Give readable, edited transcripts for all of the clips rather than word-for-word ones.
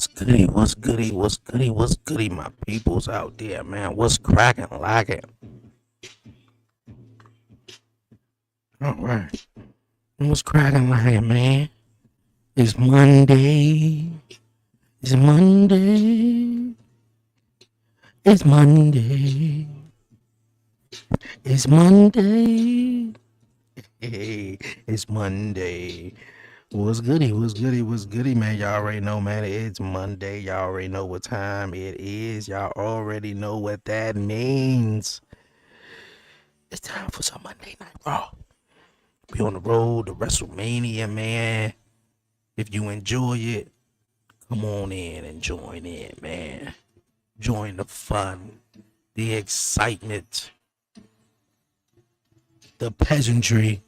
What's goody? What's goody? What's goody? What's goody? My peoples out there, man. What's cracking like it? All right. What's cracking like it, man? It's Monday. It's Monday. It's Monday. It's Monday. Hey, it's Monday. What's goody? What's goody? What's goody, man? Y'all already know, man. It's Monday. Y'all already know what time it is. Y'all already know what that means. It's time for some Monday Night Raw. We on the road to WrestleMania, man. If you enjoy it, come on in and join in, man. Join the fun, the excitement, the peasantry,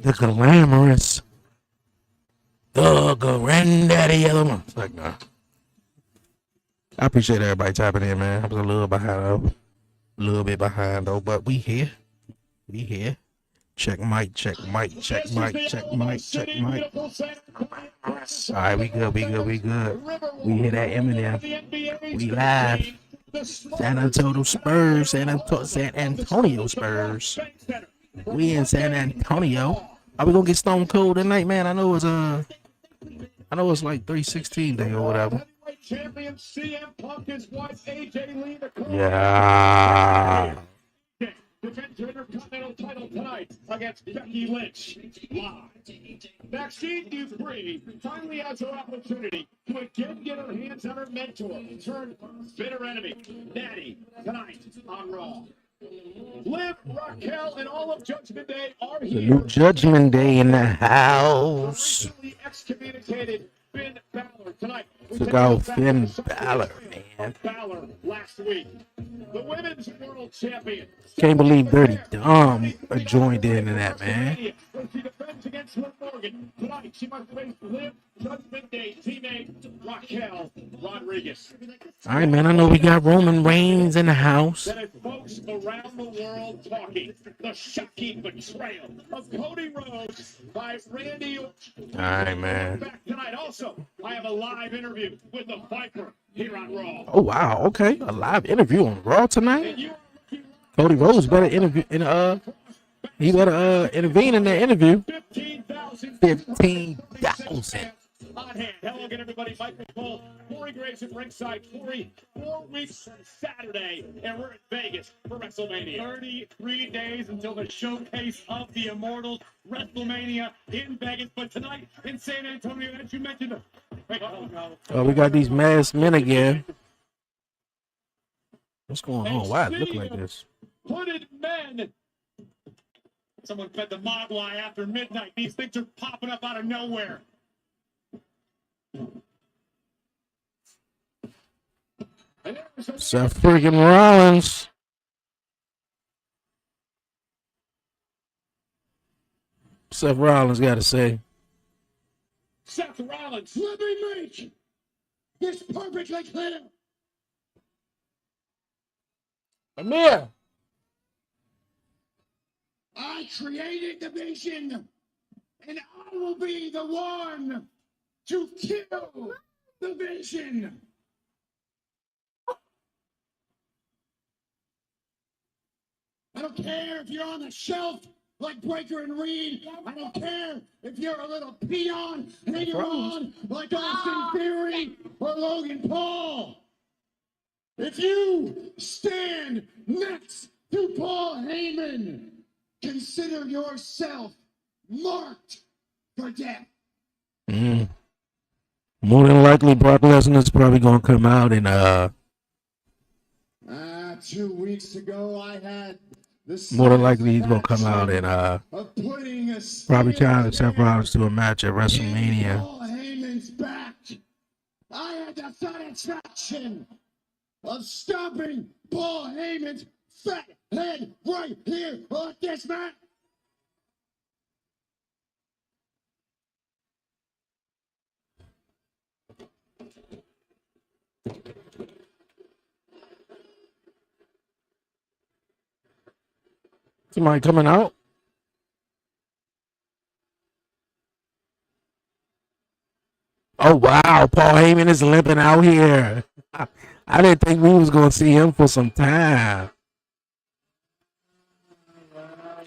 the glamorous, the granddaddy of the month. Like, nah. I appreciate everybody tapping in, man. I was a little bit behind though, but we here. We here. Check mic, check mic, check mic, check mic, check mic. All right, we good. We hear that Eminem. We live. San Antonio Spurs. San Antonio Spurs. We in San Antonio. Are we gonna get Stone Cold tonight, man? I know it's like 316 day or whatever. Yeah. Defends her Intercontinental title tonight against Becky Lynch. Live. Maxine Dupree finally has her opportunity to again get her hands on her mentor, turned bitter enemy, Natty, tonight on Raw. Liv, Raquel, and all of Judgment Day are here. New Judgment Day in the house. Excommunicated Finn Balor tonight. Took out Finn Balor, man. Balor last week. The women's world champion. Can't believe Dirty Dom joined in that, man. She defends against Liv Morgan. Tonight, she must face Liv Judgment Day teammate Raquel Rodriguez. All right, man. I know we got Roman Reigns in the house. That is folks around the world talking. The shocking betrayal of Cody Rhodes by Randy Orton. All right, man. Back tonight. Also, I have a live interview with the Viper here on Raw. Oh wow, okay, a live interview on Raw tonight. Cody Rhodes better interview he better intervene in that interview. 15,000 on hand. Hello again, everybody. Michael Cole, Corey Graves at ringside. Corey, 4 weeks from Saturday, and we're in Vegas for WrestleMania. 33 days until the showcase of the Immortals, WrestleMania in Vegas. But tonight in San Antonio, as you mentioned, oh, we got these masked men again. What's going on? Why it look like this? Hooded men. Someone fed the Mogwai after midnight. These things are popping up out of nowhere. Seth freaking Rollins. Seth Rollins got to say. Seth Rollins. Let me make this perfectly clear. Amir. I created the vision, and I will be the one to kill the vision. I don't care if you're on the shelf like Breaker and Reed. I don't care if you're a little peon and you're on like Austin Theory or Logan Paul. If you stand next to Paul Heyman, consider yourself marked for death. More than likely, Brock Lesnar's probably going to come out and 2 weeks ago, I had more than likely he's going to come out and probably challenge Seth Rollins to a match at WrestleMania. Paul Heyman's back. I had the satisfaction of stomping Paul Heyman's fat head right here on this mat. Somebody coming out? Oh wow, Paul Heyman is limping out here. I didn't think we was gonna see him for some time.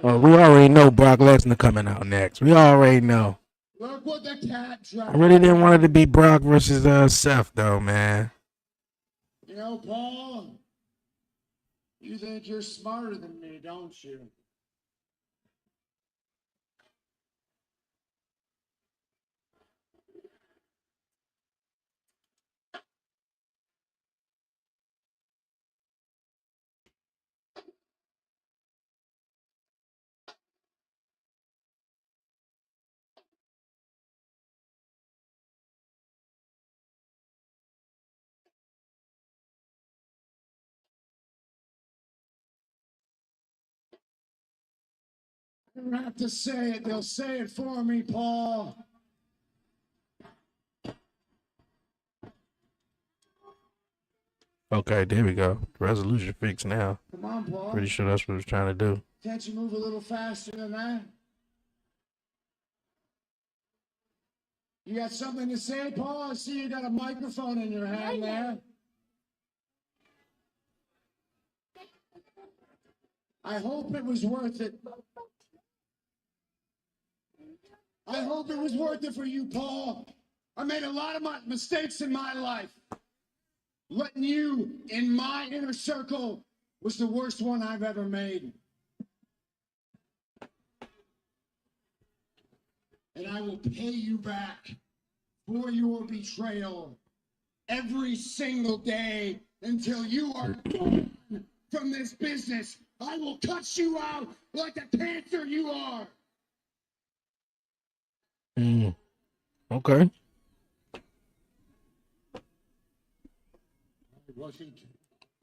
Well, we already know Brock Lesnar coming out next. We already know. Look what the cat I really didn't want it to be Brock versus Seth though, man. You know, Paul, you think you're smarter than me, don't you? I don't have to say it. They'll say it for me, Paul. Okay, there we go. Resolution fixed now. Come on, Paul. Pretty sure that's what I was trying to do. Can't you move a little faster than that? You got something to say, Paul? I see you got a microphone in your hand there. I hope it was worth it. I hope it was worth it for you, Paul. I made a lot of mistakes in my life. Letting you in my inner circle was the worst one I've ever made. And I will pay you back for your betrayal every single day until you are gone from this business. I will cut you out like the panther you are. Okay.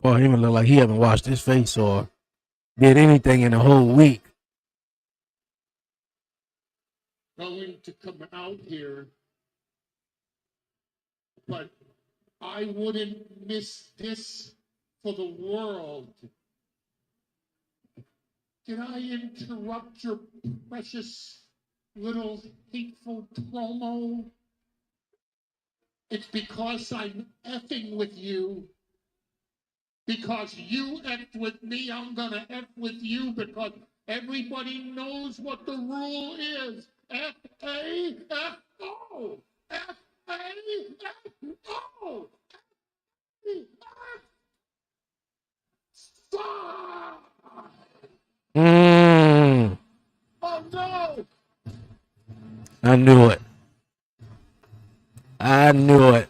Paul Heyman look like he haven't washed his face or did anything in a whole week. Going to come out here, but I wouldn't miss this for the world. Did I interrupt your precious little hateful promo? It's because I'm effing with you. Because you effed with me, I'm gonna F with you because everybody knows what the rule is. F-A-F-O. F-A-F-O. Stop! Oh no! I knew it. I knew it.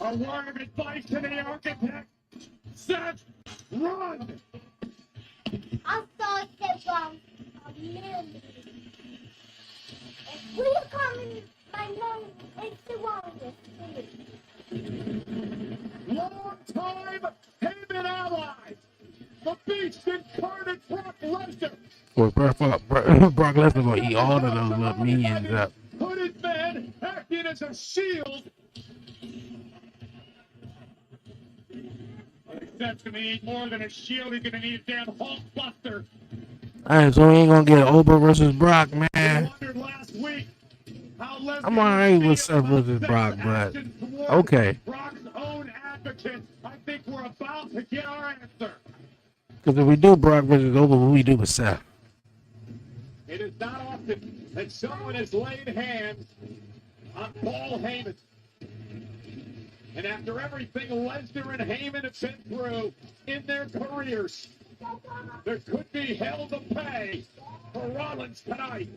A word of advice to the architect. Seth, run! I thought they were a million. Will you come in my name? It's the one. Long time Heyman allies. The beast incarnate Brock Lesnar. Well, Brock Lesnar gonna eat all of those little minions up. Hooded man acting as a shield. That's gonna need more than a shield. He's gonna need a damn Hulk Buster. Alright, so we ain't gonna get Oprah versus Brock, man. Wondered last week how Lesnar I'm alright with Seth versus Brock, but okay. Brock's own advocate. I think we're about to get our answer. Because if we do Brock versus Oprah, what we do with Seth? It is not often that someone has laid hands on Paul Heyman. And after everything Lesnar and Heyman have been through in their careers, there could be hell to pay for Rollins tonight.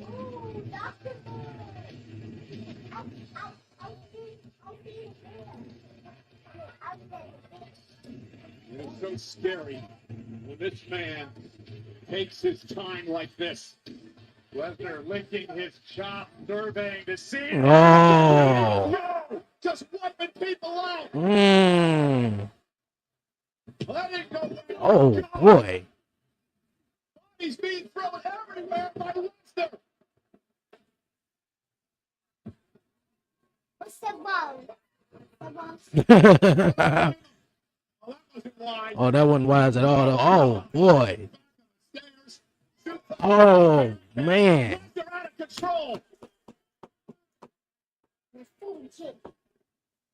It's so scary when this man takes his time like this. Lesnar licking his chop, surveying to see. Oh. No! Just wiping people out. Let it go. Oh boy. He's being thrown everywhere by Lesnar. What's the ball? Well, that wasn't wise. Oh, that wasn't wise at all. Oh boy. Oh, man. They're out of control.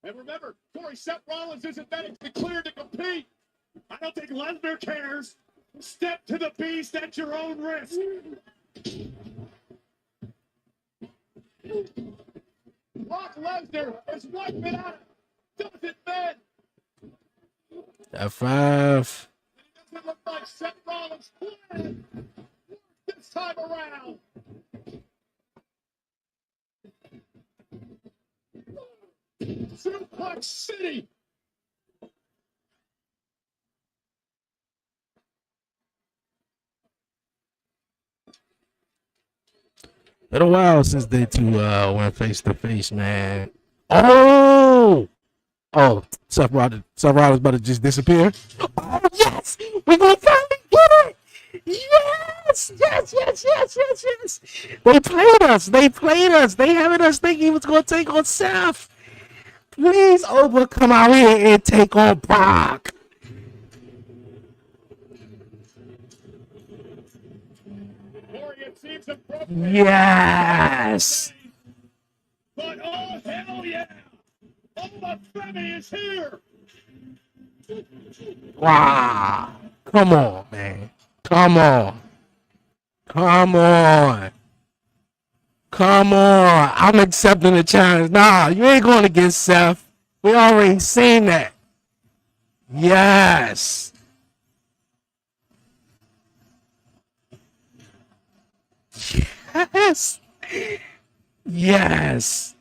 And remember, Corey, Seth Rollins isn't medically cleared to compete. I don't think Lesnar cares. Step to the beast at your own risk. Brock Lesnar is wiping out. Doesn't men. F5. It doesn't look like Seth Rollins plan this time around. Suplex City. Been a while since they two went face to face, man. Oh, Seth Rollins about to just disappear. Oh yes, we're gonna finally get it. Yes. They played us. They having us think he was gonna take on Seth. Please, Oba, come out here and take on Brock. Yes. But oh hell yeah! Oba Femi is here. Wow. Come on, man. Come on. I'm accepting the challenge. Nah, you ain't going against Seth. We already seen that. Yes. Yes.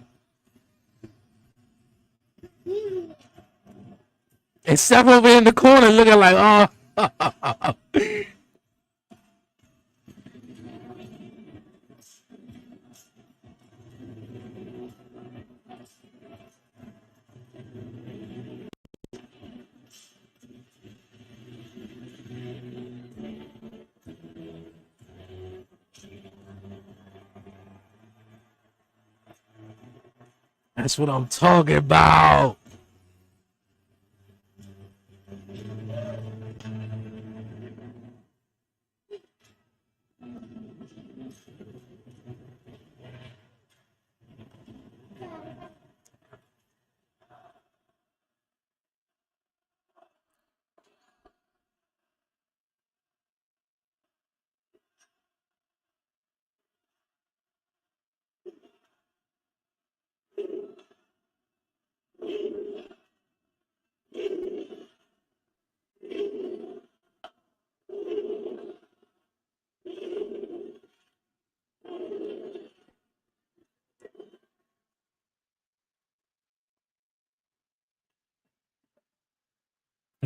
And Seth over in the corner looking like, oh. That's what I'm talking about.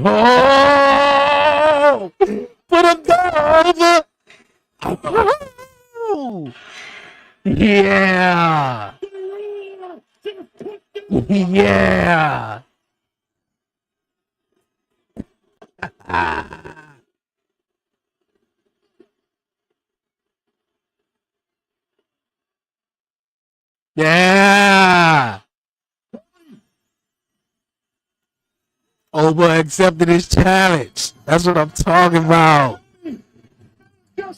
Oh! Put him down! Oh! Yeah! Yeah! Yeah! Oba accepted his challenge. That's what I'm talking about.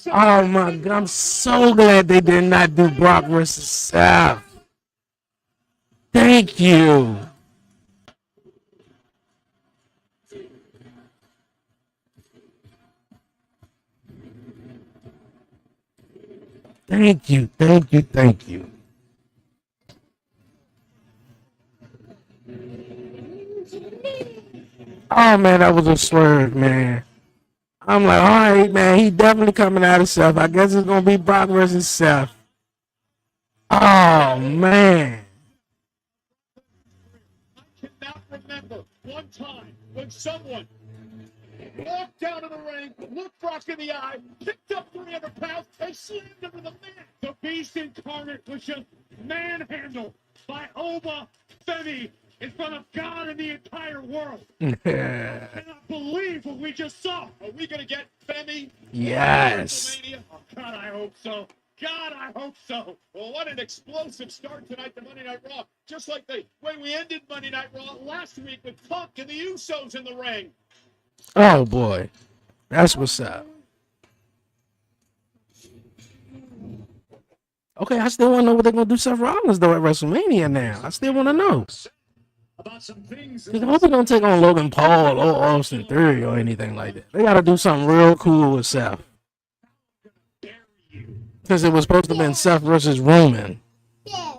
Oh my God, I'm so glad they did not do Brock versus Seth. Thank you. Thank you. Oh man, that was a swerve, man. I'm like, all right, man, he definitely coming out of Seth. I guess it's gonna be Brock versus Seth. Oh man. I cannot remember one time when someone walked down to the ring, looked Brock in the eye, picked up 300 pounds, and slammed him to the mat. The beast incarnate was just manhandled by Oba Femi in front of God and the entire world. I cannot believe what we just saw. Are we going to get Femi? Yes. Oh, God, I hope so. God, I hope so. Well, what an explosive start tonight to Monday Night Raw. Just like the way we ended Monday Night Raw last week with Punk and the Usos in the ring. Oh boy. That's what's up. Okay, I still want to know what they're gonna do Seth Rollins though at WrestleMania now. I still want to know. About some things. Because I hope they don't take on Logan Paul or Austin Theory or anything like that. They got to do something real cool with Seth. Because it was supposed to have been Seth versus Roman. Yeah.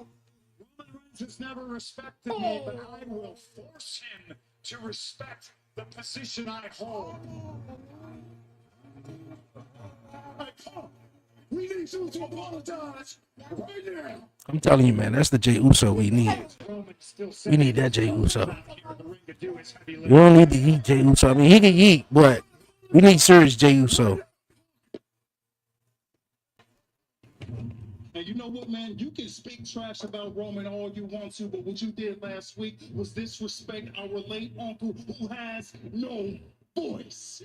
Roman Reigns has never respected me, but I will force him to respect the position I hold. We need you to apologize right now. I'm telling you, man, that's the Jey Uso we need. We need that Jey Uso. We don't need the Yeet Jey Uso. I mean, he can yeet, but we need serious Jey Uso. And you know what, man? You can speak trash about Roman all you want to, but what you did last week was disrespect our late uncle who has no voice.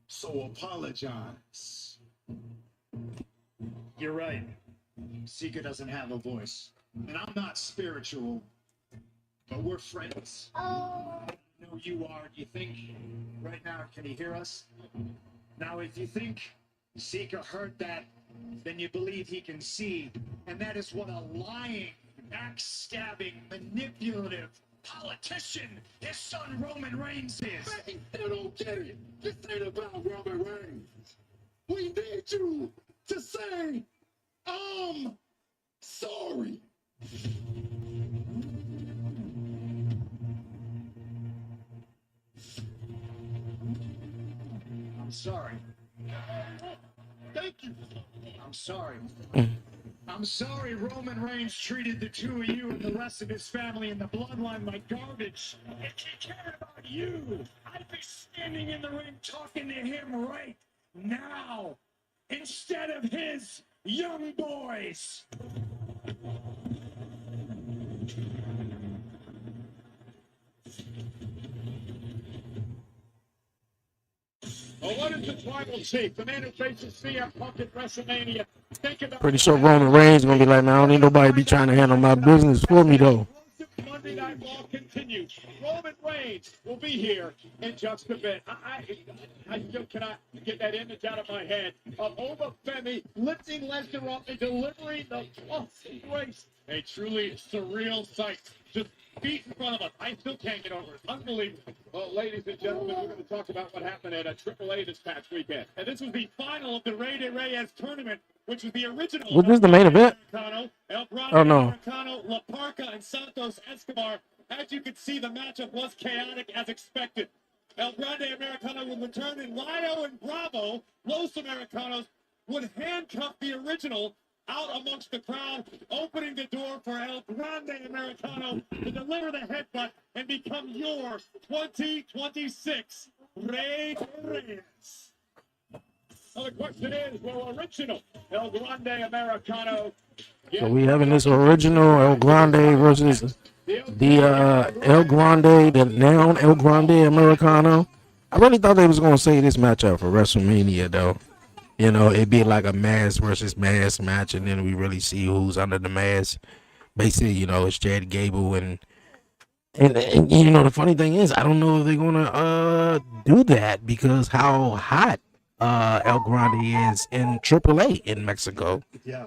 So apologize. You're right. Sika doesn't have a voice. And I'm not spiritual, but we're friends. Oh. I know you are. Do you think right now, can he hear us? Now, if you think Sika heard that, then you believe he can see. And that is what a lying, backstabbing, manipulative politician his son Roman Reigns is. Hey, I don't get it. This ain't about Roman Reigns. We need you to say, I'm sorry. I'm sorry. Thank you. I'm sorry. I'm sorry Roman Reigns treated the two of you and the rest of his family and the bloodline like garbage. If he cared about you, I'd be standing in the ring talking to him right now instead of his young boys. Well, what is the tribal chief? The man who faces CM Punk at WrestleMania. Think about Pretty sure Roman Reigns gonna be like, man, I don't need nobody to be trying to handle my business for me though. Monday Night Raw continues. Roman Reigns will be here in just a bit. I still cannot get that image out of my head of Oma Femi lifting Lesnar up and delivering the plus embrace. A truly surreal sight. Just feet in front of us. I still can't get over it. Unbelievable. Well, ladies and gentlemen, we're going to talk about what happened at AAA this past weekend. And this was the final of the Rey de Reyes tournament, which was the original. Was this the main event? El Grande Oh, no. Americano, La Parca, and Santos Escobar. As you can see, the matchup was chaotic as expected. El Grande Americano would return, and Lido and Bravo, Los Americanos, would handcuff the original out amongst the crowd, opening the door for El Grande Americano to deliver the headbutt and become your 2026 Rey de Reyes. Well, the question is, will original El Grande Americano... So we having this original El Grande versus the El Grande, the now El Grande Americano. I really thought they was gonna say this matchup for WrestleMania though. You know, it'd be like a mask versus mask match, and then we really see who's under the mask. Basically, you know, it's Chad Gable and you know the funny thing is I don't know if they're gonna do that because how hot El Grande is in AAA in Mexico. Yeah.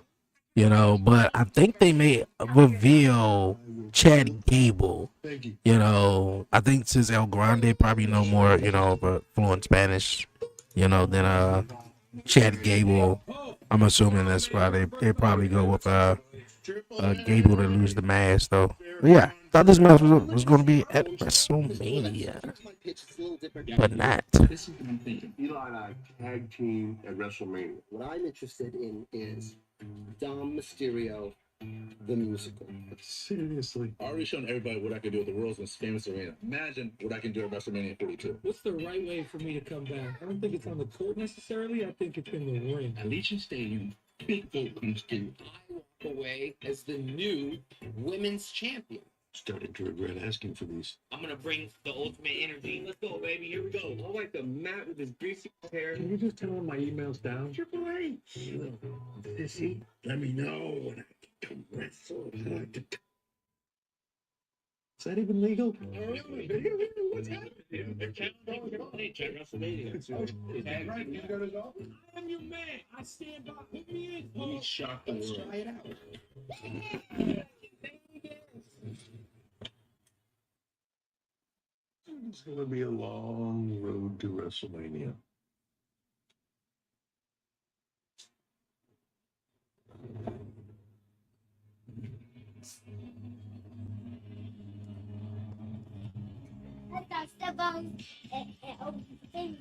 You know, but I think they may reveal Chad Gable. You know, I think since El Grande probably know more, you know, but fluent Spanish, you know, than Chad Gable. I'm assuming that's why they probably go with Gable to lose the mask though. But yeah, thought this match was going to be at WrestleMania, but not. This is what I'm thinking. Eli and I tag team at WrestleMania. What I'm interested in is Dom Mysterio, the musical. Seriously. I already shown everybody what I can do at the world's most famous arena. Imagine what I can do at WrestleMania 42. What's the right way for me to come back? I don't think it's on the court necessarily. I think it's in the ring. At Legion Stadium, big vote comes through. I walk away as the new women's champion. Started to regret asking for these. I'm gonna bring the ultimate energy. Let's go, baby. Here we go. I like the Matt with his greasy hair. Can you just tell him my email's down? Triple H. Sissy, let me know when I can come wrestle. Is that even legal? What's happening here? They're counting on it. Hey, check WrestleMania. I'm your man. I stand by. Put me in. Let me shock the world. Try it out. It's going to be a long road to WrestleMania. That's the bone and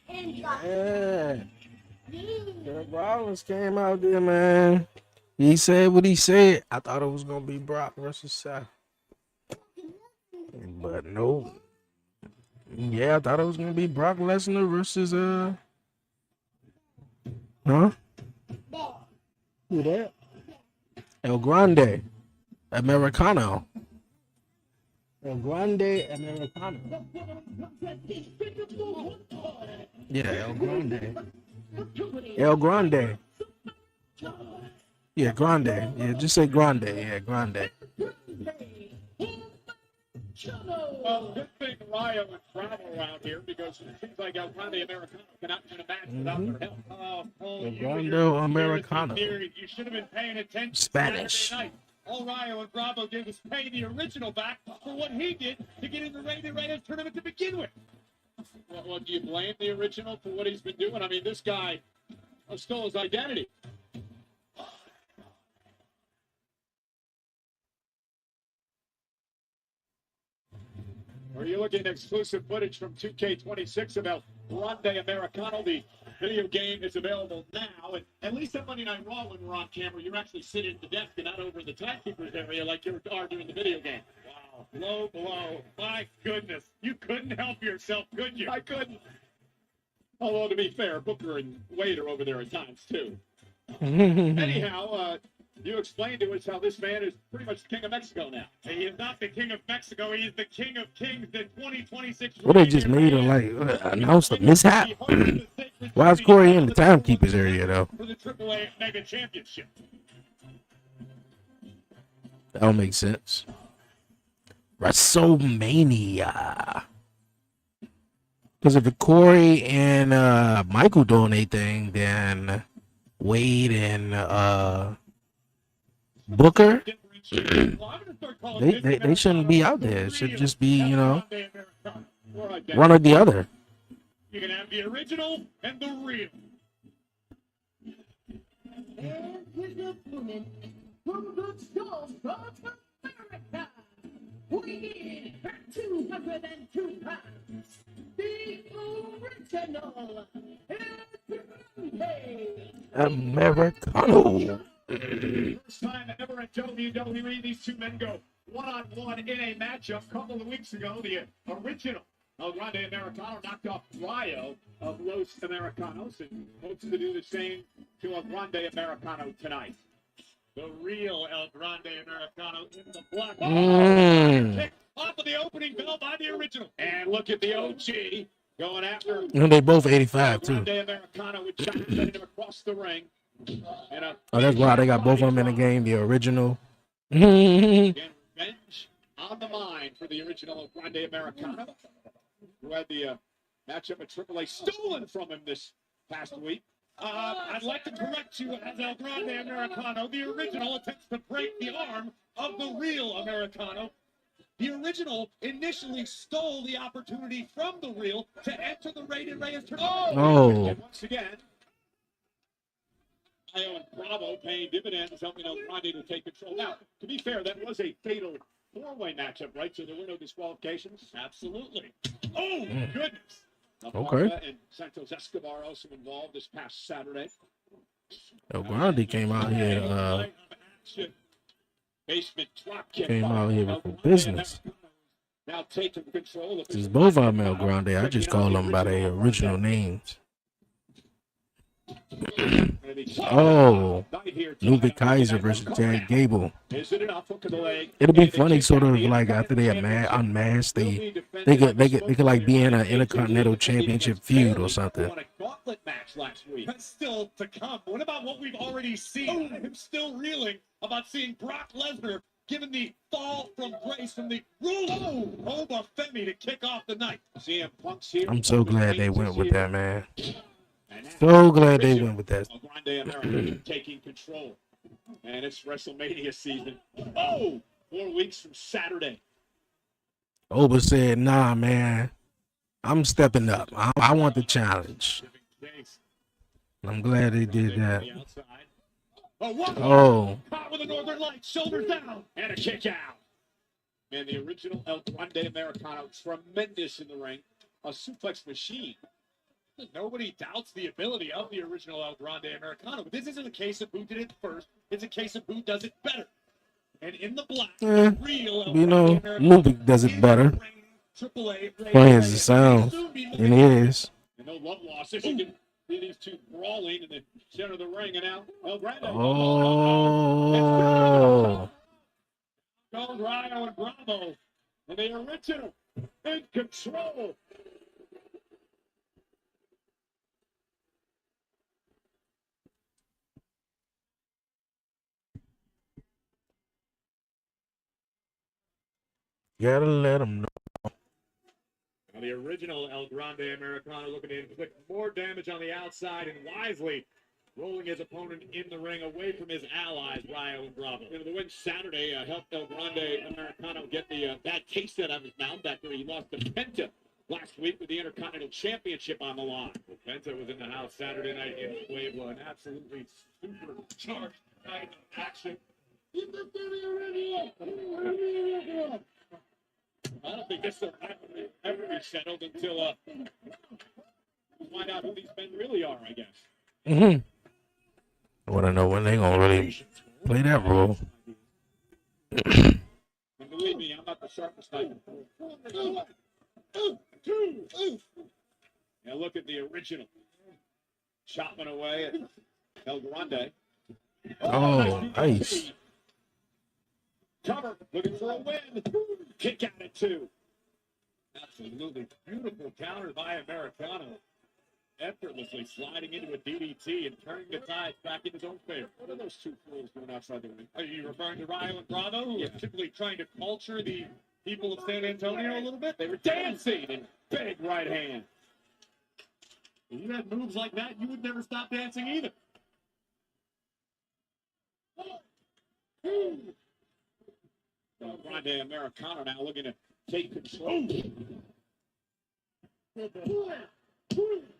Yeah. Seth Rollins came out there, man. He said what he said. I thought it was gonna be Brock versus Seth, but no. Yeah, I thought it was gonna be Brock Lesnar versus huh? Who that? El Grande Americano. El Grande Americano. Yeah, El Grande. El Grande. Yeah, Grande. Yeah, just say Grande. Yeah, Grande. Well, good thing Ryo would travel around here because it seems like El Grande Americano cannot win a match without their help. El Grande Americano. You should have been paying attention. Spanish. Saturday night. All Ryo and Bravo did was pay the original back for what he did to get in the Rey de Reyes tournament to begin with. Well, do you blame the original for what he's been doing? I mean, this guy stole his identity. Are you looking at exclusive footage from 2K26 about Grande Americano? The video game is available now. And at least on Monday Night Raw, when we're on camera, you're actually sitting at the desk and not over the timekeeper's area like you are doing the video game. Wow. Low blow. My goodness. You couldn't help yourself, could you? I couldn't. Although, to be fair, Booker and Wade are over there at times, too. Anyhow, you explained to us how this man is pretty much the king of Mexico now. He is not the king of Mexico. He is the king of kings. The 2026. What, they just made a announced a mishap? Why is Corey in the timekeeper's area though? For the AAA Mega Championship. That don't make sense. WrestleMania. Because if Corey and Michael doing anything, then Wade and Booker, they shouldn't be out there. It should just be, one or the other. You can have the original and the real. And his opponent from the South of America, weighing 202 pounds, the original Americano. First time ever in WWE, these two men go one-on-one in a matchup. A couple of weeks ago, the original El Grande Americano knocked off Ryo of Los Americanos and hopes to do the same to El Grande Americano tonight. The real El Grande Americano in the block. Kick off of the opening bell by the original. And look at the OG going after. And they both 85 too. El Grande Americano with shots sending him across the ring. Oh, that's why they got both of them in the game. The original. Again, revenge on the mind for the original El Grande Americano, who had the matchup at AAA stolen from him this past week. I'd like to correct you as El Grande Americano. The original attempts to break the arm of the real Americano. The original initially stole the opportunity from the real to enter the Rey de Reyes tournament. Oh. And once again, Ryo and Bravo paying dividends, helping El Grande to take control. Now, to be fair, that was a fatal four-way matchup, right? So there were no disqualifications? Absolutely. Oh, goodness. Okay. And Santos Escobar also involved this past Saturday. El Grande came out here. Basement drop kick. Came out here with some business. Now taking control. This is both of them El Grande. I just call them by their original names. Oh, Ludwig Kaiser versus Chad Gable. It'll be funny, sort of like after they unmasked, they could like be in an Intercontinental Championship feud or something. Gauntlet match last week. That's still to come. What about what we've already seen? I'm still reeling about seeing Brock Lesnar given the fall from grace from the rule over Femi to kick off the night. CM Punk's here. I'm so glad they went with that, man. And now, So glad they went with that. El Grande America taking control. And it's WrestleMania season. Oh, 4 weeks from Saturday. Oba said, nah, man. I'm stepping up. I want the challenge. I'm glad they did that. Oh. Caught with a Northern Lights, shoulders down, and a kick out. And the original El Grande Americano, tremendous in the ring. A suplex machine. Nobody doubts the ability of the original El Grande Americano, but this isn't a case of who did it first. It's a case of who does it better. And in the black, real El You know, movie does it better. Funny as it sounds, and it is. And no love loss. If you can see these two brawling in the center of the ring, and now El Grande. Oh. Gold Ryo and Bravo, and the original in control. Gotta let them know. Now the original El Grande Americano looking to inflict more damage on the outside and wisely rolling his opponent in the ring away from his allies, Ryo and Bravo. You know, the win Saturday helped El Grande Americano get the bad taste out of his mouth after he lost to Penta last week with the Intercontinental Championship on the line. Penta was in the house Saturday night in Puebla, an absolutely supercharged night of action. I don't think this will ever be settled until we find out who these men really are, I guess. I want to know when they're going to really play that role. And believe me, I'm not the sharpest knife. Now look at the original. Chopping away at El Grande. Oh, nice. Cover, looking for a win. Kick out at 2. Absolutely beautiful counter by Americano. Effortlessly sliding into a DDT and turning the tides back in his own favor. What are those two fools doing outside the ring? Are you referring to Ryo and Bravo, who are typically trying to culture the people of San Antonio a little bit? They were dancing and big right hand. If you had moves like that, you would never stop dancing either. El Grande Americano now looking to take control.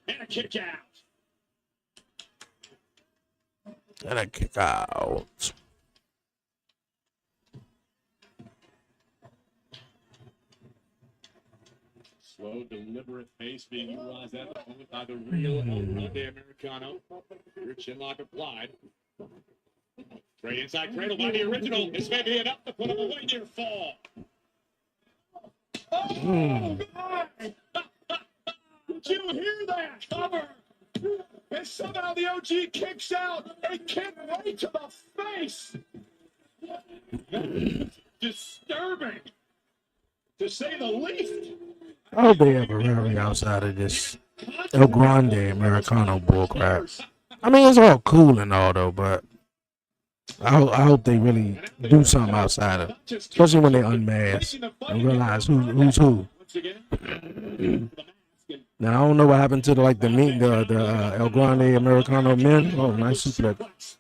And a kick out. And a kick out. Slow, deliberate pace being utilized at the moment by the real El Grande Americano. Your chin lock applied. Straight inside cradle by the original. This may be enough to put him away near fall. Oh, God! Did you hear that? Cover! And somehow the OG kicks out a kick right to the face. Disturbing, to say the least. I hope they ever rally outside of this El Grande Americano bullcrap. I mean, it's all cool and all, though, but I hope they really do something outside of, especially when they unmask and realize who's who. Now I don't know what happened to the El Grande Americano men. Oh, nice suplex.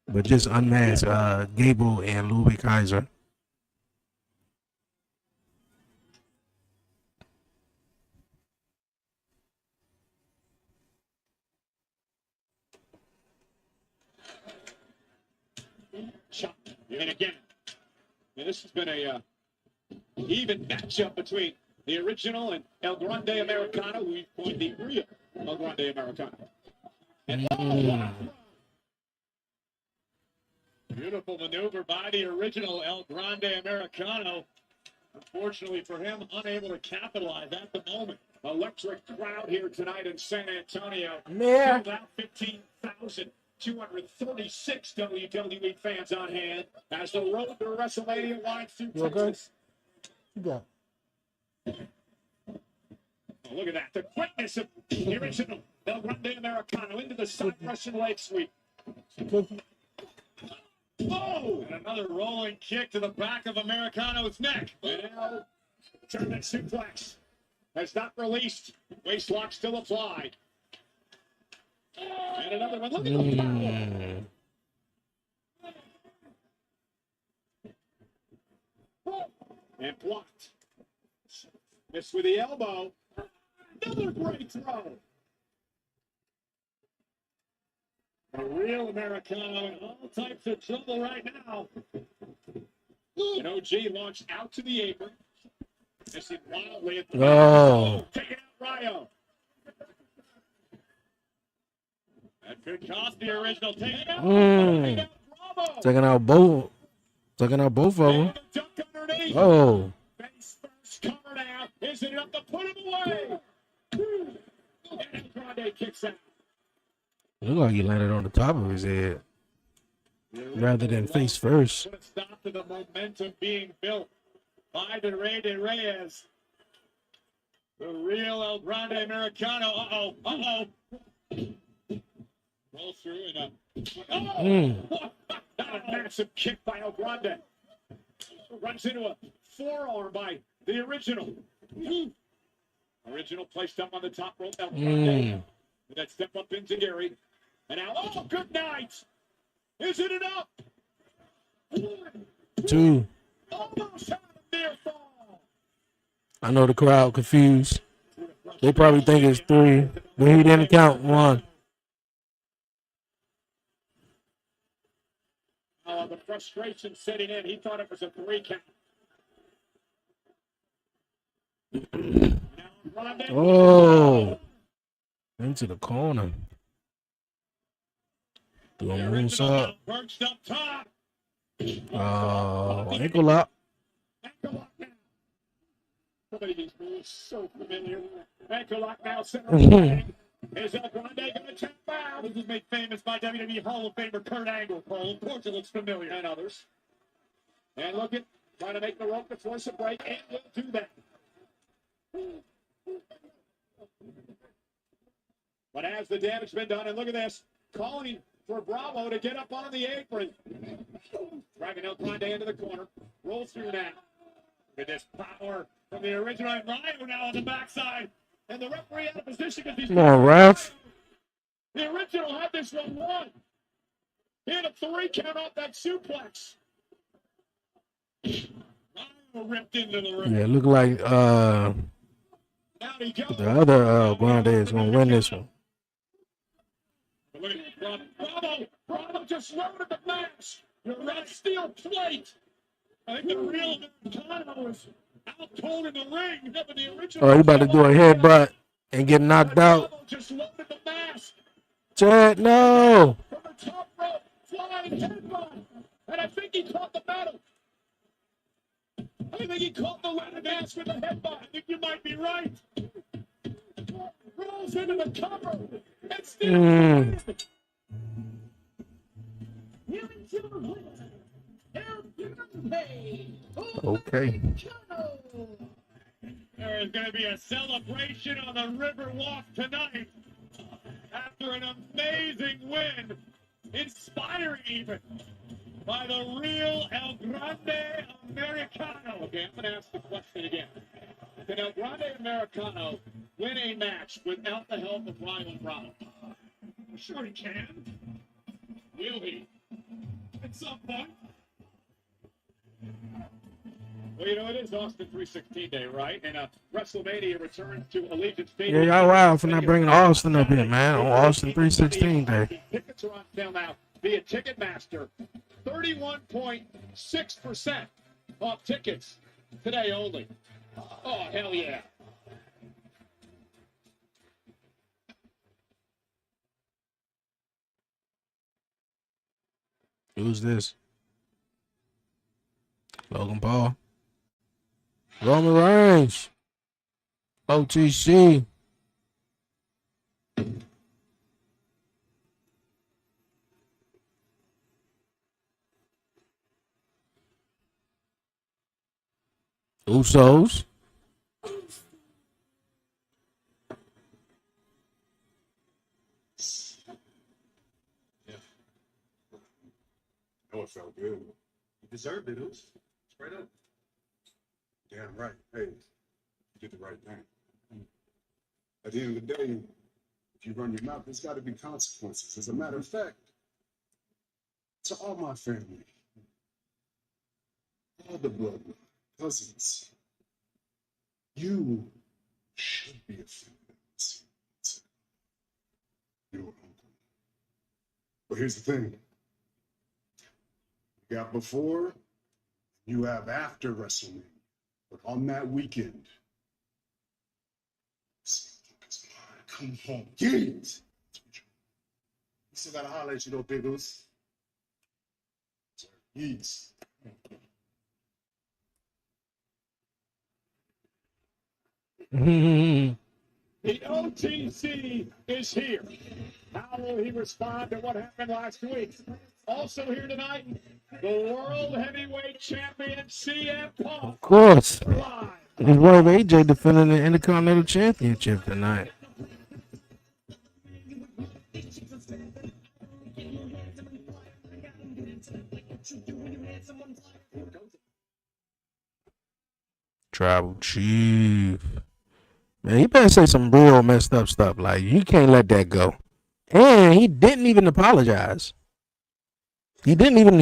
But just unmask Gable and Louis Kaiser. And again, this has been a even matchup between the original and El Grande Americano, who we coined the real El Grande Americano. And beautiful maneuver by the original El Grande Americano. Unfortunately for him, unable to capitalize at the moment. Electric crowd here tonight in San Antonio. Yeah. About 15,236 WWE fans on hand as the road to WrestleMania winds through Texas. Yeah. Oh, look at that. The quickness of the original El Grande Americano into the side Russian leg sweep. Oh, and another rolling kick to the back of Americano's neck. And now, German suplex has not released. Waist lock still applied. And another one. Look at the power. And blocked. Missed with the elbow. Another great throw. A real Americano in all types of trouble right now. And OG launched out to the apron. Missing wildly at the taking out Ryo. That could cost the original. Taking out Bravo. Taking out both of them. Oh. Face first, covered out. Is it enough to put him away? And Grande kicks out. Look like he landed on the top of his head rather than face first. Put a stop to the momentum being built by the Reyes. The real El Grande Americano. Uh-oh. Roll through and not a massive kick by El Grande. Runs into a forearm by the original. Original placed up on the top rope. El Grande. And that step up into Gary. And now, good night. Is it enough? 2. Almost had a near fall. I know the crowd confused. They probably think it's 3, but he didn't count 1. The frustration setting in. He thought it was a 3 count. Oh. Into the corner. Do a moonsault. Perched up top. Oh, ankle lock. Some of these moves so familiar. Ankle lock now. Center is El Grande going to tap out? This was made famous by WWE Hall of Famer Kurt Angle. Cole, of course, it looks familiar, and others. And look at trying to make the rope to force a break, and will do that. But has the damage been done? And look at this, calling for Bravo to get up on the apron. Dragging El Grande into the corner. Rolls through now. Look at this power from the original. And Ryo now on the backside. And the referee out of position because he's... Come on, ref. The original had this one won. He had a 3 count off that suplex. Ryo ripped into the ring. Yeah, it looked like the other Grande is going to win this one. Look at Bravo just loaded the match. Your red steel plate. I think the real Americano was out cold in the ring. But the original. Oh, he about to do a headbutt and get knocked out. Just loaded the mask. Chad, no. From the top rope, flying headbutt. And I think he caught the battle. I think he caught the ladder dance with the headbutt. I think you might be right. Rolls into the cover. And still. Okay. There is going to be a celebration on the Riverwalk tonight after an amazing win, inspiring even, by the real El Grande Americano. Okay, I'm going to ask the question again. Can El Grande Americano win a match without the help of Ryo and Bravo? Sure he can. Will he? At some point. Well, you know, it is Austin 316 Day, right? And WrestleMania returns to Allegiant Stadium. Yeah, y'all wild for not bringing Austin up here, man, on Austin 316 Day. Tickets are on sale now via Ticketmaster. 31.6% off tickets today only. Oh, hell yeah. Who's this? Logan Paul. Roman Reigns. OTC. Usos. know it felt good. You deserved it, Oos. Straight up. Damn right. Hey, you did the right thing. At the end of the day, if you run your mouth, there's got to be consequences. As a matter of fact, to all my family, all the blood cousins, you should be offended. Your uncle. But here's the thing. You got before, you have after WrestleMania. But on that weekend, come home. Get it. You still gotta holler at you though, Biggles. Yes. Mhm. The OTC is here. How will he respond to what happened last week? Also here tonight, the World Heavyweight Champion CM Punk. Of course. Live. His wife AJ defending the Intercontinental Championship tonight. Tribal Chief. Man, he better say some real messed up stuff. Like, you can't let that go. And he didn't even apologize. He didn't even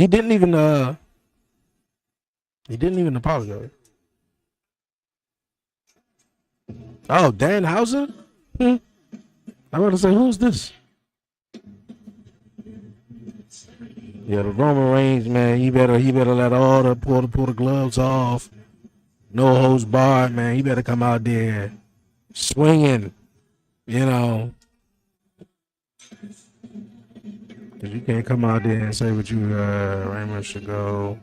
apologize. Oh, Dan Houser? I'm about to say, who's this? Yeah, the Roman Reigns, man, he better let all the pull the gloves off. No holds barred, man. He better come out there swinging, you know. If you can't come out there and say what you Raymond should go.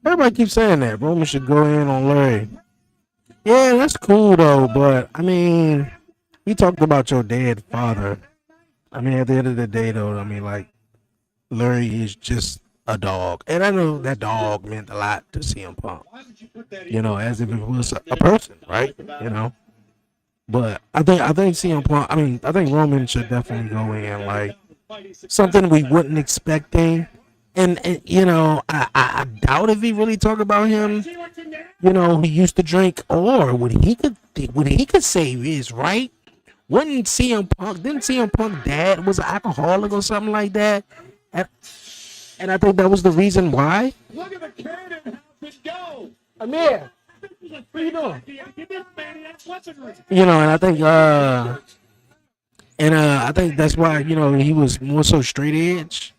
Everybody keeps saying that. Roman should go in on Larry. Yeah, that's cool though, but I mean, we talked about your dead father. I mean, at the end of the day though, I mean, like, Larry is just a dog. And I know that dog meant a lot to CM Punk. You know, as if it was a person, right? You know. But I think CM Punk, I think Roman should definitely go in like something we wouldn't expecting. And you know, I doubt if he really talk about him, you know, he used to drink, or what he could say is right. Didn't CM Punk dad was an alcoholic or something like that? And I think that was the reason why. Look at the cannon. How's it go? Amir, what you doing? You You know, and I think that's why, you know, he was more so straight edge.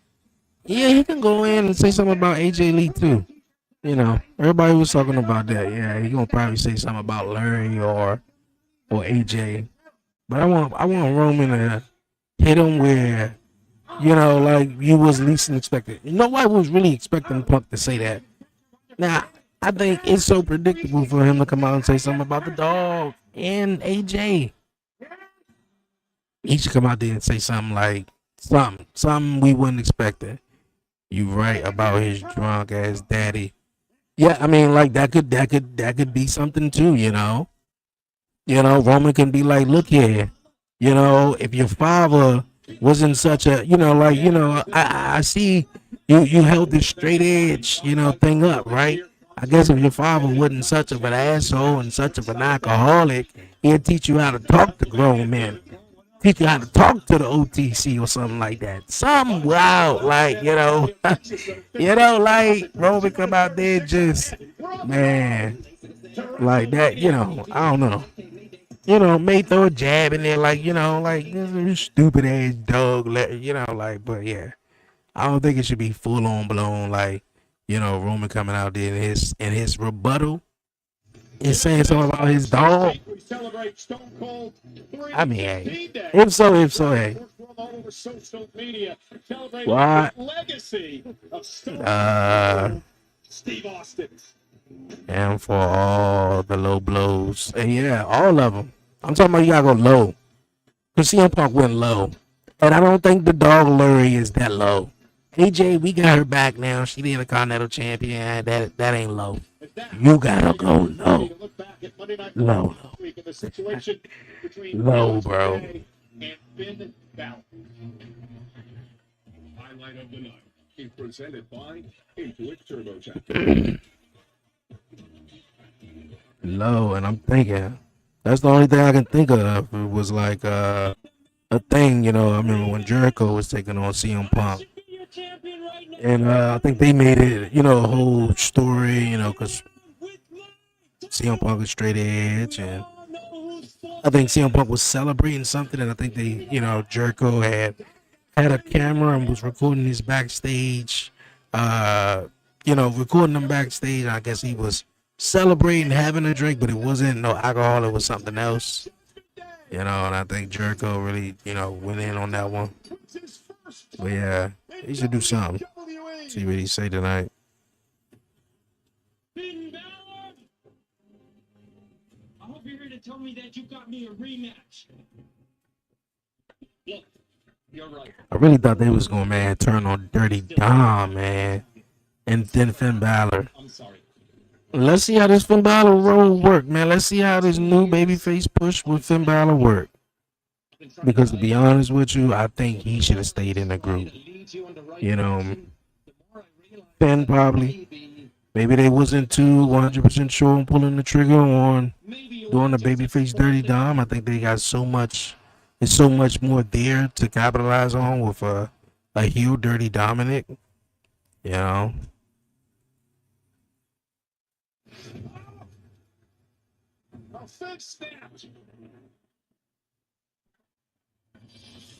Yeah, he can go in and say something about AJ Lee too. You know, everybody was talking about that. Yeah, he gonna probably say something about Larry or AJ. But I want Roman to hit him where, you know, like you was least expected. Nobody was really expecting Punk to say that. Now, I think it's so predictable for him to come out and say something about the dog and AJ. He should come out there and say something like something we wouldn't expect it. You right about his drunk ass daddy. Yeah, I mean, like that could be something too, you know. You know, Roman can be like, look here, you know, if your father wasn't such a, you know, like, you know, I see you held this straight edge, you know, thing up, right? I guess if your father wasn't such of an asshole and such of an alcoholic, he'd teach you how to talk to grown men. Teach you how to talk to the OTC or something like that. Some wow, like, you know, like Roman come out there just, man, like that, you know, I don't know. You know, may throw a jab in there, like, you know, like this stupid ass dog, you know, like, but yeah, I don't think it should be full on blown, like, you know, Roman coming out there in his rebuttal is saying something about his dog. I mean, hey, if so, hey. What? And for all the low blows, and yeah, all of them. I'm talking about you gotta go low. Cause CM Punk went low, and I don't think the dog Larry is that low. AJ, we got her back now. She the Intercontinental Champion. That ain't low. You gotta go low. Low. Low, bro. Highlight of the night. is presented by Intuit TurboTax. Low, and I'm thinking that's the only thing I can think of. It was like a thing, you know. I remember when Jericho was taking on CM Punk, and I think they made it, you know, a whole story, you know, because CM Punk was straight edge, and I think CM Punk was celebrating something, and I think they, you know, Jericho had a camera and was recording his backstage, you know, recording him backstage. I guess he was celebrating having a drink, but it wasn't no alcohol. It was something else, you know. And I think Jericho really, you know, went in on that one. But yeah, he should do something. See what he say tonight. I hope you're here to tell me that you got me a rematch. Look, you're right. I really thought they was gonna turn on Dirty Dom, man, and then Finn Balor. I'm sorry. Let's see how this Finn Balor role work, man. Let's see how this new babyface push with Finn Balor work. Because to be honest with you, I think he should have stayed in the group. You know, Finn probably. Maybe they wasn't too 100% sure on pulling the trigger on doing the babyface Dirty Dom. I think they got so much. There's so much more there to capitalize on with a heel Dirty Dominic. You know. A fake snap.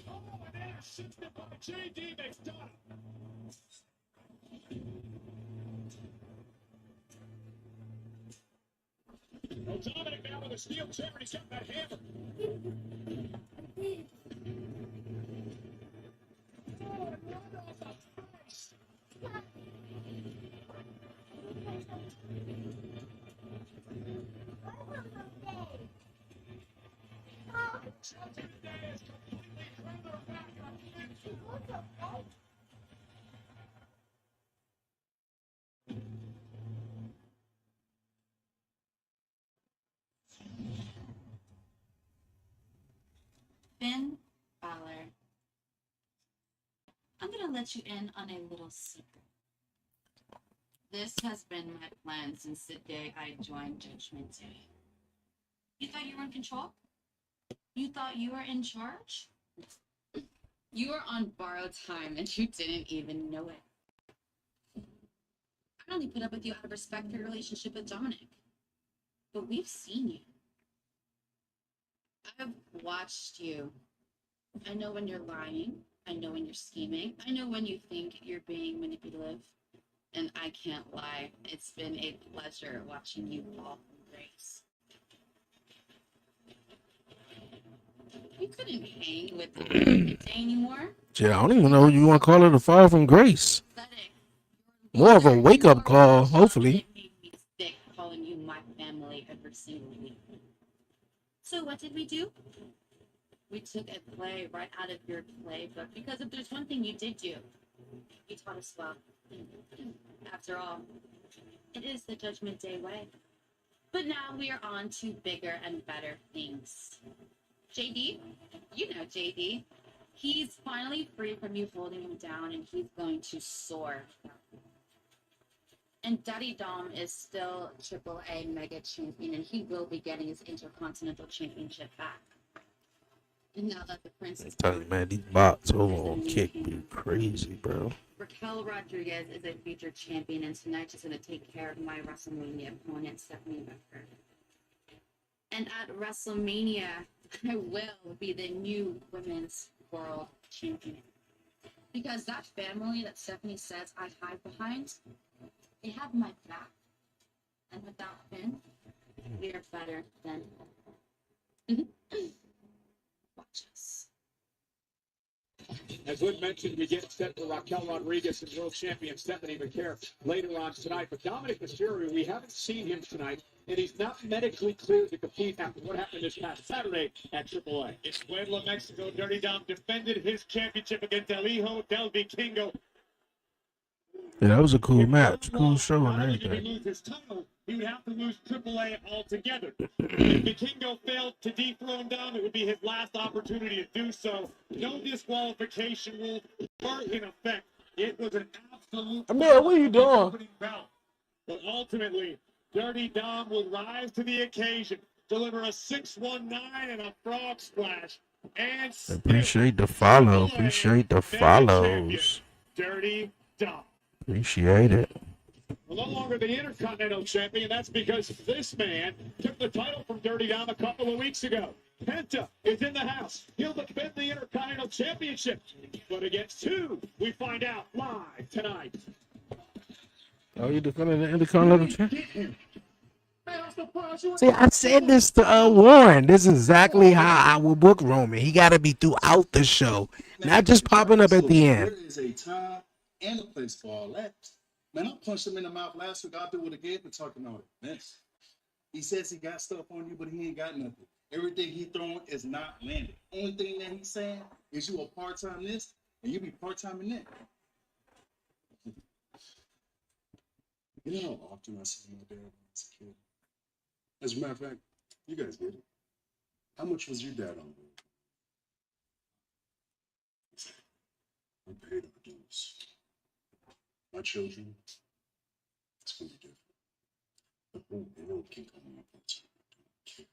Oh, an ass shifted by J.D. McDonough. Oh, Dominic now with a steel chair, and he's got that hammer. Oh, and right off the face. Finn Balor, I'm going to let you in on a little secret. This has been my plan since the day I joined Judgment Day. You thought you were in control? You thought you were in charge? You were on borrowed time and you didn't even know it. I only put up with you out of respect for your relationship with Dominic. But we've seen you. I've watched you. I know when you're lying. I know when you're scheming. I know when you think you're being manipulative. And I can't lie. It's been a pleasure watching you fall from grace. You couldn't hang with the day anymore. Yeah, I don't even know if you want to call it a fall from grace. More of a wake-up call, hopefully. It made me sick calling you my family every single week. So what did we do? We took a play right out of your playbook because if there's one thing you did do, you taught us well. After all, it is the Judgment Day way. But now we are on to bigger and better things. JD, you know JD. He's finally free from you holding him down and he's going to soar. And Daddy Dom is still AAA Mega Champion and he will be getting his Intercontinental Championship back. And now that the Prince is I'm telling you, man, these bots over on Kick be crazy, bro. Raquel Rodriguez is a future champion, and tonight she's going to take care of my WrestleMania opponent, Stephanie Becker. And at WrestleMania, I will be the new Women's World Champion. Because that family that Stephanie says I hide behind, they have my back. And without Finn, we are better than watch us. As Luke mentioned, we get set for Raquel Rodriguez and world champion Stephanie McCare later on tonight. But Dominic Mysterio, we haven't seen him tonight, and he's not medically cleared to compete after what happened this past Saturday at AAA. In Puebla, Mexico, Dirty Dom defended his championship against El Hijo del Vikingo. Yeah, that was a cool match, cool show and Not only did he everything. lose his title, he would have to lose AAA altogether. If Vikingo failed to dethrone Dom, it would be his last opportunity to do so. No disqualification rule were in effect. It was an Amir, what are you doing? But ultimately, Dirty Dom would rise to the occasion, deliver a 619 and a frog splash, and still Appreciate the follow. Appreciate the mega champion, follows. Dirty Dom. Appreciate it. No longer the Intercontinental Champion. That's because this man took the title from Dirty Dom a couple of weeks ago. Penta is in the house. He'll defend the Intercontinental Championship. But against who? We find out live tonight. Oh, you defending the Intercontinental Champion? See, I said this to Warren. This is exactly how I will book Roman. He got to be throughout the show, not just popping up at the end. There is a time and a place for all that. Man, I punched him in the mouth last week. I'll do it again for talking about it. Mess. He says he got stuff on you, but he ain't got nothing. Everything he throwing is not landing. Only thing that he's saying is you a part-time this, and you be part-time in that. You know how often I see my dad when I was a kid? As a matter of fact, you guys get it. How much was your dad on? We paid our dues. My children, it's going to be different. The whole world can come on full-time. I don't care.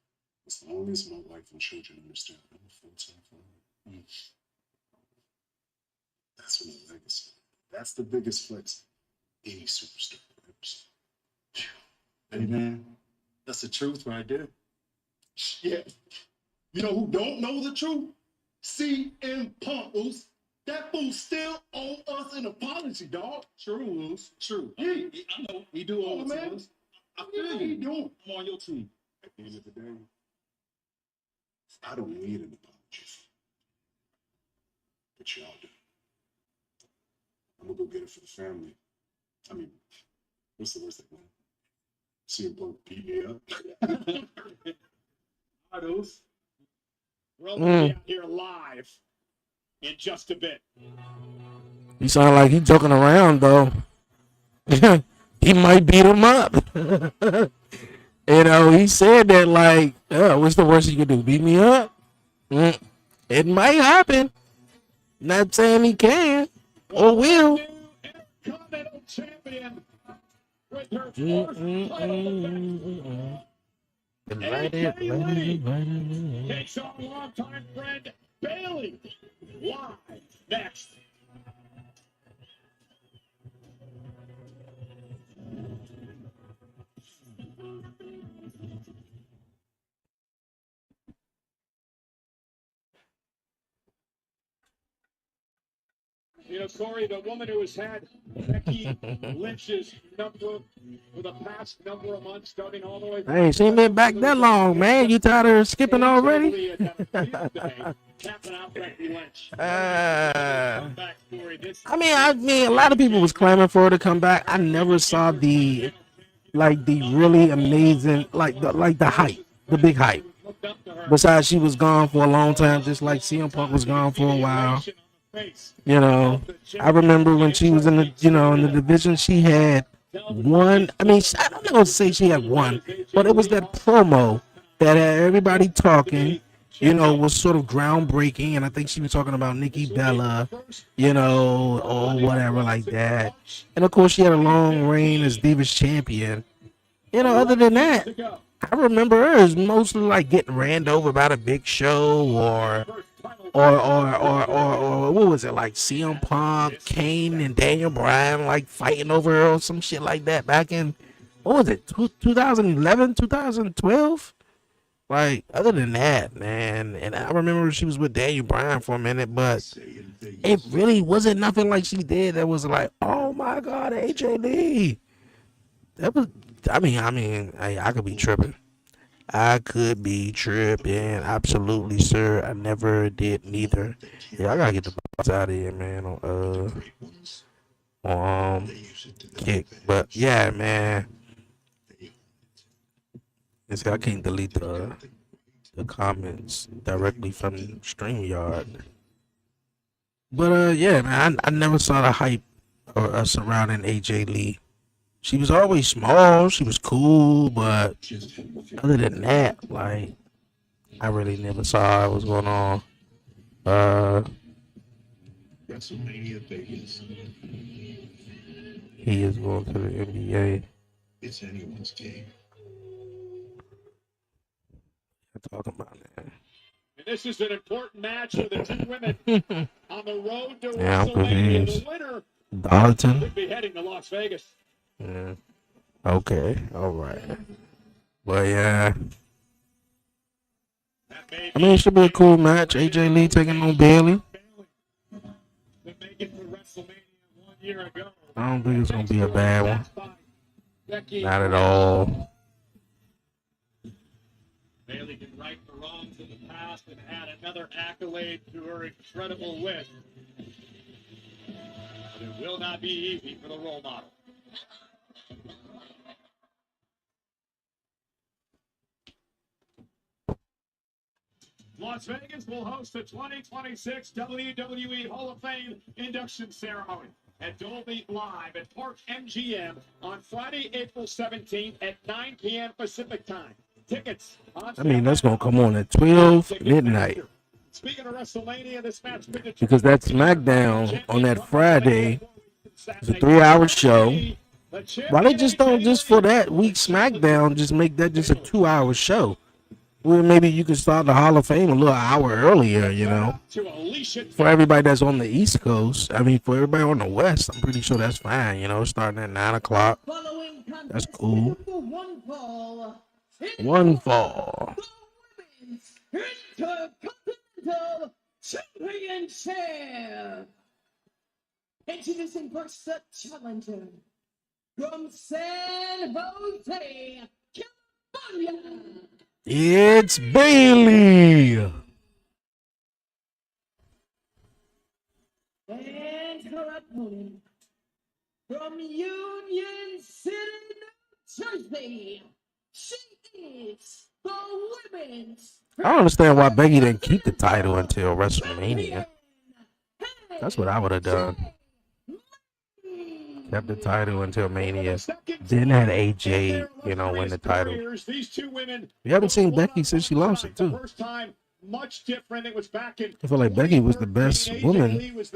As long as my wife and children understand I'm a full-time father. That's my legacy. That's the biggest flex any superstar ever. Hey, man, that's the truth right there. Yeah. You know who don't know the truth? CM Punk. That fool still owe us an apology, dog. True, true. Yeah, I know. He do owe us. I feel you. Do. I'm on your team. At the end of the day, I don't need an apology. But y'all do. I'm gonna go get it for the family. I mean, what's the worst thing? CM Punk beat me up. Those. We're all going to be out here live in just a bit. He sound like he's joking around, though. He might beat him up. You know, he said that like, oh, what's the worst he could do? Beat me up? It might happen. Not saying he can or will. Intercontinental Champion with her fourth title defense. Takes on longtime friend Bailey. Live next. You know, Corey, the woman who has had Becky Lynch's number for the past number of months, starting all the way back. Hey, she ain't been back that long, man. You tired of her skipping already? I mean, a lot of people was clamoring for her to come back. I never saw the really amazing, the hype, the big hype. Besides, she was gone for a long time, just like CM Punk was gone for a while. You know, I remember when she was in the, in the division, she had one. I mean, I don't know to say she had one, but it was that promo that had everybody talking, was sort of groundbreaking. And I think she was talking about Nikki Bella, or whatever like that. And of course, she had a long reign as Divas champion. Other than that, I remember her as mostly like getting ran over by the Big Show or what was it, like CM Punk, Kane, and Daniel Bryan like fighting over her or some shit like that back in, what was it, 2011, 2012? Like, other than that, man, and I remember she was with Daniel Bryan for a minute, but it really wasn't nothing like she did that was like, oh my God, AJ Lee. That was, I could be tripping. I could be tripping. Absolutely, sir. I never did neither. Yeah, I gotta get the box out of here, man. Kick. But yeah, man. And see, I can't delete the comments directly from StreamYard. But yeah, man, I never saw the hype surrounding AJ Lee. She was always small. She was cool, but other than that, like, I really never saw what was going on. WrestleMania Vegas. he is going to the NBA. It's anyone's game. I'm talking about that. And this is an important match for the two women on the road to Yeah, I'm WrestleMania. confused. The winner Darlington? could be heading to Las Vegas. Yeah. Okay. All right. But yeah. I mean, it should be a cool match. AJ Lee taking on Bailey. I don't think it's gonna be a bad one. Not at all. Bailey can right the wrongs of the past and add another accolade to her incredible list. But it will not be easy for the role model. Las Vegas will host the 2026 WWE Hall of Fame induction ceremony at Dolby Live at Park MGM on Friday, April 17th at 9 p.m. Pacific Time. Tickets on I mean, that's gonna come on at 12 midnight. Speaking of WrestleMania, this match because that SmackDown on that Friday is a 3-hour show. Why they just don't just for that week SmackDown just make that just a 2-hour show? Well, maybe you can start the Hall of Fame a little hour earlier, you know. For everybody that's on the East Coast, I mean, for everybody on the West, I'm pretty sure that's fine, you know, starting at 9 o'clock. That's cool. One fall. Intercontinental Championship. Introducing first the challenger from San Jose, California. It's Bailey. And her opponent from Union City, New Jersey. She is the women's. I don't understand why Becky didn't keep the title until WrestleMania. That's what I would have done. Kept the title until Mania. Then had AJ, you know, win the title. We haven't seen Becky since she lost it, too. Much different. It was back in I feel like Becky was the best woman, best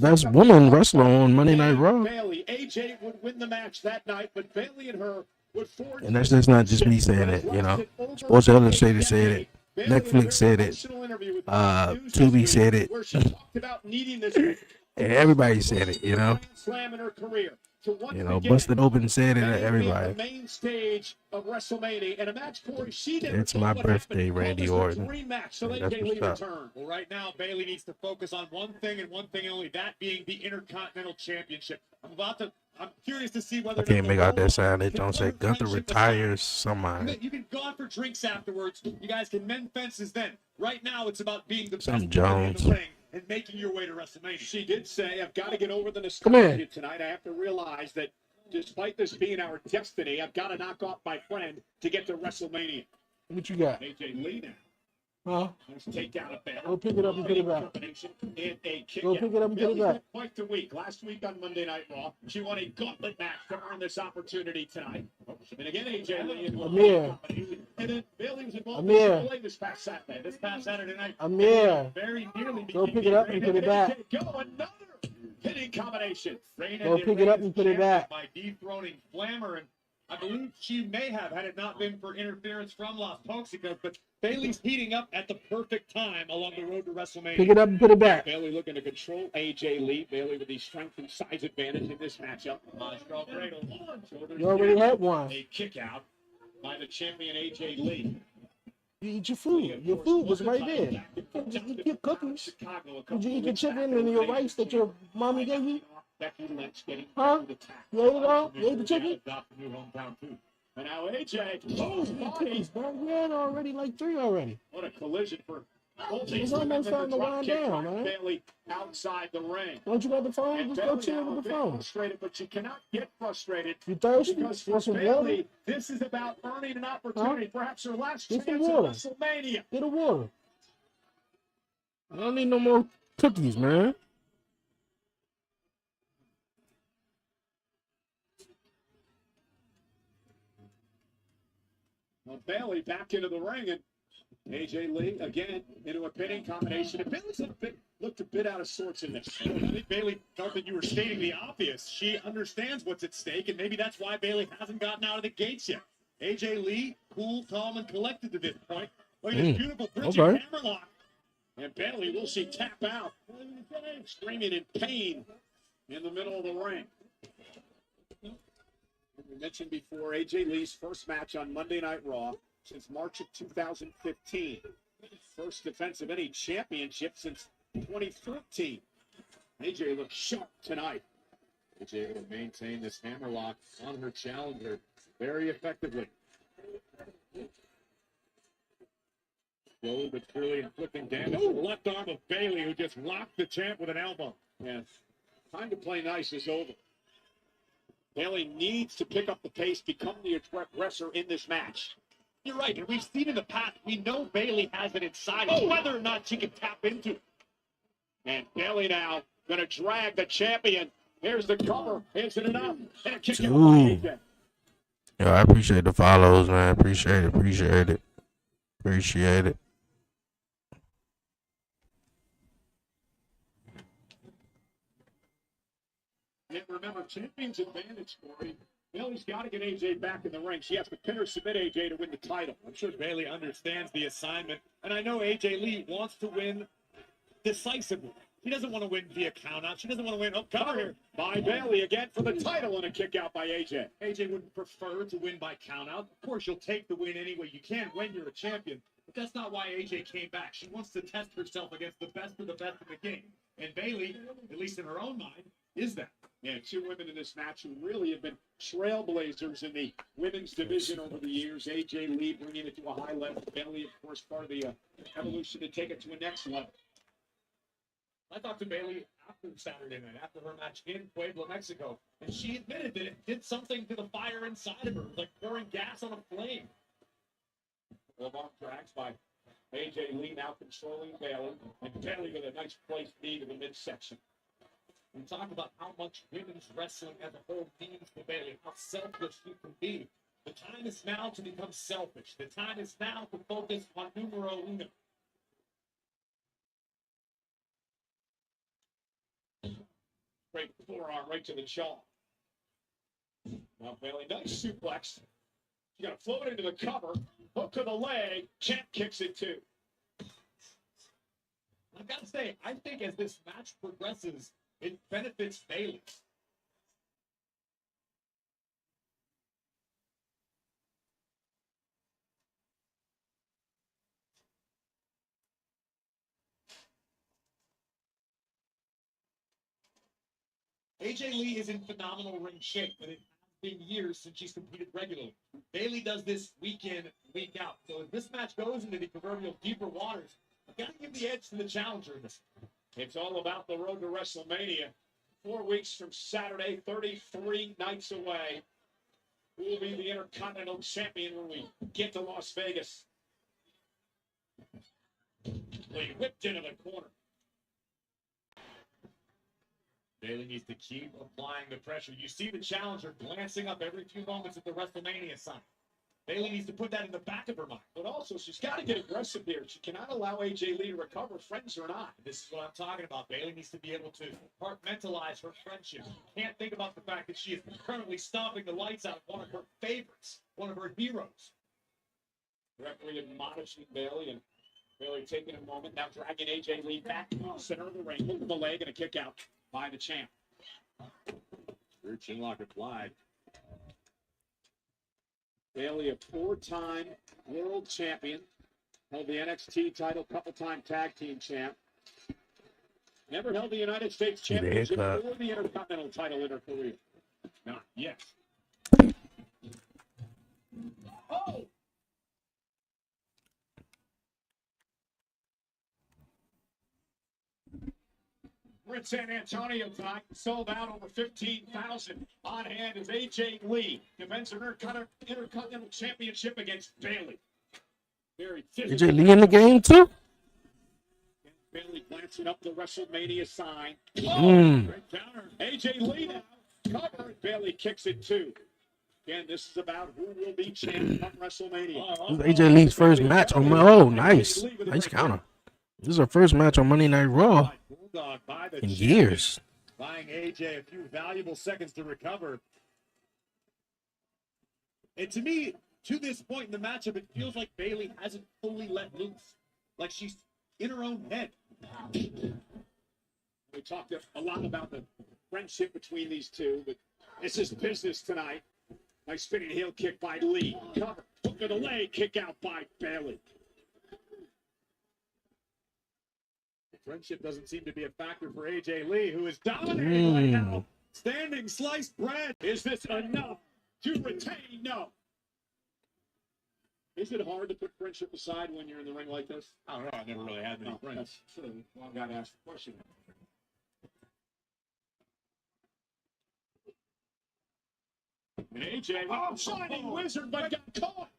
best woman wrestler on Monday Night Raw. AJ would win the match that night, but Bailey and her would forge. And that's just not just me saying it, you know. Sports Illustrated said it. Netflix said it. Tubi said it. And everybody said it, you know. You know, Busted Open said it. Everybody. Main stage of WrestleMania and a match Corey she did. It's my birthday, Randy Orton. So That's what's up. well, right now Bailey needs to focus on one thing and one thing only, that being the Intercontinental Championship. I'm curious to see whether I can't make out that sign. It don't say Gunther retires somebody. You can go out for drinks afterwards. You guys can mend fences then. Right now, it's about being the Some best Jones. in the ring and making your way to WrestleMania. She did say, I've got to get over the Come here. nostalgia tonight. I have to realize that despite this being our destiny, I've got to knock off my friend to get to WrestleMania. What you got? AJ Lee now. Huh? Let's take down a banner. Go pick it up and put it back. And a kick Go pick it up and put it back. Quite the week. Last week on Monday Night Raw, she won a gauntlet match to earn this opportunity tonight. And again, AJ Lee into Amir. And then Bailey was involved Amir. in this past Saturday. This past Saturday night. Amir. Very nearly Go pick it up and put it back. Go another hitting combination. Go pick it up and put it back. By dethroning Flammer, and I believe she may have had it not been for interference from Las Toxicas, but Bailey's heating up at the perfect time along the road to WrestleMania. Pick it up and put it back. Bailey looking to control AJ Lee. Bailey with the strength and size advantage in this matchup. You already had one. A kick out by the champion AJ Lee. You eat your food. Your food was right there. Just eat your cookies. Did you eat your chicken and your rice that your mommy gave you? Huh? You ate it all? You ate the chicken? And now AJ. Oh, cookies, bro. We had already like 3 already. What a collision for It's almost starting to wind down, man. Bailey outside the ring. Don't you got the phone? And Just go Bailey chill now with the a bit phone. frustrated, but she cannot get frustrated. You thirsty? Because Want for some water? Bailey, this is about earning an opportunity, perhaps her last Get chance some at water. WrestleMania. Get a water. I don't need no more cookies, man. Well, Bailey back into the ring, and AJ Lee again into a pinning combination. And Bailey's looked a bit out of sorts in this. I think Bailey felt that you were stating the obvious. She understands what's at stake, and maybe that's why Bailey hasn't gotten out of the gates yet. AJ Lee, cool, calm, and collected to this point. Look at this beautiful bridging hammerlock. And Bailey will see tap out, screaming in pain in the middle of the ring. We mentioned before, AJ Lee's first match on Monday Night Raw since March of 2015. First defense of any championship since 2014. AJ looks sharp tonight. AJ will maintain this hammerlock on her challenger very effectively. Slowly but surely inflicting damage to the left arm of Bailey, who just locked the champ with an elbow. Yes. Time to play nice is over. Bailey needs to pick up the pace, become the aggressor in this match. You're right, and we've seen in the past, we know Bailey has it inside her, whether or not she can tap into it. And Bailey now going to drag the champion. Here's the cover. Is it enough? And a kick out by AJ. Yo, I appreciate the follows, man. Appreciate it. And remember, champion's advantage, Corey. Bailey's got to get AJ back in the ring. She has to pin or submit AJ to win the title. I'm sure Bailey understands the assignment. And I know AJ Lee wants to win decisively. She doesn't want to win via countout. She doesn't want to win. Oh, cover here by Bailey again for the title and a kick out by AJ. AJ would prefer to win by countout. Of course, you'll take the win anyway. You can when you're a champion. But that's not why AJ came back. She wants to test herself against the best of the game. And Bailey, at least in her own mind, is that. Yeah, two women in this match who really have been trailblazers in the women's division over the years. AJ Lee bringing it to a high level. Bailey, of course, part of the evolution to take it to a next level. I talked to Bailey after Saturday night, after her match in Puebla, Mexico, and she admitted that it did something to the fire inside of her, like pouring gas on a flame. Lamar tracks by AJ Lee now controlling Bailey, and Bailey with a nice place knee to the midsection. We talk about how much women's wrestling as a whole means to Bailey, how selfless she can be. The time is now to become selfish. The time is now to focus on numero uno. Great forearm right to the jaw. Now Bailey, nice suplex. You got to float into the cover, hook to the leg, champ kicks it too. I've got to say, I think as this match progresses, it benefits Bailey. AJ Lee is in phenomenal ring shape, but it has been years since she's competed regularly. Bailey does this week in, week out. So if this match goes into the proverbial deeper waters, I've got to give the edge to the challenger in this. It's all about the road to WrestleMania. 4 weeks from Saturday, 33 nights away. Who will be the Intercontinental Champion when we get to Las Vegas? Lee whipped into the corner. Bailey needs to keep applying the pressure. You see the challenger glancing up every few moments at the WrestleMania sign. Bailey needs to put that in the back of her mind. But also, she's got to get aggressive here. She cannot allow AJ Lee to recover, friends or not. This is what I'm talking about. Bailey needs to be able to compartmentalize her friendship. She can't think about the fact that she is currently stomping the lights out of one of her favorites, one of her heroes. Referee admonishing Bailey, and Bailey taking a moment, now dragging AJ Lee back to the center of the ring. Hook the leg and a kick out by the champ. Rear chin lock applied. Bailey, a 4-time world champion, held the NXT title, couple-time tag team champ. Never held the United States Championship or the Intercontinental title in her career. Not yet. Oh! We're in San Antonio tonight. Sold out over 15,000. On hand is AJ Lee. Defends her Intercontinental Championship against Bailey. Very AJ Lee in the game too? Bailey glancing up the WrestleMania sign. Oh, great counter. AJ Lee now. Cover. Bailey kicks it too. Again, this is about who will be champ at WrestleMania. This is AJ Lee's first match on oh, nice counter. This is her first match on Monday Night Raw in years. Buying AJ a few valuable seconds to recover. And to me, to this point in the matchup, it feels like Bayley hasn't fully let loose. Like she's in her own head. We talked a lot about the friendship between these two, but this is business tonight. Nice spinning heel kick by Lee. Cover. Hook of the leg. Kick out by Bayley. Friendship doesn't seem to be a factor for AJ Lee, who is dominating right now. Standing sliced bread. Is this enough to retain? No. Is it hard to put friendship aside when you're in the ring like this? I don't know. I never really had many friends. So one guy to ask the question. And AJ, shining wizard, but got caught.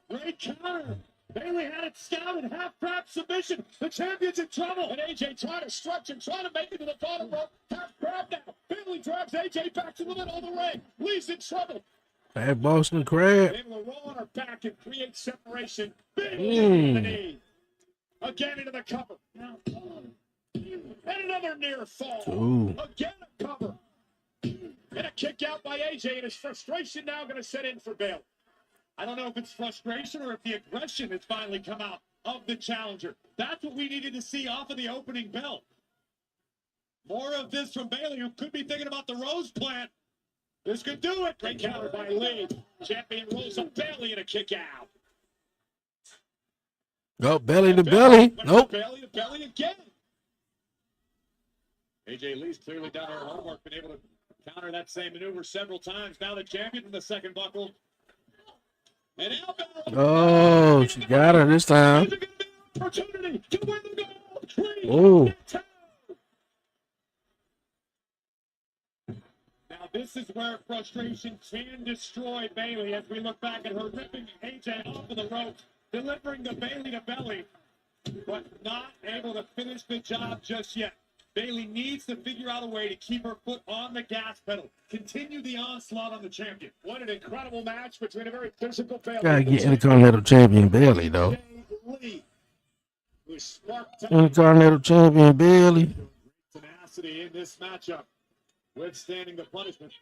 Great counter. Bayley had it scouted, half crab submission. The champion's in trouble. And AJ trying to stretch and trying to make it to the bottom rope. Half crab now. Bayley drives AJ back to the middle of the ring. Lee's in trouble. Bad Boston Crab. Able to roll on her back and create separation. Big knee in the knee. Again into the cover. And another near fall. Ooh. Again a cover. And a kick out by AJ. And his frustration now going to set in for Bayley. I don't know if it's frustration or if the aggression has finally come out of the challenger. That's what we needed to see off of the opening bell. More of this from Bayley, who could be thinking about the Rose plant. This could do it. Great counter by Lee. Champion rolls up Bayley and a kick out. Go belly to belly. Nope. Belly to belly again. AJ Lee's clearly done her homework, been able to counter that same maneuver several times. Now the champion in the second buckle. And oh, she got her this time. Opportunity to win the gold. Oh. Now this is where frustration can destroy Bayley as we look back at her ripping AJ off of the ropes, delivering the Bayley to belly, but not able to finish the job just yet. Bayley needs to figure out a way to keep her foot on the gas pedal. Continue the onslaught on the champion. What an incredible match between a very physical Bayley. Gotta get Intercontinental Champion Bayley, though. Intercontinental Champion Bayley. Tenacity in this matchup, withstanding the punishment.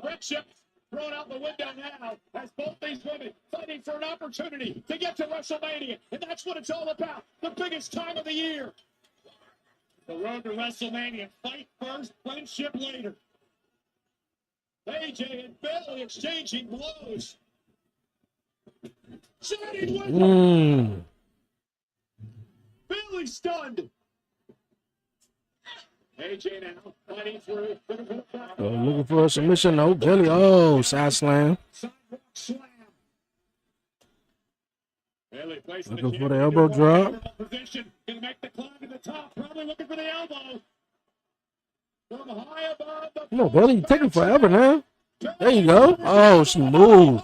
Friendship thrown out the window now as both these women fighting for an opportunity to get to WrestleMania. And that's what it's all about. The biggest time of the year. The road to WrestleMania. Fight first, friendship later. AJ and Bayley exchanging blows. Shining window. Bayley stunned. AJ now fighting through. Oh, looking for a submission. No, Bayley. Oh, side slam. Sidewalk slam. Bayley looking for the elbow drop. Position. Gonna make the climb to the top. Probably looking for the elbow. From high above the No, Bayley, you're taking forever now. There you go. Oh, she moved.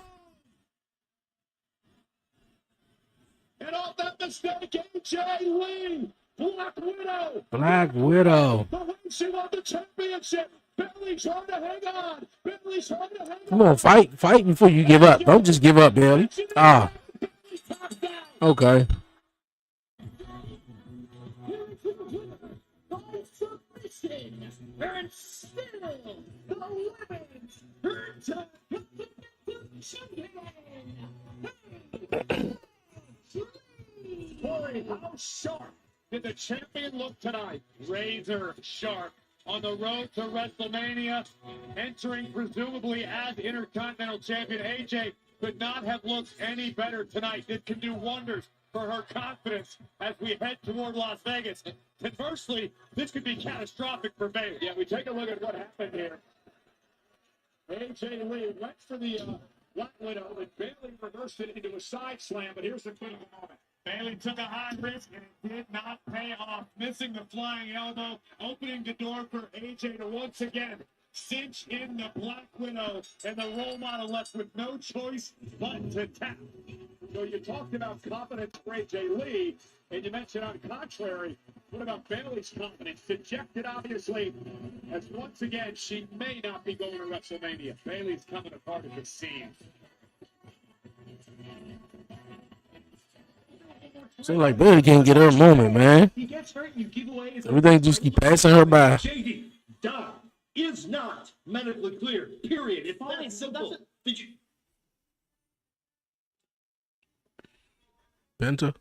And off that mistake, AJ Lee. Black Widow. Black Widow. She won the championship. Bayley trying to hang on. Bayley trying to hang on. Come on, fight before you give up. Don't just give up, Bayley. Ah. Okay. And still the women's champion. Corey, how sharp did the champion look tonight? Razor sharp on the road to WrestleMania, entering presumably as Intercontinental Champion. AJ could not have looked any better tonight. It can do wonders for her confidence as we head toward Las Vegas. Conversely, this could be catastrophic for Bayley. Yeah, we take a look at what happened here. AJ Lee went for the Black Widow, but Bayley reversed it into a side slam. But here's the critical moment. Bayley took a high risk, and it did not pay off. Missing the flying elbow, opening the door for AJ to once again cinch in the Black Widow, and the role model left with no choice but to tap. So you talked about confidence for AJ Lee, and you mentioned on the contrary, What about Bailey's confidence? Dejected, obviously, as once again, she may not be going to WrestleMania. Bailey's coming apart at the seams. Seems like Bailey can't get her moment, man. He gets hurt, you give away his Everything just keep passing her by. JD, Dom is not medically clear. Period. It's that simple. Did you? Penta.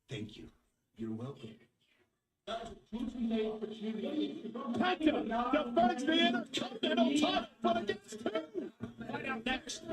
Thank you. You're welcome. Penta defends the Intercontinental title, but against who? Right out next.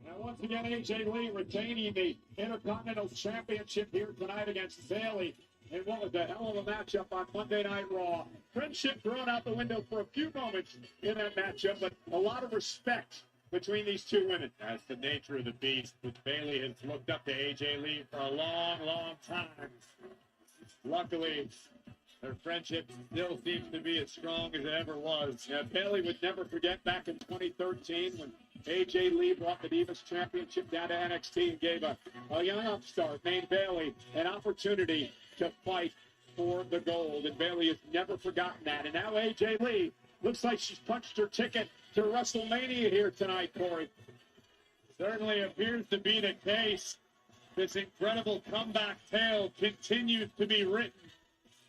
Now, once again, AJ Lee retaining the Intercontinental Championship here tonight against Bailey. And what was a hell of a matchup on Monday Night Raw. Friendship thrown out the window for a few moments in that matchup, but a lot of respect between these two women. That's the nature of the beast, which Bailey has looked up to AJ Lee for a long, long time. Luckily, their friendship still seems to be as strong as it ever was. Bailey would never forget back in 2013 when AJ Lee brought the Divas Championship down to NXT and gave a young upstart named Bailey an opportunity to fight for the gold. And Bailey has never forgotten that. And now AJ Lee looks like she's punched her ticket to WrestleMania here tonight, Corey. Certainly appears to be the case. This incredible comeback tale continues to be written.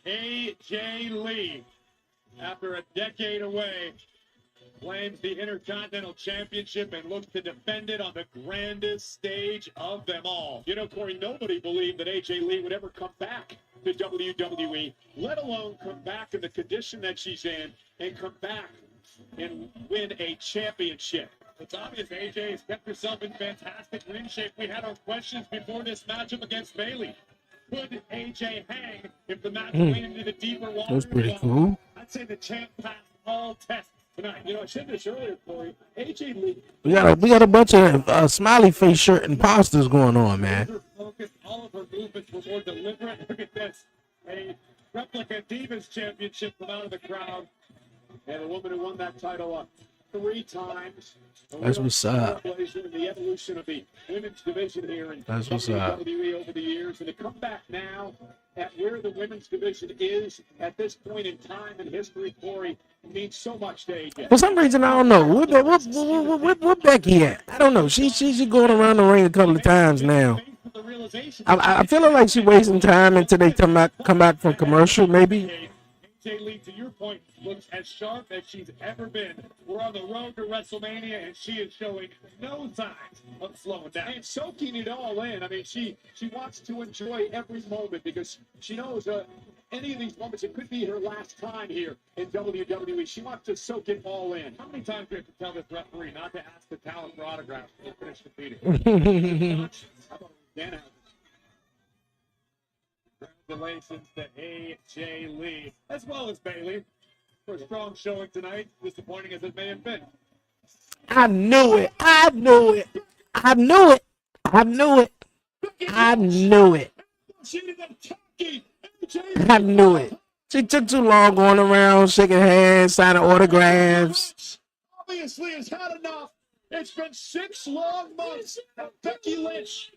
AJ Lee, after a decade away, claims the Intercontinental Championship and looks to defend it on the grandest stage of them all. You know, Corey, nobody believed that AJ Lee would ever come back to WWE, let alone come back in the condition that she's in and come back and win a championship. It's obvious AJ has kept herself in fantastic ring shape. We had our questions before this matchup against Bailey. Could AJ hang if the match went into the deeper waters? That's pretty cool. I'd say the champ passed all tests tonight. You know, I said this earlier, Corey. AJ Lee. We got a bunch of smiley face shirt imposters going on, man. Focus, all of her movements were more deliberate. Look at this. A replica Divas Championship come out of the crowd. And a woman who won that title 3 times. That's what's up. The evolution of the women's division here in That's what's up. WWE over the years. And to come back now at where the women's division is at this point in time in history, Corey, means so much to AJ. For some reason, I don't know. Where Becky at? I don't know. She's going around the ring a couple of times now. I feel like she's wasting time until they come back from commercial, maybe. AJ Lee, to your point, looks as sharp as she's ever been. We're on the road to WrestleMania, and she is showing no signs of slowing down and soaking it all in. I mean, she wants to enjoy every moment because she knows any of these moments, it could be her last time here in WWE. She wants to soak it all in. How many times do you have to tell this referee not to ask the talent for autographs when they finish competing? How about Dan? Congratulations to AJ Lee, as well as Bailey, for a strong showing tonight, disappointing as it may have been. I knew it. I knew it. I knew it. I knew it. I knew it. I knew it. She took too long going around, shaking hands, signing autographs. Obviously has had enough. It's been 6 long months of Becky Lynch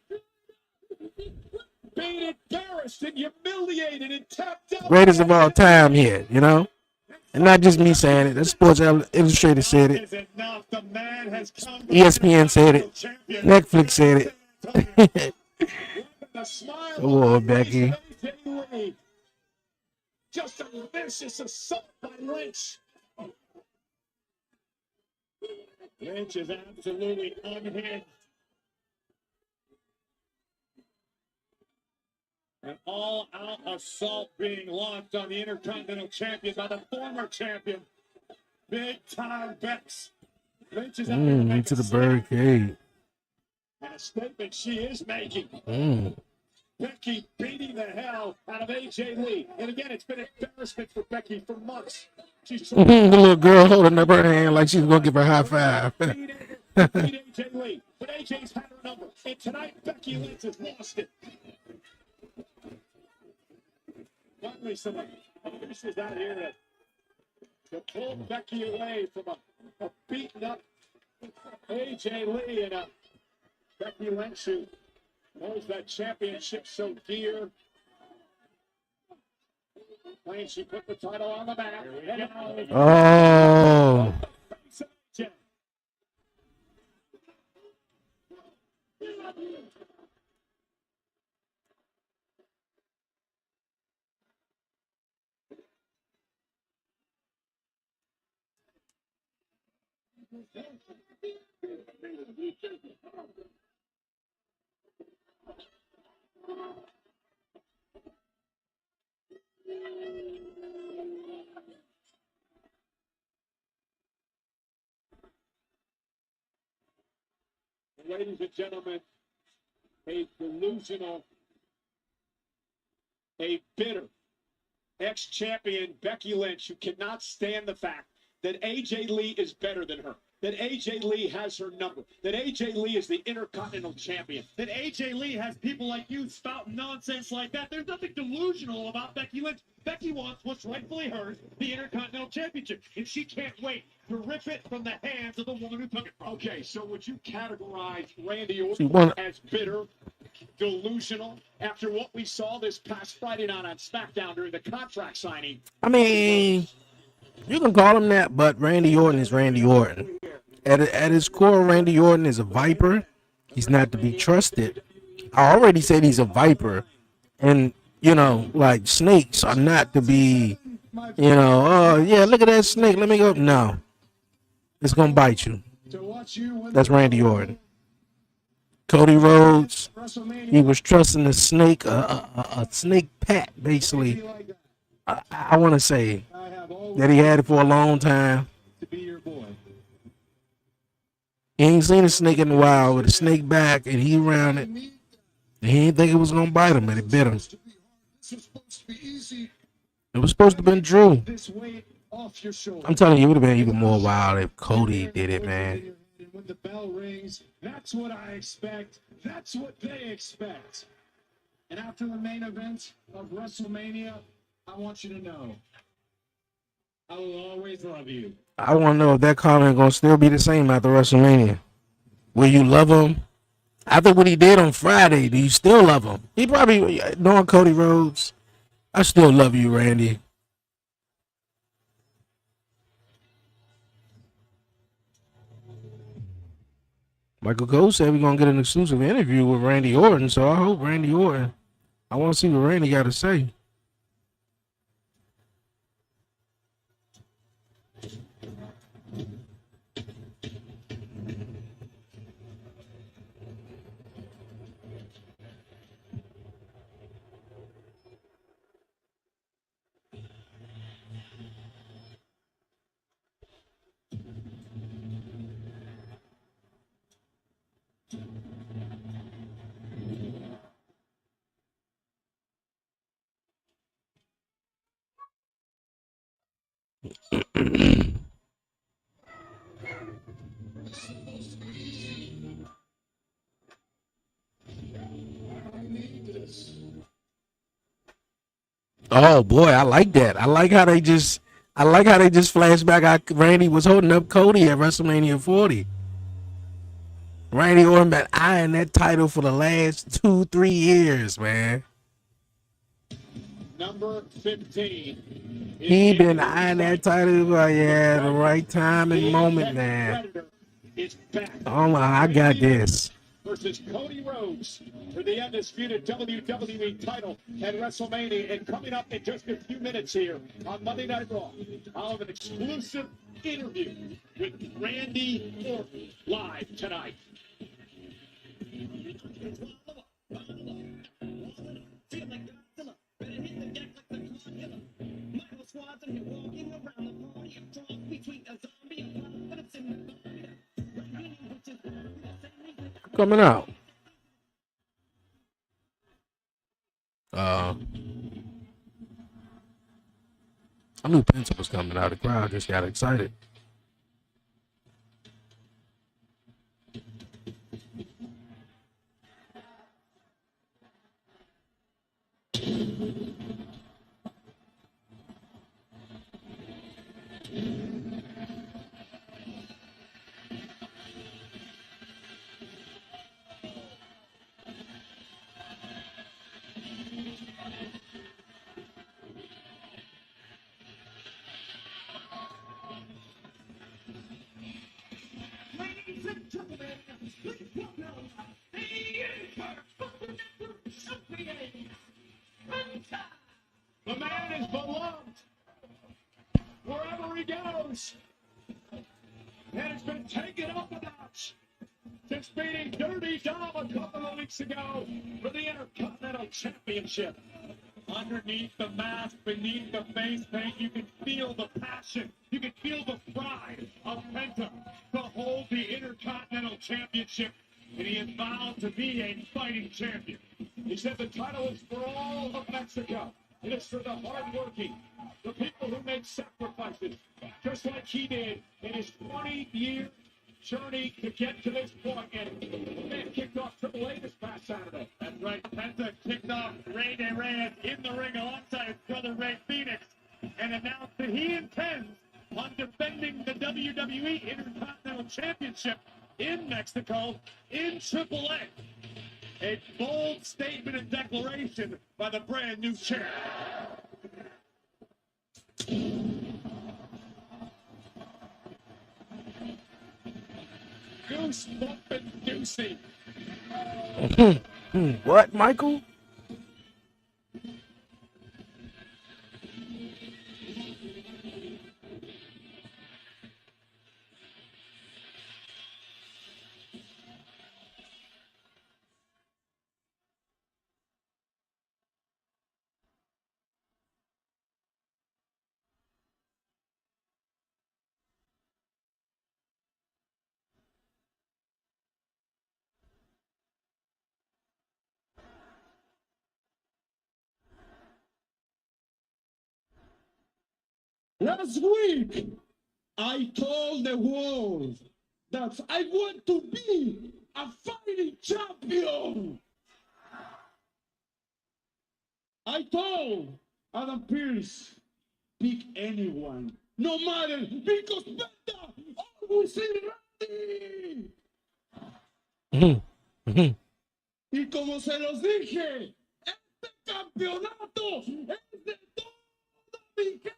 being embarrassed and humiliated and tapped out. Greatest of all time here, you know? And not just me saying it. The Sports Illustrated said it. ESPN said it. Netflix said it. Come on, Becky. Just a vicious assault by Lynch. Lynch is absolutely unhinged. An all-out assault being launched on the Intercontinental Champion by the former champion, big-time Bex. Lynch is out there to make into the a statement. barricade. And a statement she is making. Becky beating the hell out of AJ Lee. And again, it's been an embarrassment for Becky for months. She's The little girl holding up her hand like she's gonna give her a high five. beat AJ Lee, but AJ's had her number. And tonight, Becky Lynch has lost it. Finally, some officials out here to pull Becky away from a beaten up AJ Lee and Becky Lynch, who knows that championship so dear. When she put the title on the map. Oh. Ladies and gentlemen, a delusional, a bitter ex-champion Becky Lynch, who cannot stand the fact that AJ Lee is better than her, that AJ Lee has her number, that AJ Lee is the Intercontinental Champion, That AJ Lee has people like you spouting nonsense like that. There's nothing delusional about Becky Lynch. Becky wants what's rightfully hers, the Intercontinental Championship, and she can't wait to rip it from the hands of the woman who took it from her. Okay, so would you categorize Randy She Orton won. as bitter, delusional, after what we saw this past Friday night on SmackDown during the contract signing? I mean, you can call him that, but Randy Orton is Randy Orton. At his core, Randy Orton is a viper. He's not to be trusted. I already said he's a viper. And, you know, like snakes are not to be, you know, oh, yeah, look at that snake. Let me go. No. It's going to bite you. That's Randy Orton. Cody Rhodes, he was trusting a snake, a snake pet, basically. I want to say that he had it for a long time. He ain't seen a snake in a while with a snake back, and he around it. And he didn't think it was gonna bite him, and it bit him. It was supposed to have been Drew. I'm telling you, it would have been even more wild if Cody did it, man. When the bell rings, that's what I expect. That's what they expect. And after the main event of WrestleMania, I want you to know, I will always love you. I want to know if that comment gonna still be the same after WrestleMania. Will you love him? After what he did on Friday, do you still love him? He probably, knowing Cody Rhodes, I still love you, Randy. Michael Cole said we're going to get an exclusive interview with Randy Orton, so I hope Randy Orton, I want to see what Randy got to say. Oh boy, I like that. I like how they just flash back how Randy was holding up Cody at WrestleMania 40. Randy Orton been eyeing that title for the last 2-3 years, man. Number 15. He been eyeing that title, but yeah, the right time and moment, man. Oh my, I got this. Versus Cody Rhodes for the undisputed WWE title at WrestleMania. And coming up in just a few minutes here on Monday Night Raw, I'll have an exclusive interview with Randy Orton live tonight. Coming out. I knew Penta was coming out. The crowd just got excited. Ladies and gentlemen, please welcome the Intercontinental Champion, Penta. The man is beloved wherever he goes, and has been taken up a notch since beating Dirty Dom a couple of weeks ago for the Intercontinental Championship. Underneath the mask, beneath the face paint, you can feel the passion. You can feel the pride of Penta to hold the Intercontinental Championship, and he has vowed to be a fighting champion. He said the title is for all of Mexico. It is for the hardworking, the people who make sacrifices, just like he did in his 20-year journey to get to this point, and man kicked off Triple A this past Saturday. That's right, Penta kicked off Rey de Reyes in the ring alongside his brother Rey Fenix, and announced that he intends on defending the WWE Intercontinental Championship in Mexico in Triple A. A bold statement and declaration by the brand new champ. Goosebump inducing. What, Michael? Last week, I told the world that I want to be a fighting champion. I told Adam Pearce, pick anyone, no matter, because Penta always is ready. Y como se los dije, este campeonato es de toda mi gente.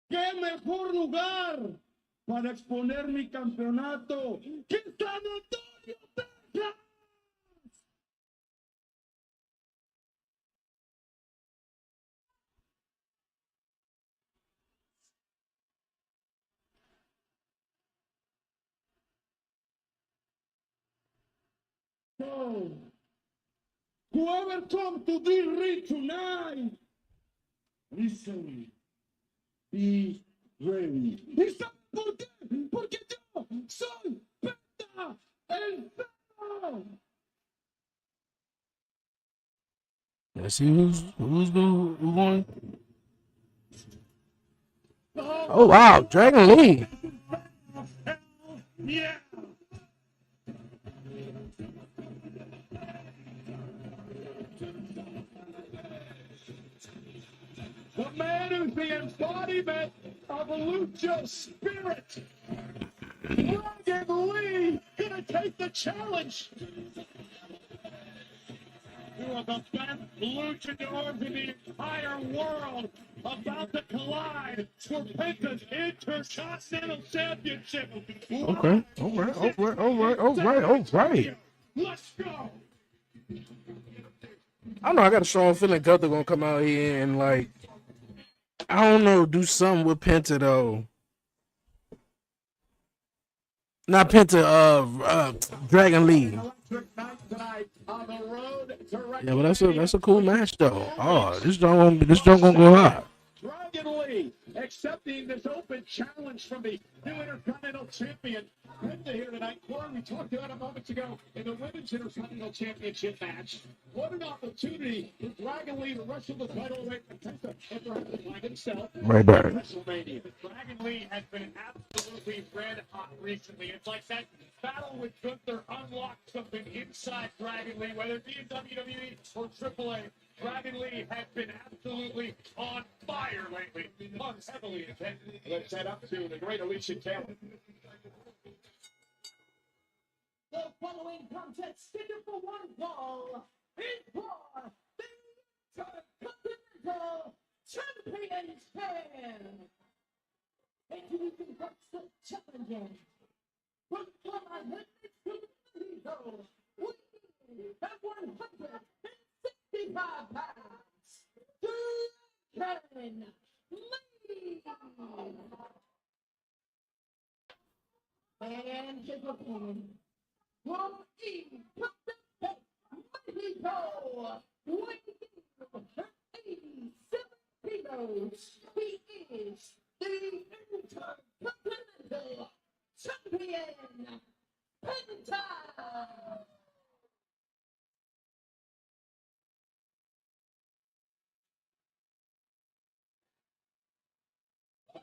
¿Qué mejor lugar para exponer mi campeonato que San Antonio, Texas? So, whoever come to this ring tonight, listen, be ready. ¿Y saben por qué? Porque yo soy Penta el Feo. Let's see who's going. Oh wow, Dragon Lee. Yeah. The man who's the embodiment of a lucha spirit. Dragon Lee gonna take the challenge. Two of the best luchadors in the entire world about to collide for Penta's Intercontinental Championship. Okay, all right. Let's go. I don't know. I got a strong feeling Gunther gonna come out here and like, I don't know, do something with Penta though. Not Penta, Dragon Lee. Yeah, but that's a cool match though. Oh, this don't gonna go hard. Dragon Lee accepting this open challenge from the new Intercontinental Champion. Penta here tonight. Corey, we talked about a moment ago in the Women's Intercontinental Championship match. What an opportunity for Dragon Lee to wrestle the title away from Penta and perhaps find himself Right back. at WrestleMania. Dragon Lee has been absolutely red hot recently. It's like that battle with Gunther unlocked something inside Dragon Lee, whether it be in WWE or AAA. Dragon Lee has been absolutely on fire lately. Puns heavily intended. Let's head up to the great Alicia Taylor. The following contest scheduled for one fall is for the Intercontinental Championship. Introducing first the challenger. From Atlantic to Mexico, weighing at 165 pounds, Dragon Lee. And his opponent. From East Mexico, weighing 87 kilos, he is the Intercontinental Champion, Penta.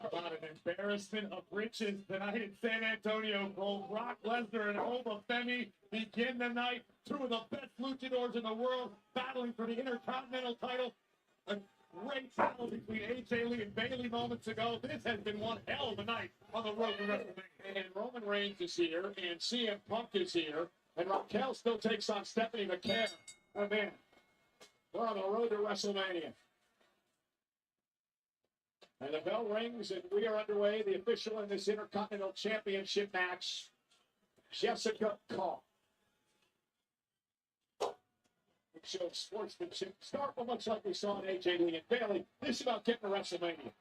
About an embarrassment of riches tonight in San Antonio. Cole, Brock Lesnar and Oba Femi begin the night. Two of the best luchadors in the world battling for the Intercontinental title. A great battle between AJ Lee and Bailey moments ago. This has been one hell of a night on the road to WrestleMania. And Roman Reigns is here, and CM Punk is here, and Raquel still takes on Stephanie McMahon. Oh man, we're on the road to WrestleMania. And the bell rings, and we are underway. The official in this Intercontinental Championship match, Jessica Call. It shows sportsmanship. Start much like we saw in AJ Lee and Bailey. This is about getting to WrestleMania.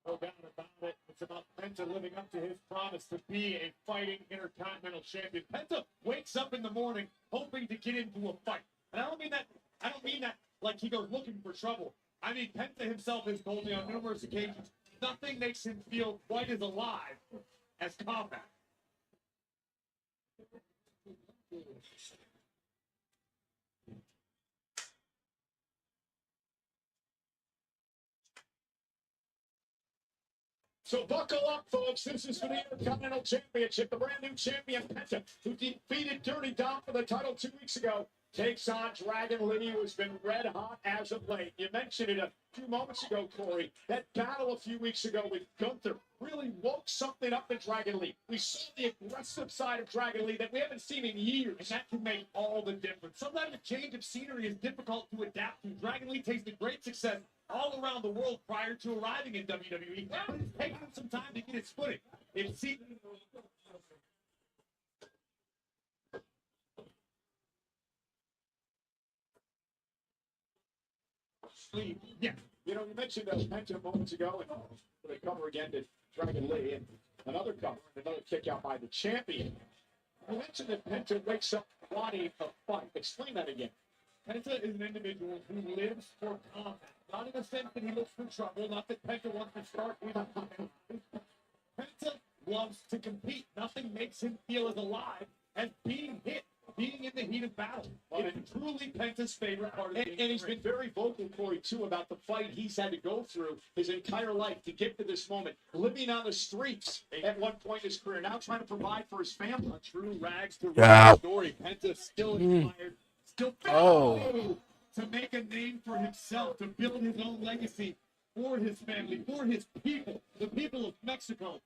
No doubt about it. It's about Penta living up to his promise to be a fighting Intercontinental Champion. Penta wakes up in the morning hoping to get into a fight. And I don't mean that like he goes looking for trouble. I mean, Penta himself has told me on numerous occasions, nothing makes him feel quite as alive as combat. So buckle up, folks. This is for the Intercontinental Championship. The brand new champion, Penta, who defeated Dirty Dom for the title 2 weeks ago, takes on Dragon Lee, who has been red hot as of late. You mentioned it a few moments ago, Corey. That battle a few weeks ago with Gunther really woke something up in Dragon Lee. We saw the aggressive side of Dragon Lee that we haven't seen in years, and that can make all the difference. Sometimes a change of scenery is difficult to adapt to. Dragon Lee tasted great success all around the world prior to arriving in WWE, but it's taken him some time to get his footing. Yeah, you know, you mentioned Penta moments ago, and they cover again to Dragon Lee, and another cover, another kick out by the champion. You mentioned that Penta wakes up wanting a fight. Explain that again. Penta is an individual who lives for combat. Not in the sense that he looks for trouble, not that Penta wants to start with a fight. Penta loves to compete. Nothing makes him feel as alive as being hit, being in the heat of battle. It's truly Penta's favorite part of the game. And he's been very vocal, Corey, too, about the fight he's had to go through his entire life to get to this moment. Living on the streets at one point in his career, now trying to provide for his family. A true rags to riches story. Penta still inspired, still to make a name for himself, to build his own legacy for his family, for his people, the people of Mexico.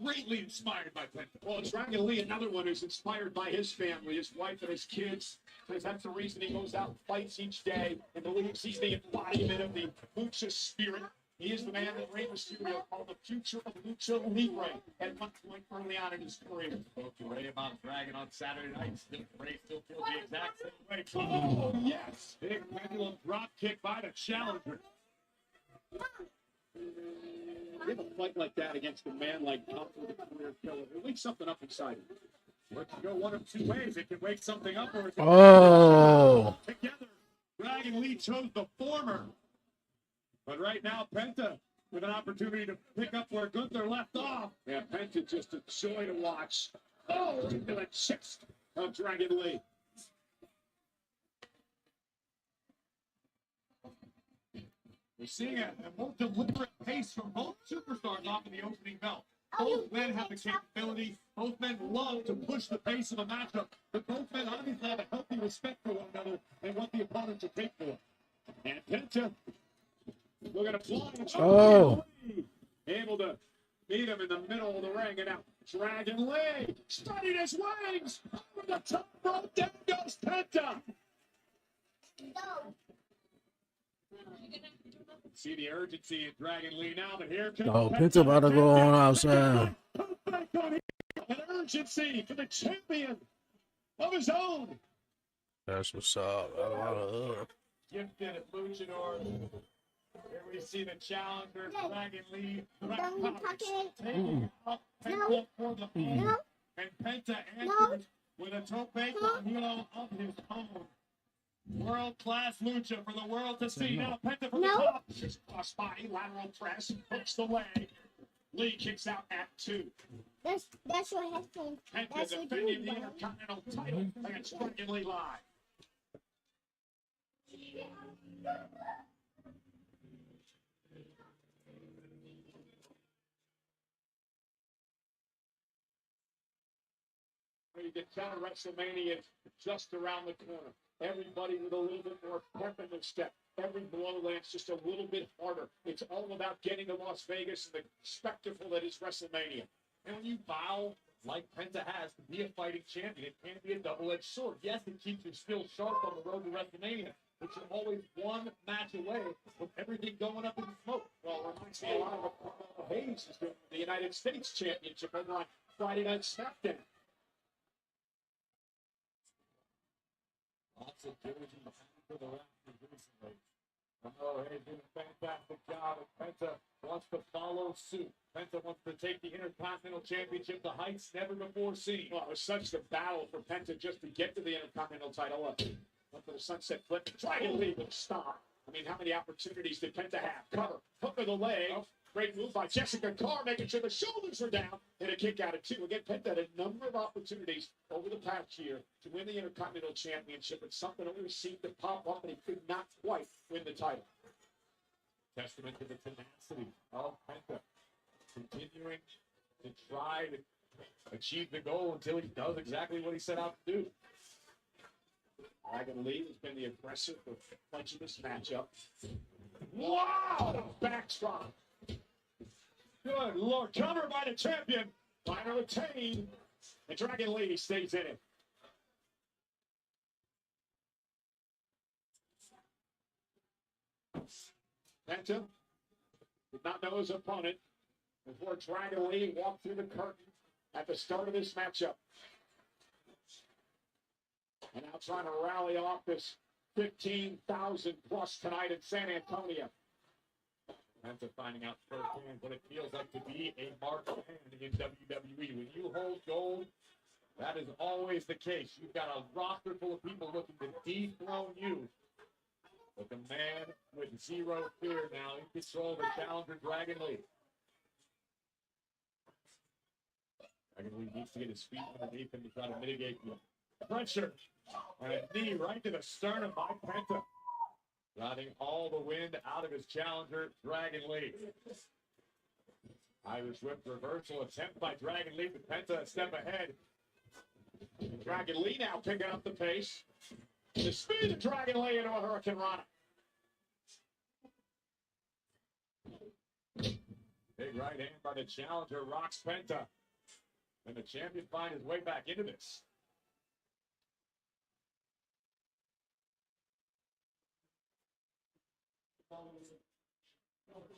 Greatly inspired by Penta. Well, Dragon Lee, another one who's inspired by his family, his wife and his kids. Because that's the reason he goes out and fights each day and believes he's the embodiment of the Lucha spirit. He is the man that Rey Mysterio called the future of Lucha Libre at one point early on in his career. Spoke to Rey about Dragon on Saturday night. Ray still feels the exact same way. Oh, yes! Big pendulum drop kick by the challenger. You have a fight like that against a man like Gunther, the career killer. It wakes something up inside him. It can go one of two ways. It can wake something up, or it can together. Dragon Lee chose the former. But right now, Penta with an opportunity to pick up where Gunther left off. Yeah, Penta just a joy to watch. Oh, into the chest of Dragon Lee. We're seeing a more deliberate pace from both superstars off of the opening bell. Both men have the capability. Both men love to push the pace of a matchup. But both men obviously have a healthy respect for one another and what the opponent will take for. And Penta, look at a flying. Oh. Able to meet him in the middle of the ring. And now Dragon Lee studied his wings. Over the top rope, down goes Penta. No. See the urgency in Dragon Lee now, but here comes Oh, Penta about to go on outside. Back on here. An urgency for the champion of his own. That's what's up. Gifted at Luchador. Here we see the challenger, Dragon Lee. No. Penta for the No. pin. And Penta answers with a tope con hilo of his own. World-class lucha for the world to see. Now Penta from the top. Just cross body, lateral press, hooks the leg. Lee kicks out at 2. That's what happened. Penta That's what defending you the do. Intercontinental title against Dragon Lee live. You get down WrestleMania just around the corner. Everybody with a little bit more pep in their step. Every blow lands just a little bit harder. It's all about getting to Las Vegas and the spectacle that is WrestleMania. And when you bow like Penta has to be a fighting champion, it can be a double-edged sword. Yes, it keeps you still sharp on the road to WrestleMania, but you're always one match away from everything going up in smoke. Well, it reminds me a lot of what Carmelo Hayes is doing with the United States Championship over on Friday Night SmackDown. Lots of division for the Raptors recently. Carmelo Hayes doing a fantastic job, and Penta wants to follow suit. Penta wants to take the Intercontinental Championship to heights never before seen. Well, it was such the battle for Penta just to get to the Intercontinental title. Went for the sunset flip. Dragon Lee would stop. I mean, how many opportunities did Penta have? Cover, hook of the leg. Great move by Jessica Carr, making sure the shoulders were down. And a kick out of 2. Again, Penta had a number of opportunities over the past year to win the Intercontinental Championship, but something always seemed to pop up, and he could not quite win the title. Testament to the tenacity of Penta, continuing to try to achieve the goal until he does exactly what he set out to do. Dragon Lee has been the aggressor for much of this matchup. Wow! Backstrop. Good Lord. Cover by the champion. Trying to retain. And Dragon Lee stays in it. Penta did not know his opponent before Dragon Lee walked through the curtain at the start of this matchup. And now trying to rally off this 15,000 plus tonight in San Antonio. Penta finding out firsthand what it feels like to be a marked man in WWE. When you hold gold, that is always the case. You've got a roster full of people looking to dethrone you. But the man with zero fear now in control of the challenger, Dragon Lee. Dragon Lee needs to get his feet underneath him to try to mitigate the pressure. And a knee right to the sternum by Penta. Driving all the wind out of his challenger, Dragon Lee. Irish whip reversal attempt by Dragon Lee, with Penta a step ahead. Dragon Lee now picking up the pace. The speed of Dragon Lee into a Hurricane Rana. Big right hand by the challenger, rocks Penta. And the champion finds his way back into this.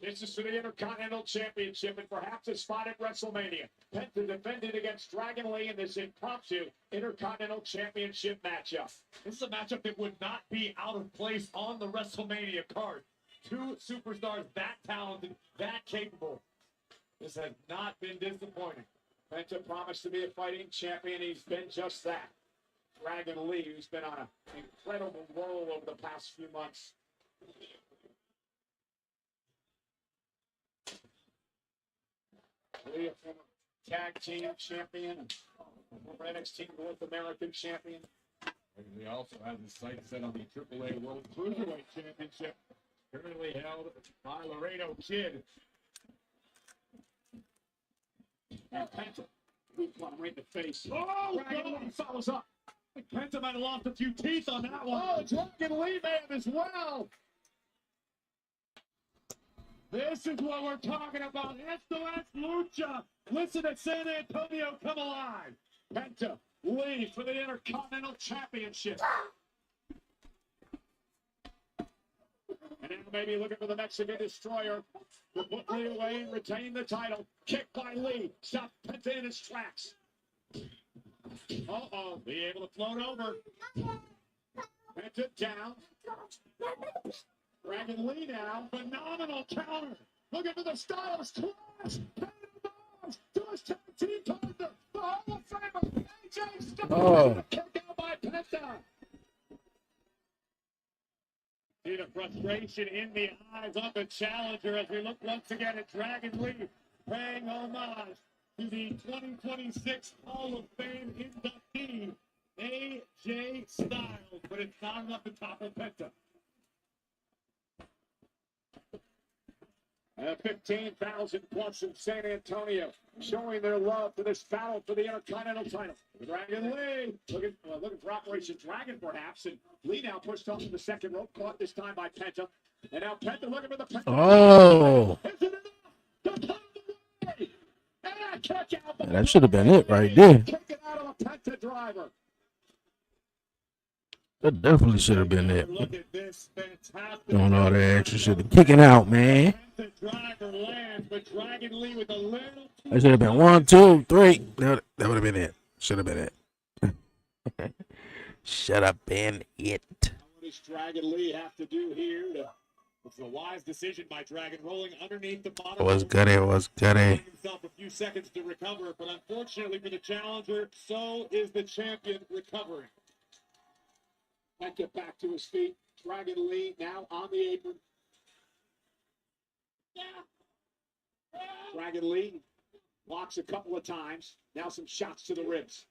This is for the Intercontinental Championship and perhaps a spot at WrestleMania. Penta defended against Dragon Lee in this impromptu Intercontinental Championship matchup. This is a matchup that would not be out of place on the WrestleMania card. Two superstars that talented, that capable. This has not been disappointing. Penta promised to be a fighting champion. He's been just that. Dragon Lee, who's been on an incredible roll over the past few months. Lee, a former tag team champion, former NXT North American champion. And he also has his sights set on the AAA World Cruiserweight Championship, currently held by Laredo Kid. And Penta, one right in the face. Oh, Dragon Lee follows up. Penta might have lost a few teeth on that one. Oh, Dragon Lee man as well. This is what we're talking about. SOS Lucha. Listen to San Antonio come alive. Penta, Lee for the Intercontinental Championship. And now maybe looking for the Mexican Destroyer to put Lee away and retain the title. Kick by Lee. Stop Penta in his tracks. Uh-oh. Lee able to float over. Penta down. Dragon Lee now. Phenomenal counter. Looking for the Styles Clash. Penta to his tag team partner. The Hall of Famer. AJ Styles. Oh. Kick out by Penta. See the frustration in the eyes of the challenger as we look once again at Dragon Lee paying homage to the 2026 Hall of Fame inductee, AJ Styles, but it's not enough to topple Penta. 15,000 plus in San Antonio showing their love for this battle for the Intercontinental title. Dragon Lee looking for Operation Dragon perhaps, and Lee now pushed off to the second rope, caught this time by Penta. And now Penta looking for the Penta. Oh. Is it enough to put the way? And a kick out by That should have been it right there. kicking out of a Penta driver. That definitely should have been it. Look at this fantastic. Doing all that extra shit. Kicking out, man. The driver lands, but Dragon Lee with a little. That should have been 1, 2, 3. That would have been it. Should have been it. Should have been it. What does Dragon Lee have to do here? It's a wise decision by Dragon, rolling underneath the bottom. It was good. It was good. Giving himself a few seconds to recover, but unfortunately for the challenger, so is the champion recovering. Might get back to his feet. Dragon Lee now on the apron. Dragon Lee blocks a couple of times. Now some shots to the ribs.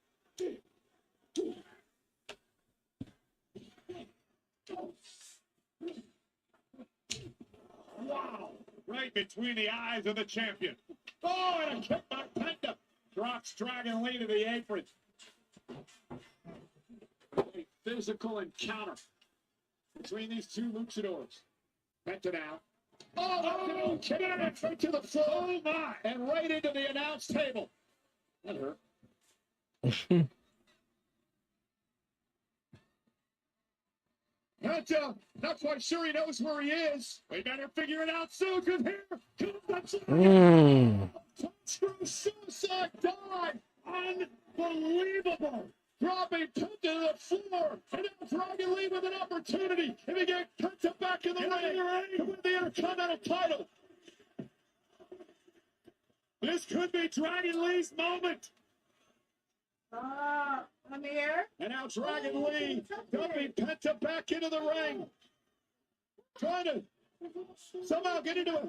Wow! Right between the eyes of the champion. Oh, and a kick by Penta. Drops Dragon Lee to the apron. A physical encounter between these two luchadors. Penta now. Oh, kick it right to the floor. Oh, my. And right into the announce table. That hurt. Penta, not quite sure he knows where he is. We better figure it out soon, because here comes the true suicide dive. Unbelievable. Dropping Penta to the floor. And now Dragon Lee with an opportunity. And he gets Penta back in the ring to win the Intercontinental title. This could be Dragon Lee's moment. I'm here. And now Dragon Lee dumping Penta back into the ring. Trying to somehow get into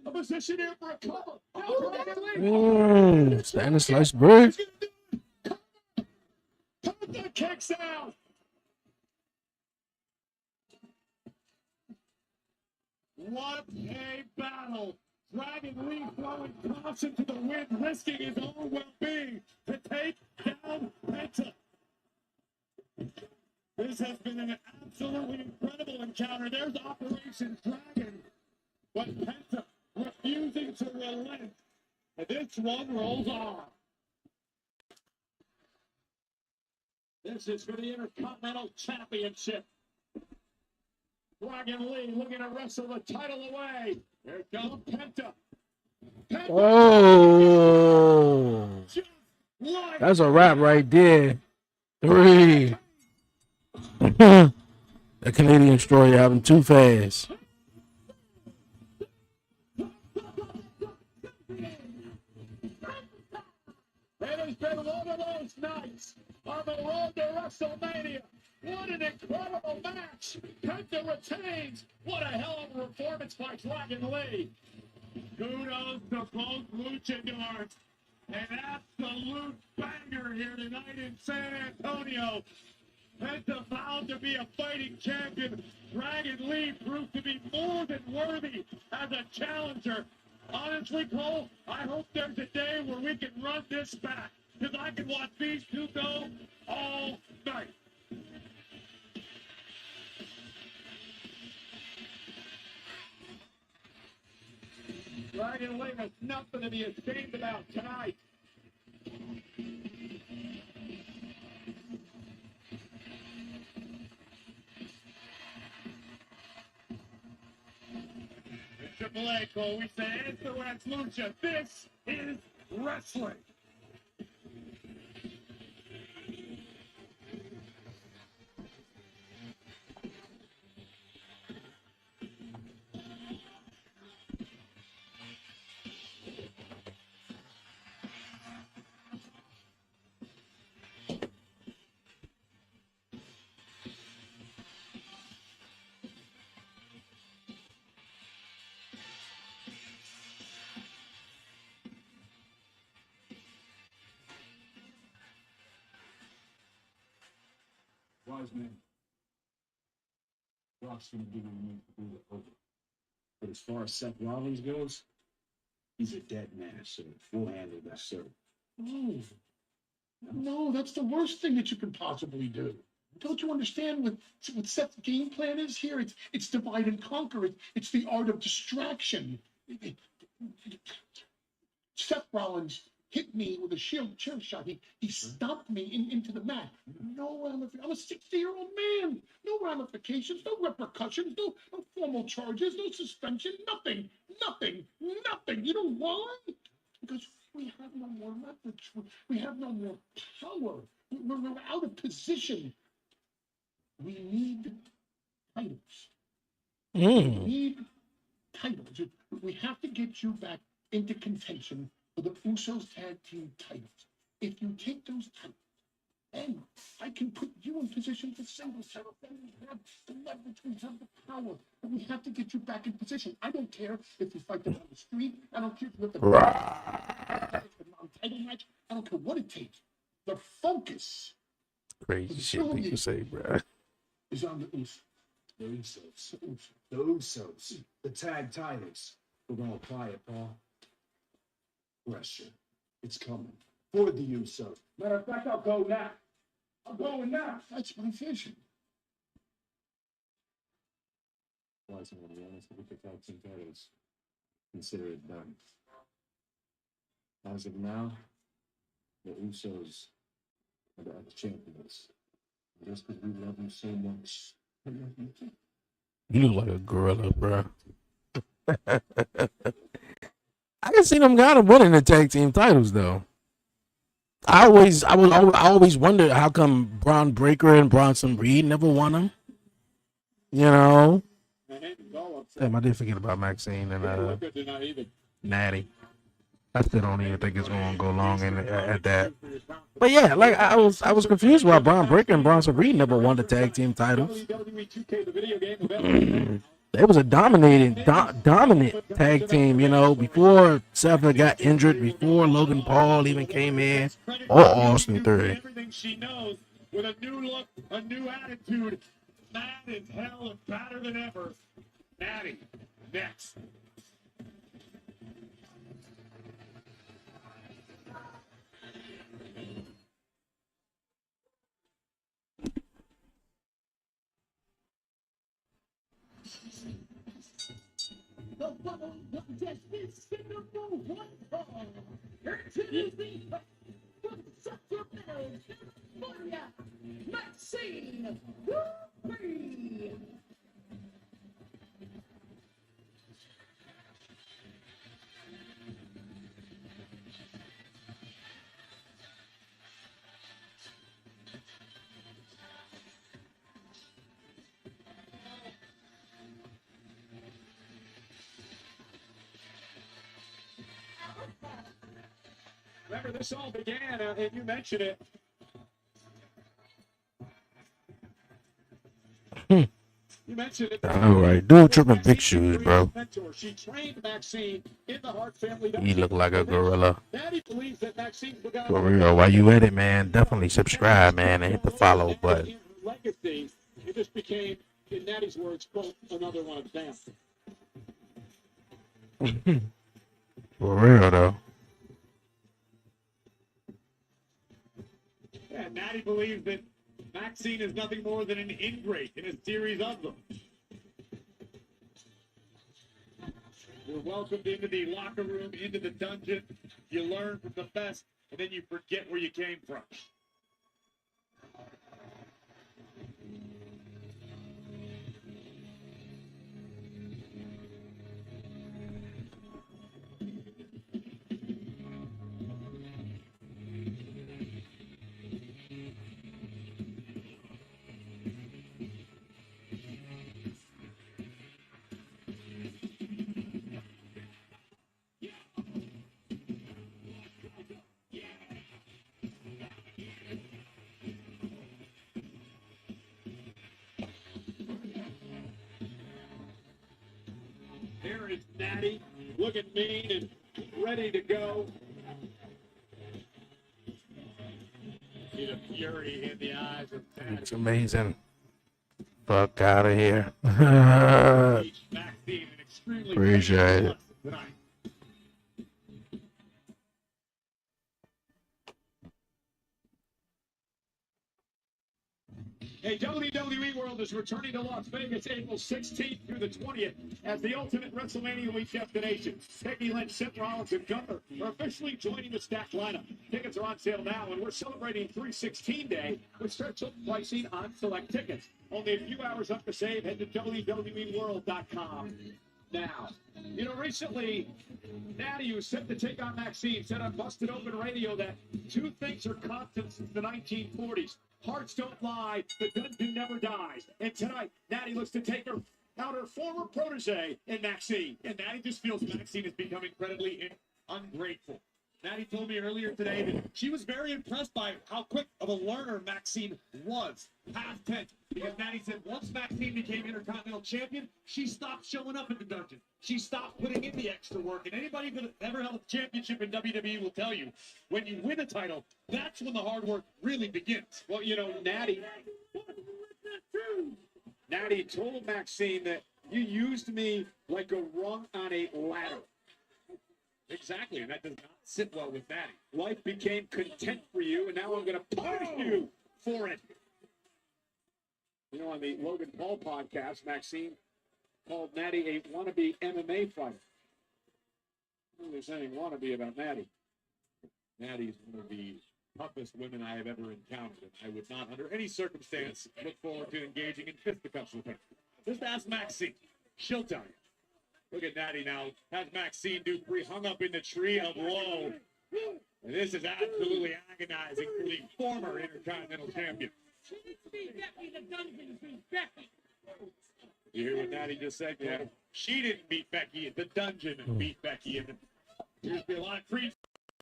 a position here for a cover. Now Dragon Lee. Standing slice bread. Penta kicks out. What a battle. Dragon Lee throwing caution to the wind, risking his own well-being to take down Penta. This has been an absolutely incredible encounter. There's Operation Dragon, but Penta refusing to relent. And this one rolls on. This is for the Intercontinental Championship. Dragon Lee looking to wrestle the title away. Here comes Penta. Oh. That's a wrap right there. 3. The Canadian Destroyer having too fast. It has been one of those nights on the road to WrestleMania. What an incredible match. Penta retains. What a hell of a performance by Dragon Lee. Kudos to both luchadors. An absolute banger here tonight in San Antonio. Penta vowed to be a fighting champion. Dragon Lee proved to be more than worthy as a challenger. Honestly, Cole, I hope there's a day where we can run this back, because I can watch these two go all night. Dragon Lee has nothing to be ashamed about tonight. Triple A, Cole, we say esto es lucha. This is wrestling. Wise man. Brock's going to do what he needs to do to over. But as far as Seth Rollins goes, he's a dead man, so we'll handle that, sir. No, no, that's the worst thing that you can possibly do. Don't you understand what Seth's game plan is here? It's divide and conquer. It's the art of distraction. Seth Rollins hit me with a chair shot. He stomped me into the mat. No ramifications. I'm a 60-year-old man. No ramifications, no repercussions, no formal charges, no suspension, nothing. You know why? Because we have no more leverage. We have no more power. We're out of position. We need titles. We need titles. We have to get you back into contention for the Usos tag team titles. If you take those titles, then I can put you in position for singles title. Then we have the leverage, we have the power, and we have to get you back in position. I don't care if you fight them on the street. I don't care if you have the title match. I don't care what it takes. The focus. Crazy shit people say, bro. Is on the Usos. The Usos. The Usos. The tag titles. We're going to apply it, Paul. Pressure. It's coming. For the Usos. Matter of fact, I'll go now. I'm going now. That's my vision. Why is it going to be honest with the tag team titles? Consider it done. As of now, the Usos are the champions. Just because we love you so much. You look like a gorilla, bro. I can see them kind of winning the tag team titles though. I always wondered how come Braun Breaker and Bronson Reed never won them. You know. Damn, I did forget about Maxine and Natty. I still don't even think it's going to go long at that. But yeah, like I was confused why Braun Breaker and Bronson Reed never won the tag team titles. They was a dominant tag team, you know, before Seth got injured, before Logan Paul even came in, or Austin Theory. Everything she knows with a new look, a new attitude, mad as hell and badder than ever. Natty, next. The following contest is scheduled for one fall. Introducing from Sacramento, California, Maxine Dupree. Remember, this all began, and you mentioned it. You mentioned it. All right, dude, tripping big shoes, bro. Mentor. She trained Maxine in the Hart family. He look like a gorilla. Daddy believes that Maxine forgot For real, while you at it, man, definitely subscribe, man, and hit the follow button. Legacy. It just became, in Natty's words, quote, another one of them. For real, though. Yeah, Natty believes that Maxine is nothing more than an ingrate in a series of them. You're welcomed into the locker room, into the dungeon. You learn from the best, and then you forget where you came from. Here is Natty, looking mean and ready to go. See the fury in the eyes of Natty. It's amazing. Fuck out of here. Appreciate it. Hey, WWE World is returning to Las Vegas April 16th through the 20th as the Ultimate WrestleMania Week destination. Becky Lynch, Seth Rollins, and Gunner are officially joining the stacked lineup. Tickets are on sale now, and we're celebrating 316 Day with special pricing on select tickets. Only a few hours up to save. Head to WWEWorld.com now. You know, recently, Natty, who's set to take on Maxine, said on Busted Open Radio that two things are constant since the 1940s. Hearts don't lie, the dungeon never dies. And tonight, Natty looks to take her out her former protege in Maxine. And Natty just feels Maxine has become incredibly ungrateful. Natty told me earlier today that she was very impressed by how quick of a learner Maxine was. Past tense. Because Natty said once Maxine became Intercontinental Champion, she stopped showing up in the dungeon. She stopped putting in the extra work. And anybody that ever held a championship in WWE will tell you, when you win a title, that's when the hard work really begins. Well, you know, Natty told Maxine that you used me like a rung on a ladder. Exactly, and that does not sit well with Natty. Life became content for you, and now I'm going to punish you for it. You know, on the Logan Paul podcast, Maxine called Natty a wannabe MMA fighter. I don't think there's anything wannabe about Natty. Natty's one of the toughest women I have ever encountered, and I would not, under any circumstance, look forward to engaging in fisticuffs with her. Just ask Maxine. She'll tell you. Look at Natty now. Has Maxine Dupree hung up in the tree of woe. And this is absolutely agonizing for the former Intercontinental Champion. You hear what Natty just said? Yeah. She didn't beat Becky. The dungeon beat Becky. And there's been a lot of creep.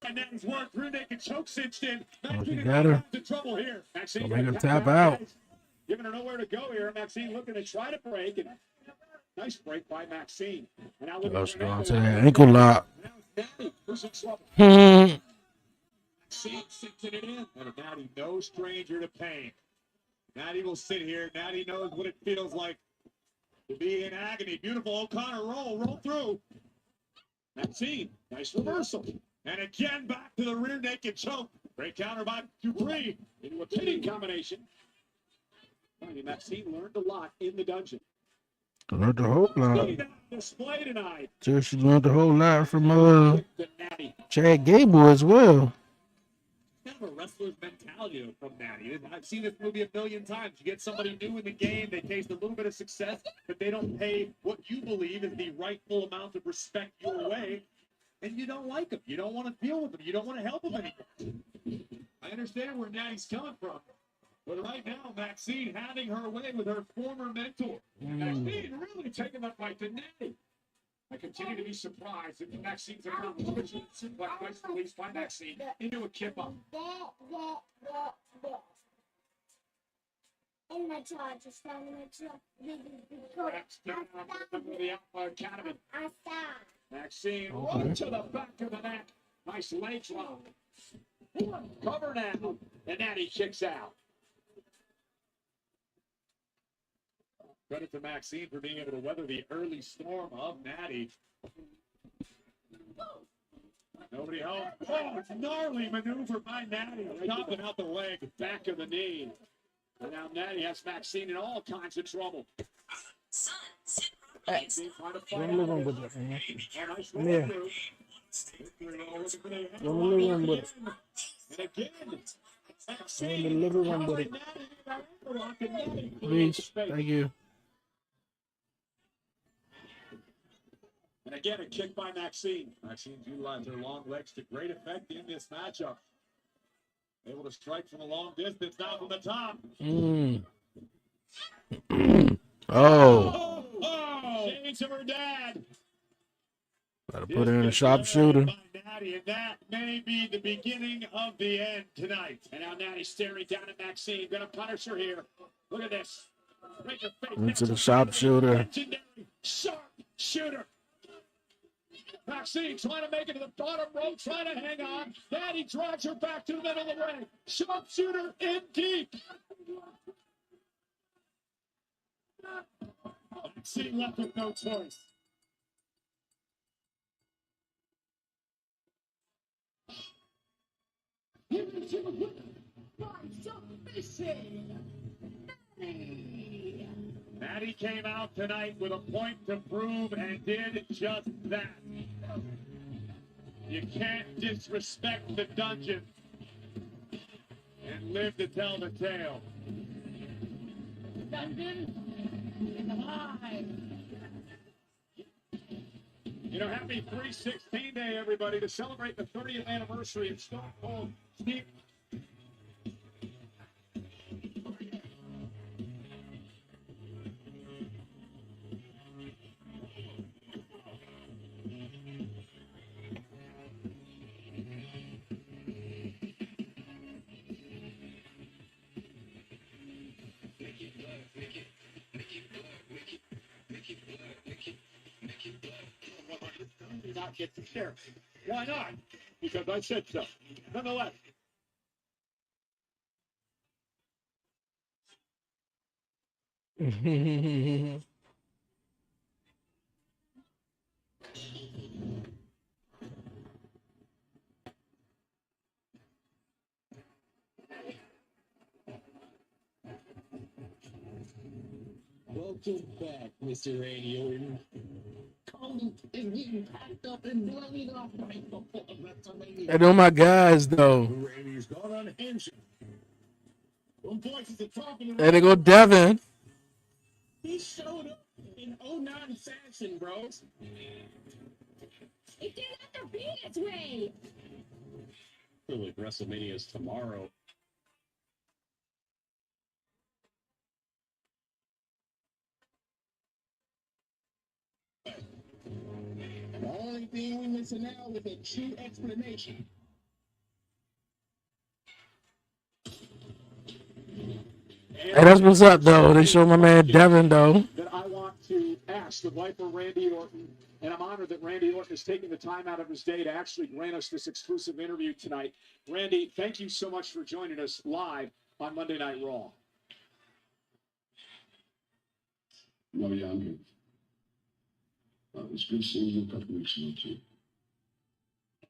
And Natty's work. Rear naked choke cinched in. Maxine got her. into trouble here. Maxine Don't make her tap out. Giving her nowhere to go here. Maxine looking to try to break. And nice break by Maxine. And now Let's go on to that ankle lock. Maxine sits it in. And Natty, no stranger to pain. Natty will sit here. Natty knows what it feels like to be in agony. Beautiful O'Connor roll through. Maxine, nice reversal. And again, back to the rear naked choke. Great counter by Dupree into a pinning combination. Maxine learned a lot in the dungeon. Learned a whole lot. Display tonight. Sure, she learned a whole lot from Chad Gable as well. Kind of a wrestler's mentality from Natty. I've seen this movie a million times. You get somebody new in the game, they taste a little bit of success, but they don't pay what you believe is the rightful amount of respect your way, and you don't like them. You don't want to deal with them. You don't want to help them anymore. I understand where Natty's coming from, but right now, Maxine having her way with her former mentor. Maxine really taking that fight to Natty. I continue to be surprised at Maxine's accomplishment. Nice release by Maxine into a kip up. in the Chargers tournament. I stopped. Maxine, Okay. right to the back of the neck. Nice leg drop. Cover now. And Natty kicks out. Credit to Maxine for being able to weather the early storm of Natty. Nobody home. Oh, it's gnarly maneuver by Natty. Chopping out the leg, back of the knee. And now Natty has Maxine in all kinds of trouble. Hey, let me live on with it, man. Come here. Let me live on with it. And again, Let me live on with it. Please, thank you. And again, a kick by Maxine. Maxine's utilized her long legs to great effect in this matchup. Able to strike from a long distance, now from the top. Oh. Shades of her dad. Gotta put her in a sharpshooter. Natty, and that may be the beginning of the end tonight. And now Natty staring down at Maxine. Gonna punish her here. Look at this. Right in the face. Into the sharpshooter. Legendary sharp shooter. Maxine trying to make it to the bottom rope, trying to hang on. Natty drives her back to the middle of the ring. Sharpshooter in deep. Maxine left with no choice. Natty came out tonight with a point to prove and did just that. You can't disrespect the dungeon and live to tell the tale. Dungeon alive. You know, happy 316 Day, everybody, to celebrate the 30th anniversary of Stone Cold Steve. Not get the share. Why not? Because I said so. Nonetheless. Welcome back, Mr. Randy Orton. Cody is getting packed up and bloodied off right before WrestleMania. And on my guys, though. Randy's gone unhinged. Them voices are talking. There they go, Devin. He showed up in 09 fashion, bros. It didn't have to be this way. Feel like WrestleMania is tomorrow. The only thing we missing now is a true explanation. Hey, that's what's up, though. They show my man Devin, though. That I want to ask the Viper Randy Orton, and I'm honored that Randy Orton is taking the time out of his day to actually grant us this exclusive interview tonight. Randy, thank you so much for joining us live on Monday Night Raw. No, yeah, I'm here. It's good seeing you a couple weeks ago, too.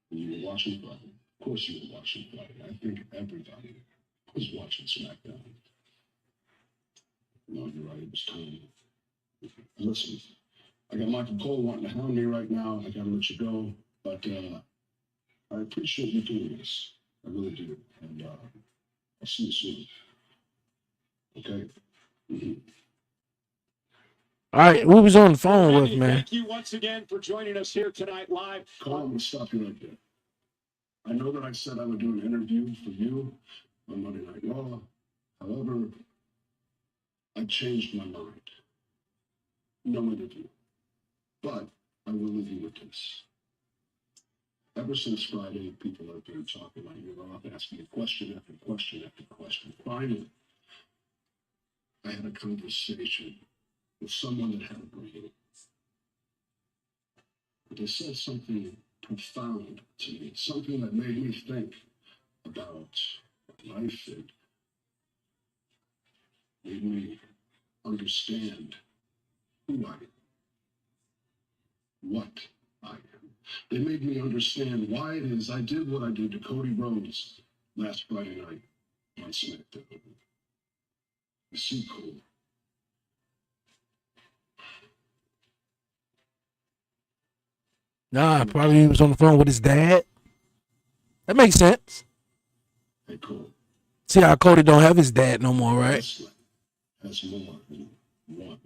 You were watching Friday. Of course you were watching Friday. I think everybody was watching SmackDown. No, you're right. It was time. Listen, I got Michael Cole wanting to hound me right now. I got to let you go. But I appreciate you doing this. I really do. And I'll see you soon. Okay? Mm-hmm. All right, who was on the phone with, Randy, man? thank you once again for joining us here tonight live. Cole, I'm going to stop you right there. I know that I said I would do an interview for you on Monday Night Raw. However, I changed my mind. No interview. But I will leave you with this. Ever since Friday, people have been talking like you're off, asking question after question after question. Finally, I had a conversation with someone that had a brain. They said something profound to me, something that made me think about life and made me understand who I am, what I am. They made me understand why it is I did what I did to Cody Rhodes last Friday night on SmackDown. You see, Cole, Nah, probably he was on the phone with his dad. That makes sense. hey, Cole, See how Cody don't have his dad no more, right? wrestling has more than one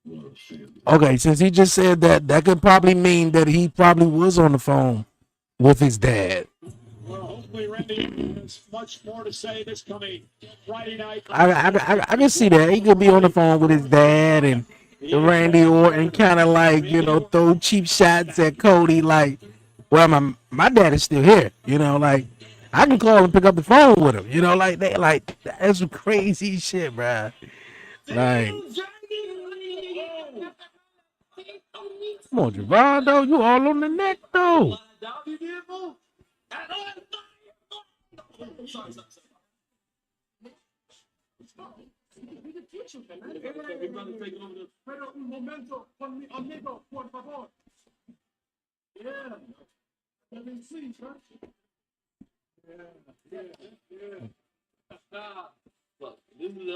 world family. Okay, since he just said that, that could probably mean that he probably was on the phone with his dad. Well, hopefully Randy has much more to say this coming Friday night. I can see that. He could be on the phone with his dad and Randy Orton kind of like, you know, throw cheap shots at Cody like, well, my dad is still here, you know, like I can call and pick up the phone with him, you know, like they like that's some crazy shit, bruh. Like, come on, Javon, though, you all on the neck though. Pero un momento, amigo, por favor. Yeah. Let me see, sir. Look, this is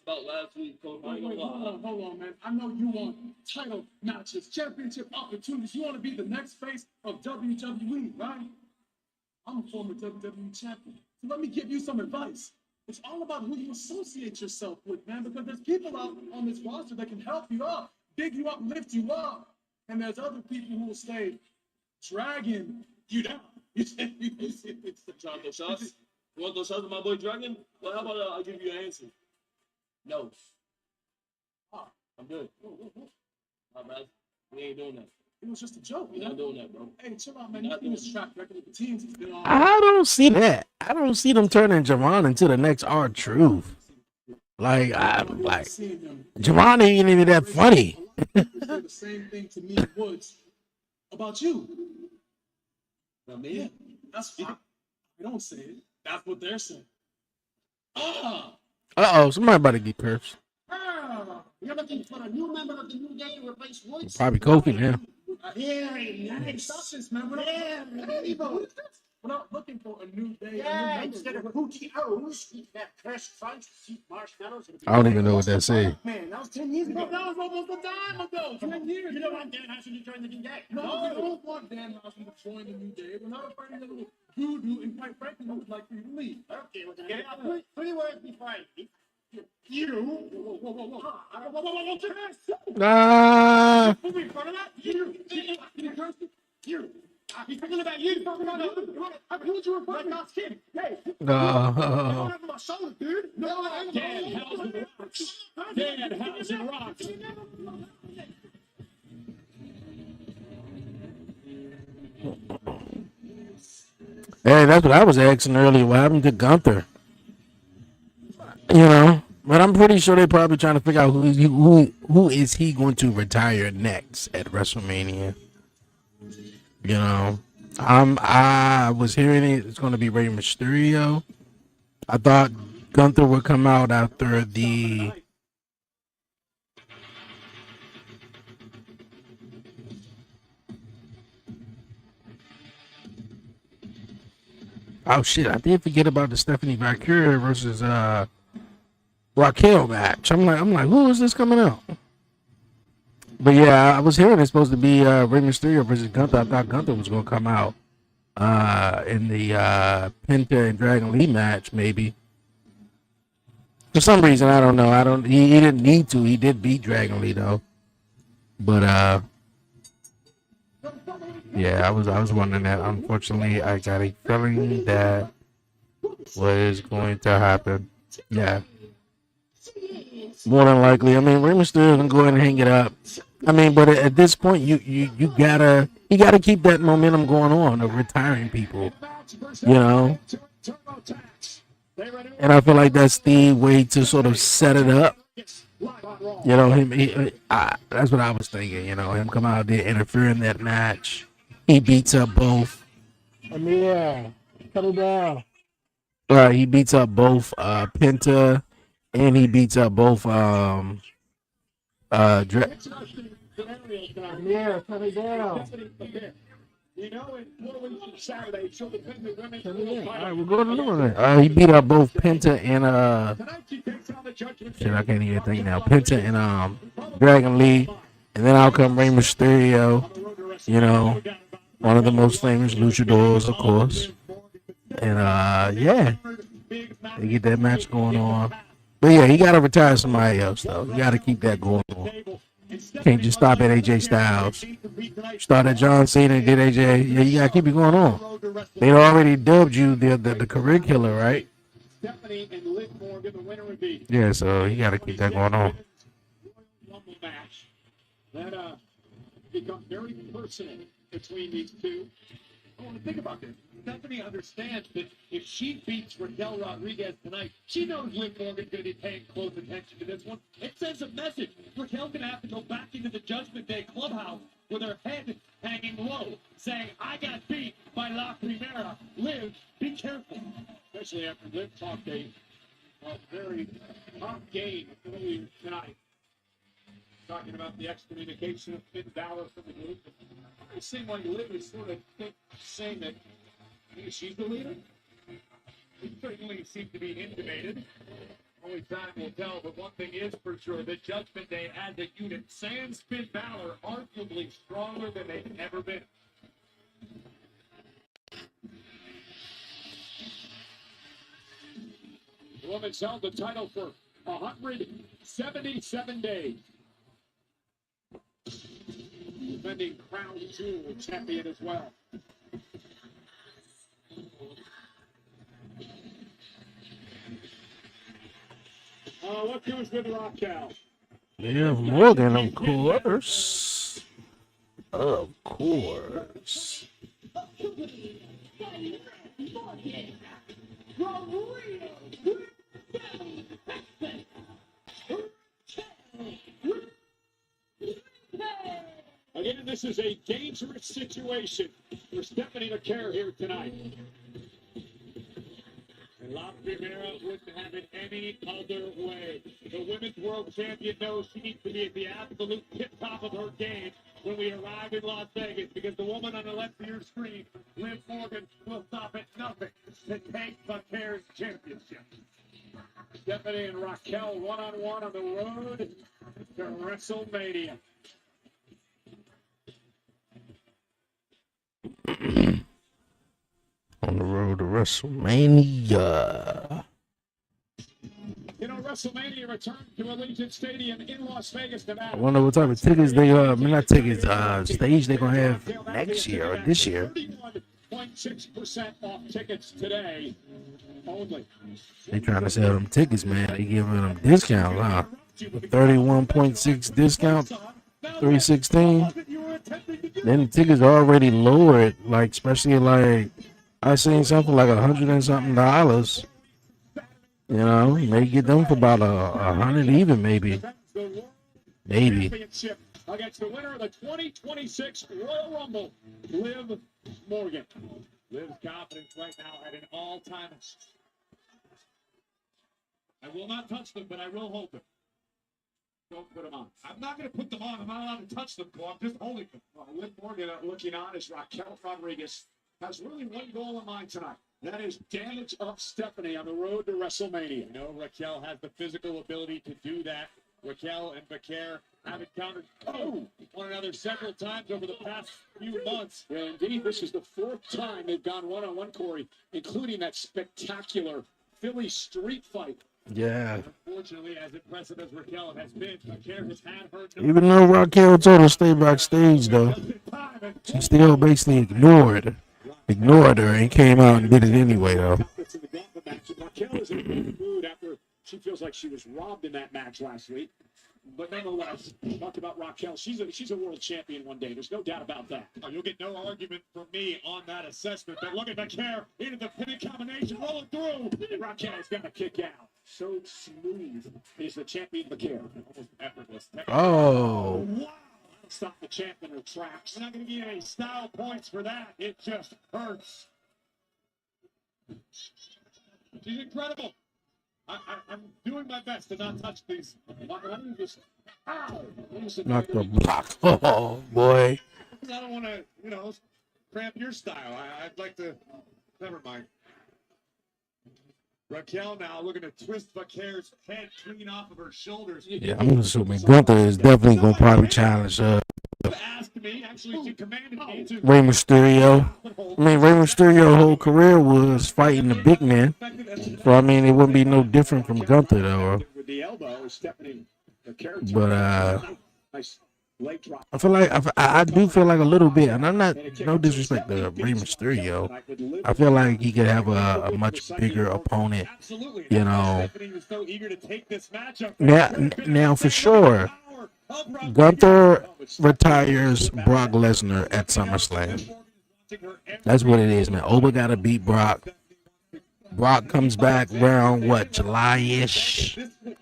about last week, Coach. Wait, hold on, man. I know you want title matches, championship opportunities. You want to be the next face of WWE, right? I'm a former WWE champion. So let me give you some advice. It's all about who you associate yourself with, man, because there's people out on this roster that can help you up, big you up, lift you up. And there's other people who will stay dragging you down. It's trying to throw shots. You want those shots with my boy Dragon? Well, how about I'll give you an answer? No. I'm good. All right, we ain't doing that. It was just a joke. We're not doing that, bro. Hey, chill out, man. You seen his track record with the teams he's been on. I don't see that. I don't see them turning Javon into the next R-Truth. Like, Javon ain't even that funny. The same thing to me Woods about you. Yeah, that's fine. I don't say it. That's what they're saying. Uh-oh, somebody about to get cursed. You're looking for a new member of the New Day to replace Woods? Probably Kofi now. Very nice. Stop this, man. We're not looking for a new day. Yeah, instead of Booty O's, eat that cursed crunch, eat marshmallows. I don't even know what that say. Man, that was 10 years ago. That was almost a dime ago. 10 years. You don't want Dan Housen to join the New Day. No, we don't want Dan Housen to join the New Day. We're not afraid of the little voodoo, and quite frankly, we would like for you to leave. Okay, well, then get out. Three words before I leave. You. Whoa. Ah. You. He's talking about you. I told you were not him. Hey. No. My shoulder, dude. No, Dan Housen rocks. Dan Housen rocks. Hey, that's what I was asking earlier. What happened to Gunther? You know, but I'm pretty sure they're probably trying to figure out who is he going to retire next at WrestleMania. You know, I was hearing it's going to be Rey Mysterio. I thought Gunther would come out after the. Oh shit! I did forget about the Stephanie Valkyrie versus Raquel match. I'm like, who is this coming out? But yeah, I was hearing it's supposed to be Rey Mysterio versus Gunther. I thought Gunther was gonna come out in the Penta and Dragon Lee match, maybe. For some reason, I don't know. He didn't need to. He did beat Dragon Lee though. But yeah, I was wondering that. Unfortunately, I got a feeling that what is going to happen. Yeah. More than likely. I mean, Rey Mysterio can go ahead and hang it up. I mean, but at this point, you gotta keep that momentum going on of retiring people. You know. And I feel like that's the way to sort of set it up. You know, that's what I was thinking. You know, him come out there, interfere in that match. He beats up both. Yeah, cut it down. He beats up both Penta, and he beats up both Yeah, cut it down. You know, in 4 weeks from Saturday, she'll defend the women's All world right, title. we'll go to the one. He beat up both Penta and Tonight she takes on the judgment. shit, I can't even think now. Penta and Dragon Lee, and then out come Rey Mysterio. You know, one of the most famous luchadors, of course. And yeah, they get that match going on. But yeah, he gotta retire somebody else though. You gotta keep that going on. Can't just stop at AJ Styles. Start at John Cena and did AJ. Yeah, you gotta keep it going on. They already dubbed you the career killer, right? Stephanie and Liv Morgan, the winner would be Yeah, so you gotta keep that going on. Rumble match that become very personal between these two. I want to think about this. Stephanie understands that if she beats Raquel Rodriguez tonight, she knows Liv Morgan's going to be paying close attention to this one. It sends a message. Raquel's going to have to go back into the Judgment Day clubhouse with her head hanging low, saying, I got beat by La Primera. Liv, be careful. Especially after Liv talked a very hot game earlier tonight. Talking about the excommunication of Finn Balor from the group. It seemed like Liv is sort of saying that she's the leader. It certainly seemed to be intimated. Only time will tell, but one thing is for sure, the Judgment Day as a unit, sans Finn Balor, arguably stronger than they've ever been. The woman's held the title for 177 days. Defending Crown Jewel champion as well. What goes with Raquel? Yeah, Morgan, of course. Of course. Again, this is a dangerous situation for Stephanie McCare here tonight. And La Primera wouldn't have it any other way. The women's world champion knows she needs to be at the absolute tip top of her game when we arrive in Las Vegas, because the woman on the left of your screen, Liv Morgan, will stop at nothing to take McCare's championship. Stephanie and Raquel one-on-one on the road to WrestleMania. On the road to WrestleMania. You know, WrestleMania returned to Allegiant Stadium in Las Vegas, Nevada. I wonder what type of tickets they not tickets, stage they gonna have next year or this year. 31.6% off tickets today only. They trying to sell them tickets, man. They giving them discounts, huh? 31.6 discount, 316. Then the tickets are already lowered, like especially like I seen something like $100 and something. You know, may get them for about $100 even, maybe. Maybe. Against the winner of the 2026 Royal Rumble, Liv Morgan. Liv's confidence right now at an all-time. I will not touch them, but I will hold them. Don't put them on. I'm not going to put them on. I'm not allowed to touch them, Paul. I'm just holding them. Liv Morgan looking on as Raquel Rodriguez has really one goal in mind tonight. That is damage of Stephanie on the road to WrestleMania. You know, Raquel has the physical ability to do that. Raquel and Becaire have encountered one another several times over the past few months. Yeah, indeed, this is the fourth time they've gone one-on-one, Corey, including that spectacular Philly street fight. Yeah. Unfortunately, as impressive as Raquel has been, Becaire has had her. Even though Raquel told her to stay backstage, though, she still basically ignored her and came out and did it anyway, though. Raquel is in a good mood after she feels like she was robbed in that match last week. But nonetheless, talk about Raquel. She's a world champion one day. There's no doubt about that. Oh, you'll get no argument from me on that assessment. But look at McCare into the pinning combination, rolling through. And Raquel's got to kick out. So smooth is the champion McCare. Almost effortless. Oh, Wow. Stop the champ in her tracks. I'm not going to give you any style points for that. It just hurts. She's incredible. I'm doing my best to not touch these. Why don't you just... Ow! not the block. Oh, boy. I don't want to, cramp your style. I'd like to. Never mind. Raquel now looking to twist Vaquer's head clean off of her shoulders. Yeah, I'm assuming Gunther is definitely going to probably challenge Asked me, actually, she commanded me to. Rey Mysterio. I mean, Rey Mysterio's whole career was fighting the big men. So, I mean, it wouldn't be no different from Gunther, though. With the elbow, Stephanie McCare. But, Nice leg drop. I feel like I do feel like a little bit, and I'm not no disrespect to Rey Mysterio. I feel like he could have a much bigger opponent, Absolutely. you know. Stephanie was so eager to take this matchup. Now for sure, Gunther retires Brock Lesnar at SummerSlam. That's what it is, man. Oba got to beat Brock. Brock comes back around what, July-ish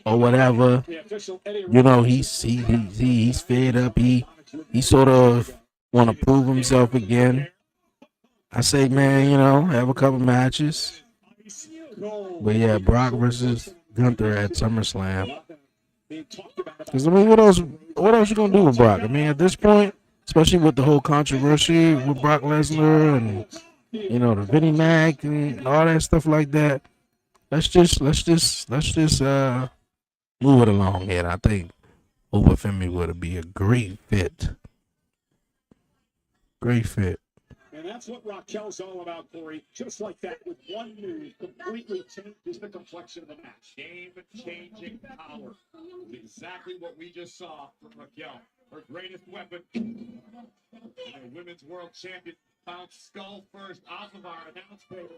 or whatever. You know, he's fed up. He sort of want to prove himself again. I say, man, you know, have a couple matches. But yeah, Brock versus Gunther at SummerSlam. Because I mean, what else you gonna do with Brock? I mean, at this point, especially with the whole controversy with Brock Lesnar and you know the Vinnie Mac and all that stuff like that. Let's just move it along here. I think Obafemi would be a great fit. Great fit. And that's what Raquel's all about, Corey. Just like that, with one move, completely changes the complexion of the match. Game-changing power. Exactly what we just saw from Raquel. Her greatest weapon. And the women's world champion bounced skull first off of our announce table.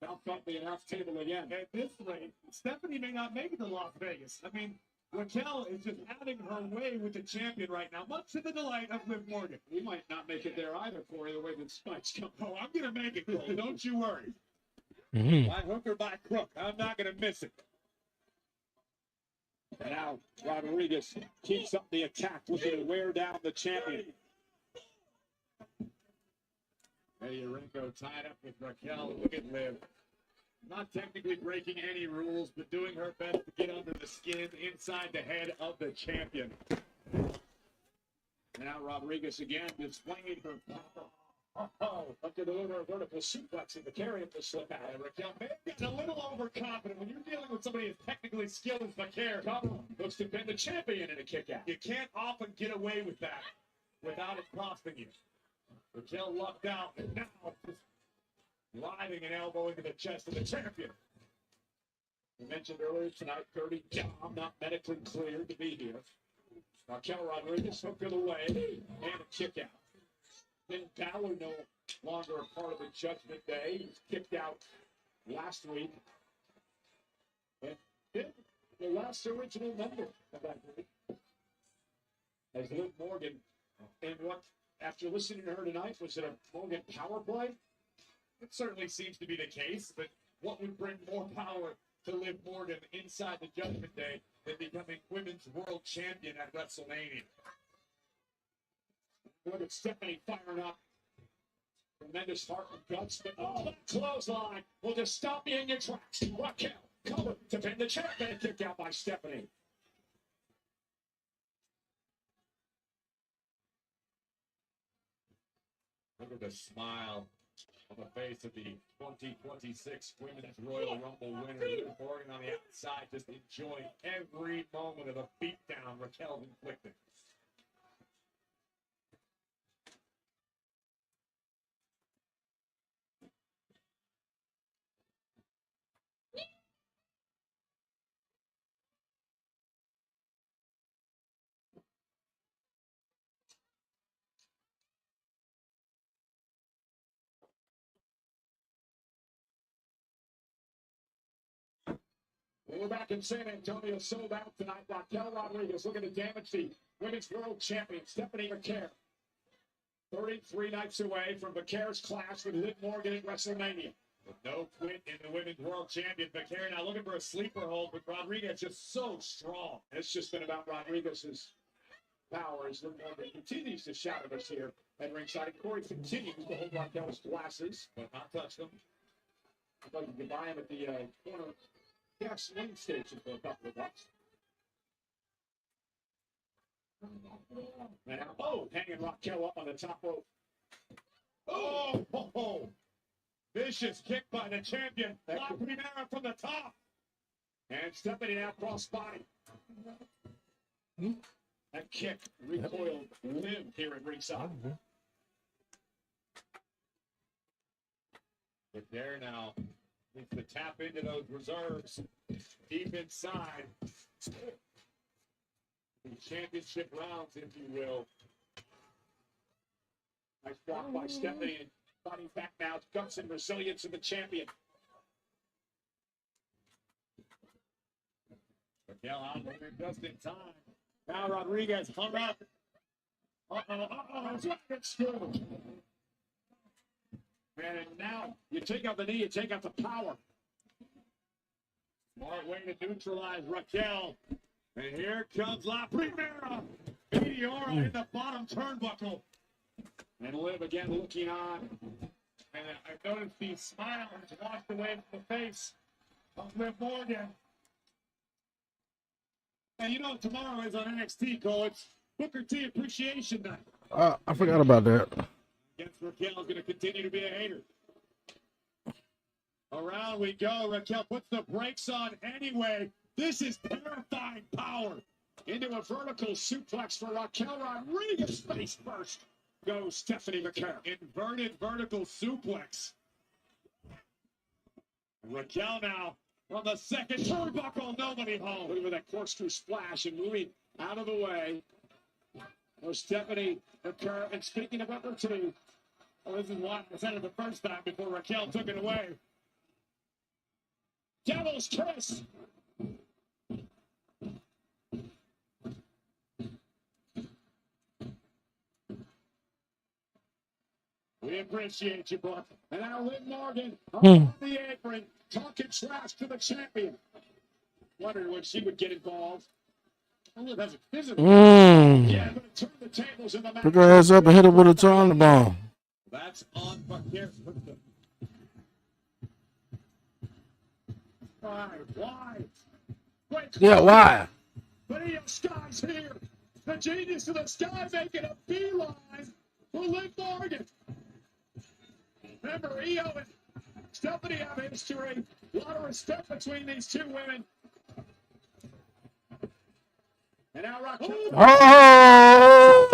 Bounce off the announce table again. At this rate, Stephanie may not make it to Las Vegas. I mean, Raquel is just having her way with the champion right now, much to the delight of Liv Morgan. We might not make it there either, Corey, the way the spikes come. Oh, I'm going to make it, Cole. Don't you worry. Mm-hmm. By hook or by crook, I'm not going to miss it. And now Rodriguez keeps up the attack, looking to wear down the champion. Eddie Arenco tied up with Raquel. Look at Liv. Not technically breaking any rules, but doing her best to get under the skin inside the head of the champion. Now Rodriguez again displaying her up to deliver a vertical suplex in the carry of the slip out. Raquel may have gotten a little overconfident. When you're dealing with somebody as technically skilled as McCare, Looks to pin the champion in a kick out. you can't often get away with that without it costing you. Raquel lucked out, and now just sliding an elbow into the chest of the champion. We mentioned earlier tonight, 30 Dom not medically cleared to be here. Raquel Rodriguez hooked it away and a kick out. Then Balor no longer a part of the Judgment Day. He was kicked out last week. And then the last original member of that group as Liv Morgan. And what, after listening to her tonight, was it a Morgan power play? It certainly seems to be the case, but what would bring more power to Liv Morgan inside the Judgment Day than becoming Women's World Champion at WrestleMania? Look at Stephanie firing up. Tremendous heart and guts, but that clothesline will just stop you in your tracks. Raquel covered to pin the champion, kicked out by Stephanie. Look at the smile on the face of the 2026 Women's Royal Rumble winner, Liv Morgan on the outside, just enjoying every moment of the beatdown Raquel inflicted. And we're back in San Antonio, sold out tonight. Raquel Rodriguez looking to damage the Women's World Champion, Stephanie McCare. 33 nights away from McCare's clash with Liv Morgan at WrestleMania. With no quit in the Women's World Champion, McCare now looking for a sleeper hold, but Rodriguez just so strong. It's just been about Rodriguez's power as Liv Morgan continues to shout at us here at ringside. And Corey continues to hold Raquel's glasses, but not touch them. I thought you could buy them at the corner gasoline station for a couple of bucks. Now, hanging Raquel up on the top rope. Vicious kick by the champion. La Primera from the top. And Stephanie now cross body. That kick recoiled Liv here at ringside. But there now needs to tap into those reserves deep inside. The championship rounds, if you will. Nice block by Stephanie and fighting back now. Guts and resilience of the champion. Raquel out there just in time. Now Rodriguez hung up. It's good. Man, and now you take out the knee, you take out the power. Smart way to neutralize Raquel. And here comes La Primera. Meteora in the bottom turnbuckle. And Liv again looking on. And I've noticed the smile has washed away from the face of Liv Morgan. And you know, tomorrow is on NXT, Cole. It's Booker T Appreciation Night. I forgot about that. Against Raquel is going to continue to be a hater. Around we go. Raquel puts the brakes on anyway. This is terrifying power. Into a vertical suplex for Raquel Rodriguez. Face first goes Stephanie McCare. Inverted vertical suplex. Raquel now on the second turnbuckle. Nobody home. Look at that corkscrew splash and moving out of the way. There's Stephanie McCare. And speaking of number two, this is what I said it the first time before Raquel took it away. Devil's kiss. We appreciate you, Buck. And now Liv Morgan on the apron, talking trash to the champion. Wondering when she would get involved. Liv has a physical. Yeah, going to turn the tables in the match. Pick her ass up and hit her with a toe on the ball. That's on McCare. Why? Yeah, why? But Io Sky's here. The genius of the sky making a beeline for Liv Morgan. Remember, Io and Stephanie have history. A lot of respect between these two women. And now Raquel. Oh!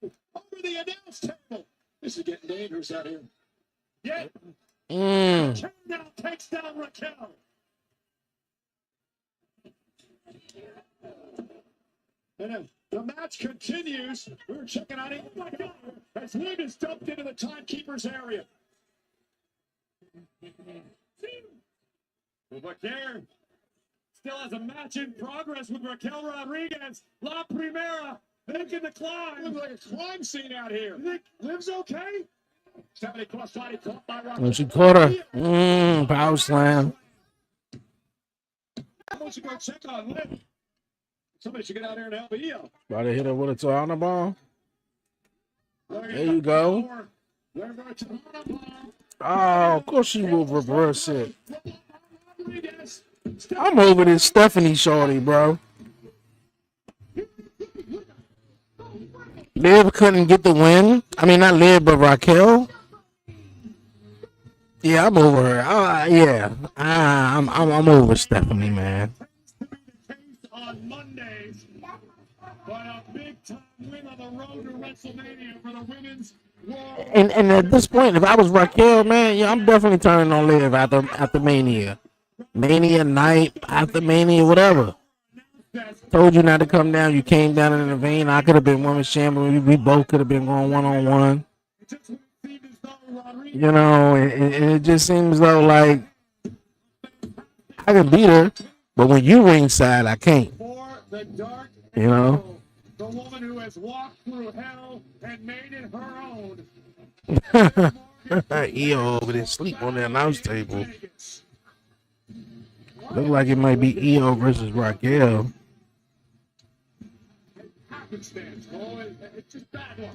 Over the announce table. This is getting dangerous out here. Yeah. Mm. Now takes down Raquel. And the match continues. We're checking out it. Oh my God. As Liv is dumped into the timekeeper's area. McCare still has a match in progress with Raquel Rodriguez. La Primera making the climb. Looks like a crime scene out here. You think Liv's okay? Stephanie cross body caught by Raquel. And she caught her. Power slam. I want you to go check on Liv. Somebody should get out there and help Io. About to hit her with a toe on the ball. There you go. Oh, of course she will reverse it. I'm over this Stephanie shorty, bro. Liv couldn't get the win. I mean, not Liv, but Raquel. Yeah, I'm over her. I'm over Stephanie, man. On Mondays, but a big time win on the road to WrestleMania for the women's world. And at this point, if I was Raquel, man, yeah, I'm definitely turning on Liv after Mania. Mania night, after Mania, whatever. Told you not to come down. You came down in the vein. I could have been women's champion. We both could have been going one-on-one. You know, and it just seems though like I can beat her, but when you ringside, I can't. For the dark You know? Angel, the woman who has walked through hell and made it her own. EO over there sleep on the announce table. Look like it might be EO versus Raquel. Happenstance, boy. It's just bad luck.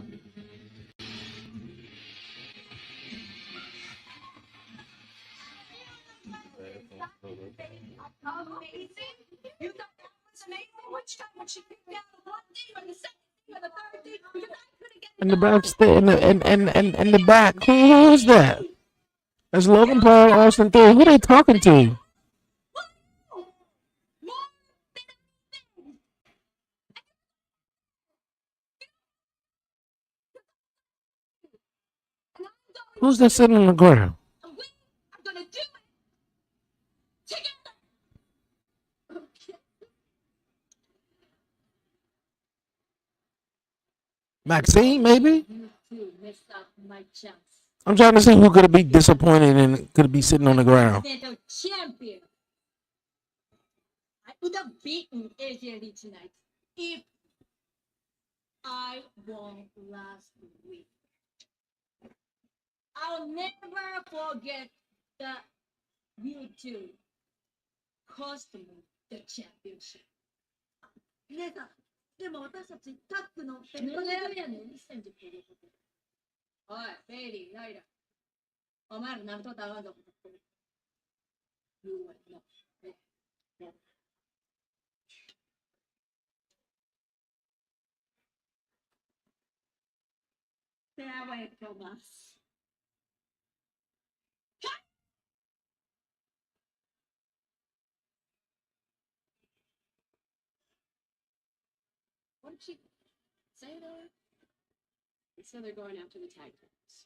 Amazing. You thought that was amazing? Which time when she picked out the one thing or the second thing or the third thing? Because I couldn't get In the backstage, in the back. Who's that? That's Logan Paul, Austin Theory. Who they talking to? Who's that sitting on the ground? I'm gonna do it together. Maxine, maybe? You two messed up my chance. I'm trying to see who could be disappointed and could be sitting on the ground. Little champion. I would have beaten AJ Lee tonight if I won last week. I'll never forget that you two cost me the championship. 姉さん、でも私たちタッグのベストレベルやねん。おい、ベイリー、ライラ。お前ら何とたわんぞ。You would not. Stay away from us. What did she say there? So they're going after the tag teams.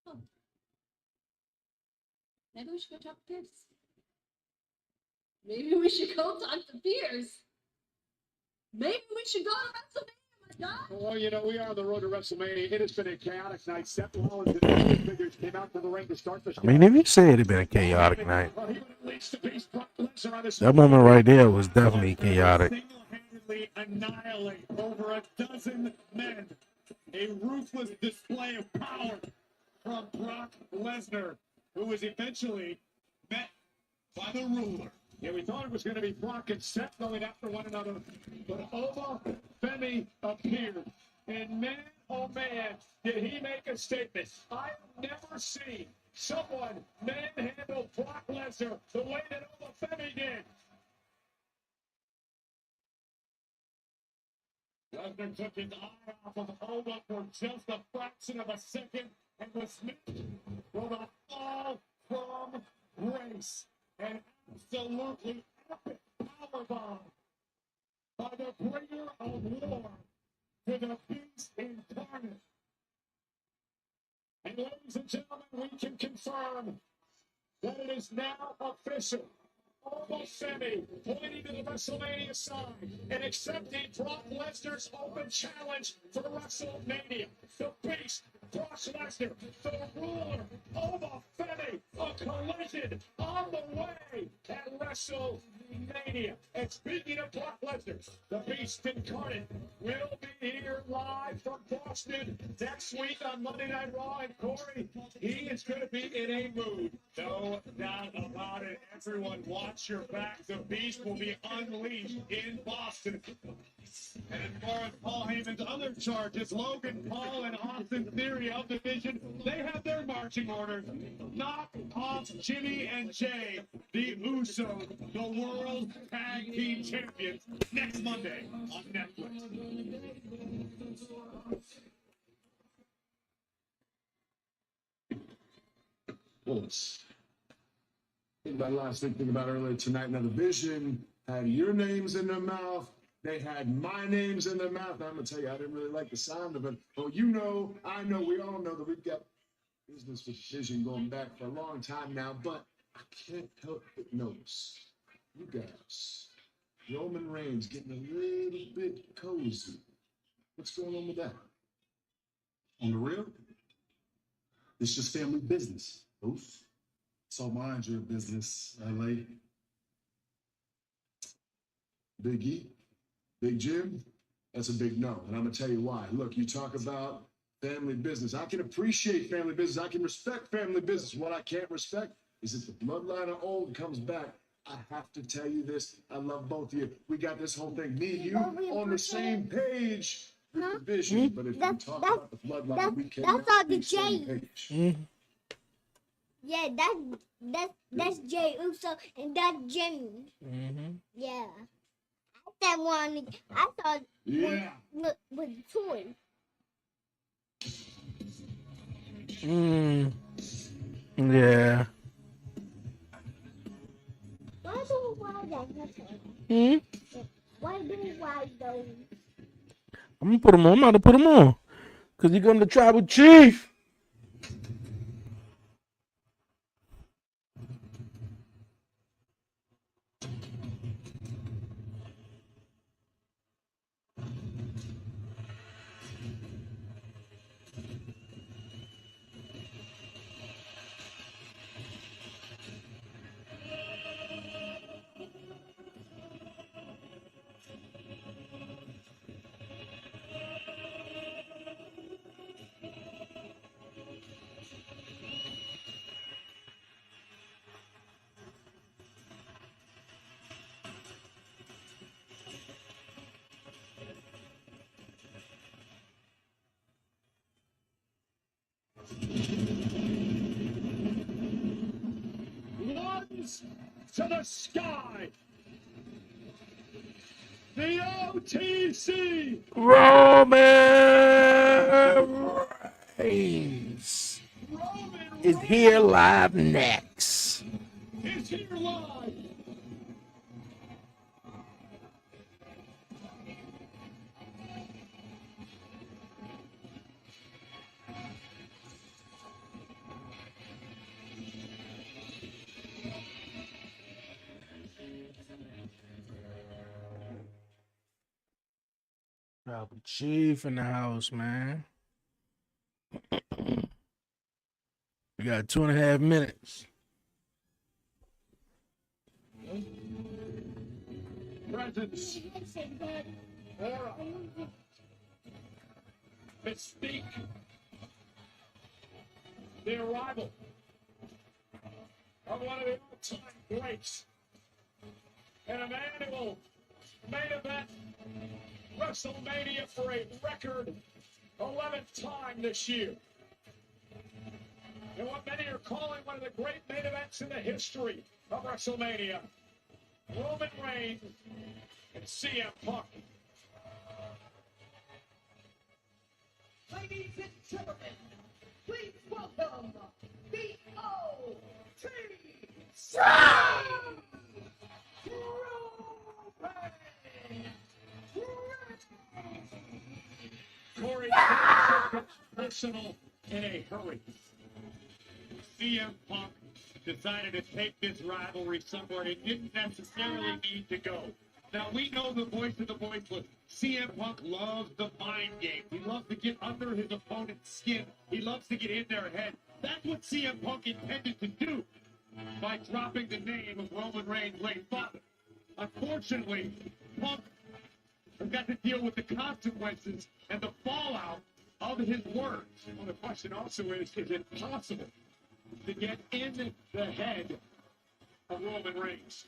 Oh. Maybe we should go talk to Pierce. Maybe we should go talk to Pierce. Maybe we should go to WrestleMania. Well, you know, we are on the road to WrestleMania. It has been a chaotic night. Seth Rollins and other figures came out to the ring to start the show. I mean, if you say it had been a chaotic night, that moment right there was definitely chaotic. Single-handedly annihilate over a dozen men. A ruthless display of power from Brock Lesnar, who was eventually met by the ruler. Yeah, we thought it was going to be Brock and Seth going after one another, but Ova Femi appeared. And man, oh man, did he make a statement. I've never seen someone manhandle Brock Lesnar the way that Ova Femi did. Lesnar took his eye off of Ova for just a fraction of a second and was met with a fall from grace. An absolutely epic powerbomb by the bringer of war to the beast incarnate. And ladies and gentlemen, we can confirm that it is now official. Almost Femi pointing to the WrestleMania sign and accepting Brock Lesnar's open challenge for WrestleMania. The Beast, Brock Lesnar, the ruler, Ova Femi, a collision on the way at WrestleMania. And speaking of Brock Lesnar, the Beast incarnate will be here live from Boston next week on Monday Night Raw. And Corey, he is going to be in a mood. No doubt about it. Everyone watch your back. The Beast will be unleashed in Boston. And as far as Paul Heyman's other charges, Logan Paul and Austin Theory of Division, they have their marching orders. Knock off Jimmy and Jay, the Usos, the World Tag Team Champions, next Monday on Netflix. Bullets. Think about last week, think about earlier tonight. Now, the Vision had your names in their mouth. They had my names in their mouth. I'm going to tell you, I didn't really like the sound of it. But you know, I know, we all know that we've got business with Vision going back for a long time now. But I can't help but notice you guys, Roman Reigns getting a little bit cozy. What's going on with that? On the real? It's just family business, folks. So mind your business, LA. Big E, Big Jim, that's a big no. And I'm gonna tell you why. Look, you talk about family business. I can appreciate family business. I can respect family business. What I can't respect is if the bloodline of old comes back. I have to tell you this. I love both of you. We got this whole thing, me and you, on the same page with the vision. But if you talk about the bloodline, we cannot all be the same J. page. Yeah, that's Jay Uso and that's Jimmy. Yeah. That one I thought was toy. Yeah. Why do why that? Why do why though? I'm gonna put him on. I'm about to put him on. Cause he's gonna the tribal chief. Ones to the sky. The OTC. Roman Reigns is here live next. Is here live. Tribal chief in the house, man. We got 2.5 minutes. Presence. Aura. Mystique. The arrival of one of the all-time greats. And a man who will main event WrestleMania for a record 11th time this year. And what many are calling one of the great main events in the history of WrestleMania. Roman Reigns and CM Punk. Ladies and gentlemen, please welcome the OTC Corey, things are personal in a hurry. CM Punk decided to take this rivalry somewhere it didn't necessarily need to go. Now, we know the voice of the voiceless. CM Punk loves the mind game. He loves to get under his opponent's skin. He loves to get in their head. That's what CM Punk intended to do by dropping the name of Roman Reigns' late father. Unfortunately, Punk has got to deal with the consequences and the fallout of his words. Well, the question also is it possible to get in the head of Roman Reigns?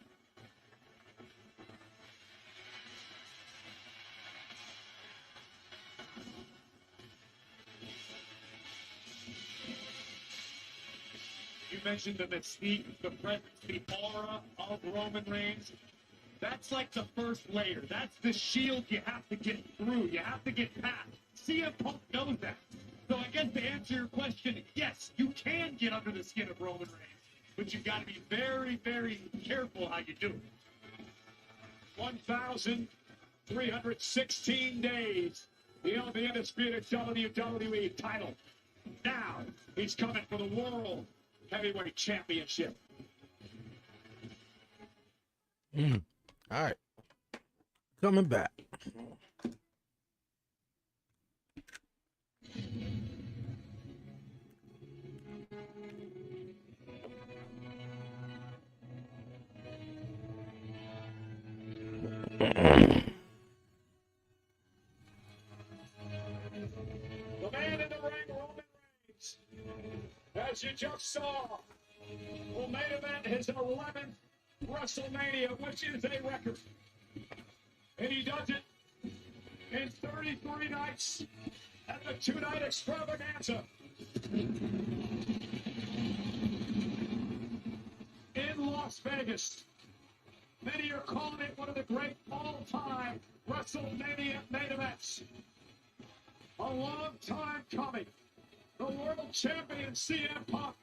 You mentioned the mystique, the presence, the aura of Roman Reigns. That's like the first layer. That's the shield you have to get through. You have to get past. CM Punk knows that. So I guess to answer your question, yes, you can get under the skin of Roman Reigns, but you've got to be very, very careful how you do it. 1,316 days. The undisputed WWE title. Now he's coming for the World Heavyweight Championship. All right. Coming back. man in the ring, Roman Reigns, as you just saw, will main event his 11th WrestleMania, which is a record. And he does it in 33 nights at the two-night extravaganza in Las Vegas. Many are calling it one of the great all-time WrestleMania main events. A long time coming. The world champion CM Punk,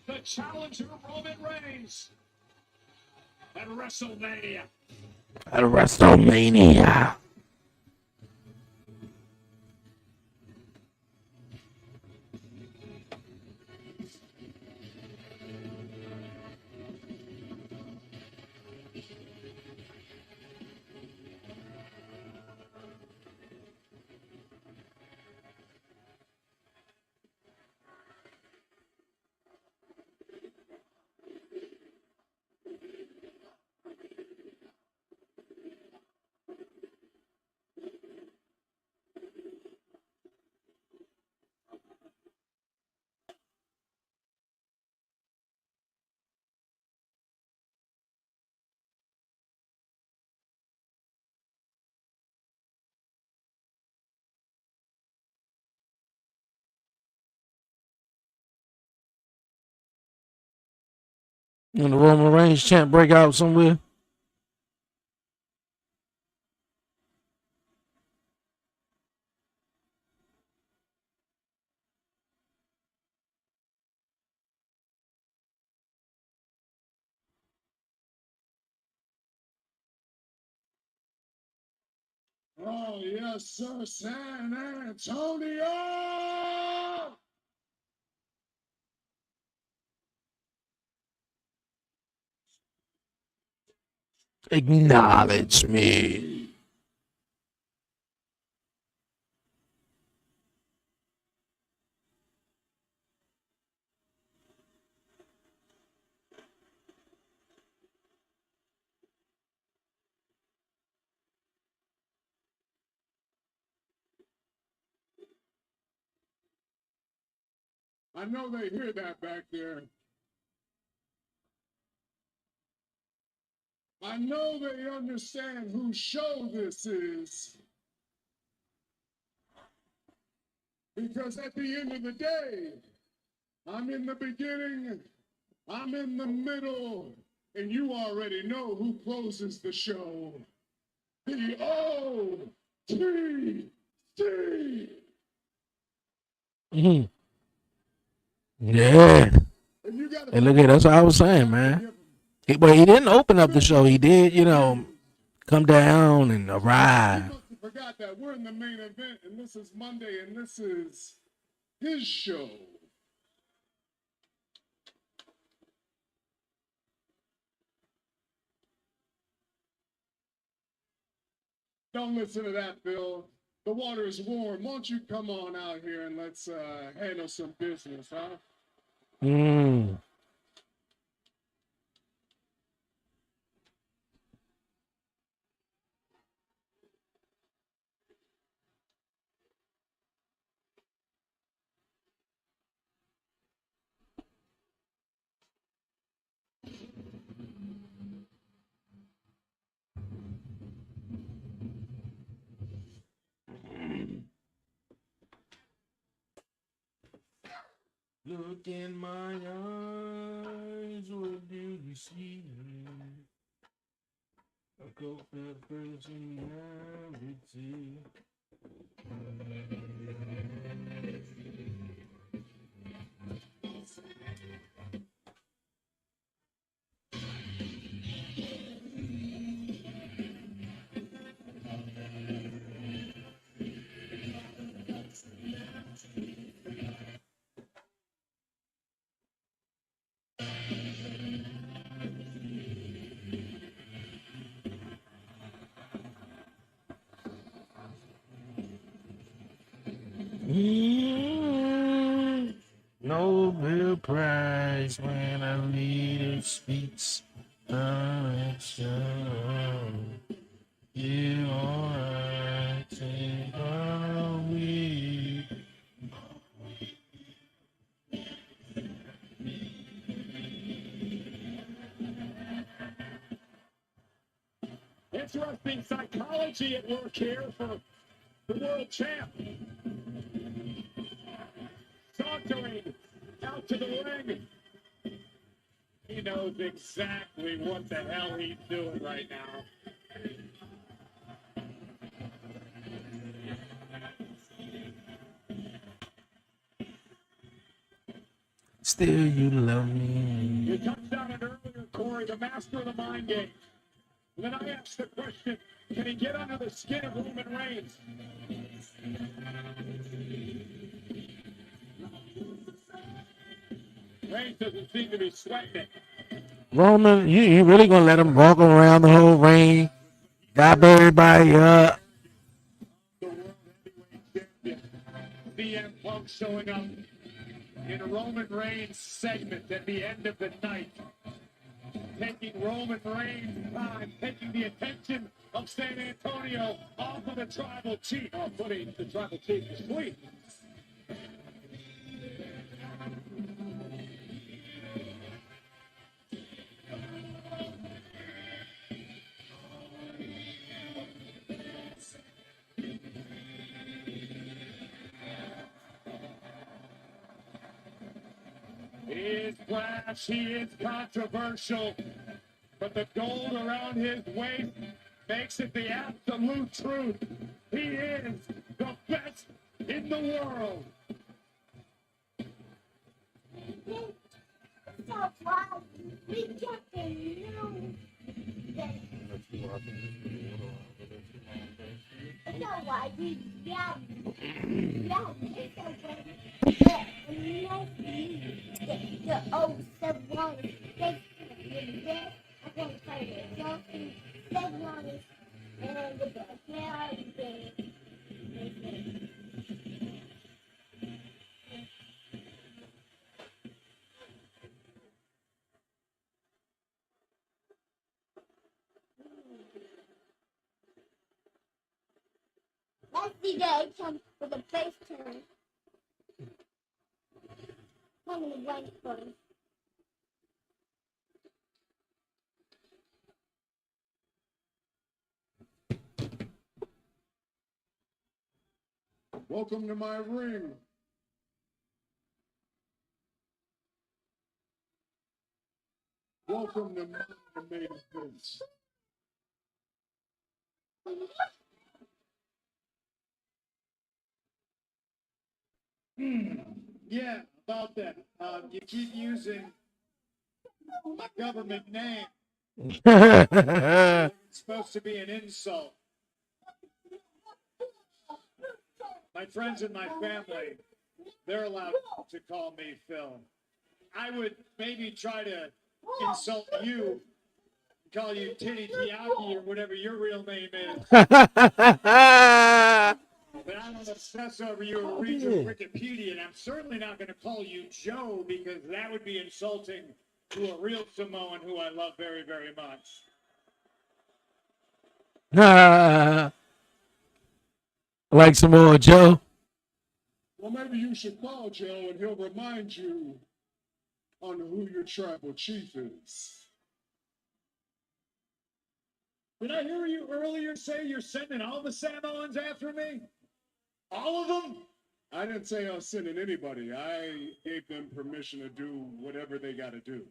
the challenger Roman Reigns, at WrestleMania. At WrestleMania. When the Roman Reigns chant break out somewhere. Oh, yes, sir, San Antonio! Acknowledge me. I know they hear that back there. I know they understand whose show this is. Because at the end of the day, I'm in the beginning, I'm in the middle, and you already know who closes the show. The OTC. Mm-hmm. Yeah. And look at that's what I was saying, man. But he didn't open up the show. He did, come down and arrive. You must have forgot that we're in the main event, and this is Monday, and this is his show. Don't listen to that, Bill. The water is warm. Why don't you come on out here and let's handle some business, huh? Mm. Look in my eyes, what do you see? A cold personality. Nobel Prize when a leader speaks direction. You are take a week. interesting psychology at work here for the world champ. Sauntering out to the ring. He knows exactly what the hell he's doing right now. Still you love me. You touched on it earlier, Corey, the master of the mind game. And then I asked the question, can he get under the skin of Roman Reigns? Reigns doesn't seem to be sweating it. Roman, you really gonna let him walk around the whole ring, dap everybody up? The World Heavyweight Champion, CM Punk showing up in Roman Reigns' segment at the end of the night. Taking Roman Reigns' time, taking the attention of San Antonio off of the Tribal Chief, putting the Tribal Chief to sleep. He is brash, he is controversial, but the gold around his waist makes it the absolute truth. He is the best in the world. So far, we got the new. So why we got the old one. They get I'm going to try the jumping, one and the hair, let's see the come with a face turn. Come in the right first. Welcome to my ring. Welcome to my main event. Yeah, about that. You keep using my government name. It's supposed to be an insult. My friends and my family, they're allowed to call me Phil. I would maybe try to insult you, call you Titty Tiaki or whatever your real name is. But I don't obsess over you or read your Wikipedia, and I'm certainly not going to call you Joe because that would be insulting to a real Samoan who I love very, very much. Like Samoa Joe. Well, maybe you should call Joe and he'll remind you on who your tribal chief is. Did I hear you earlier say you're sending all the Samoans after me? All of them? I didn't say I was sending anybody. I gave them permission to do whatever they got to do.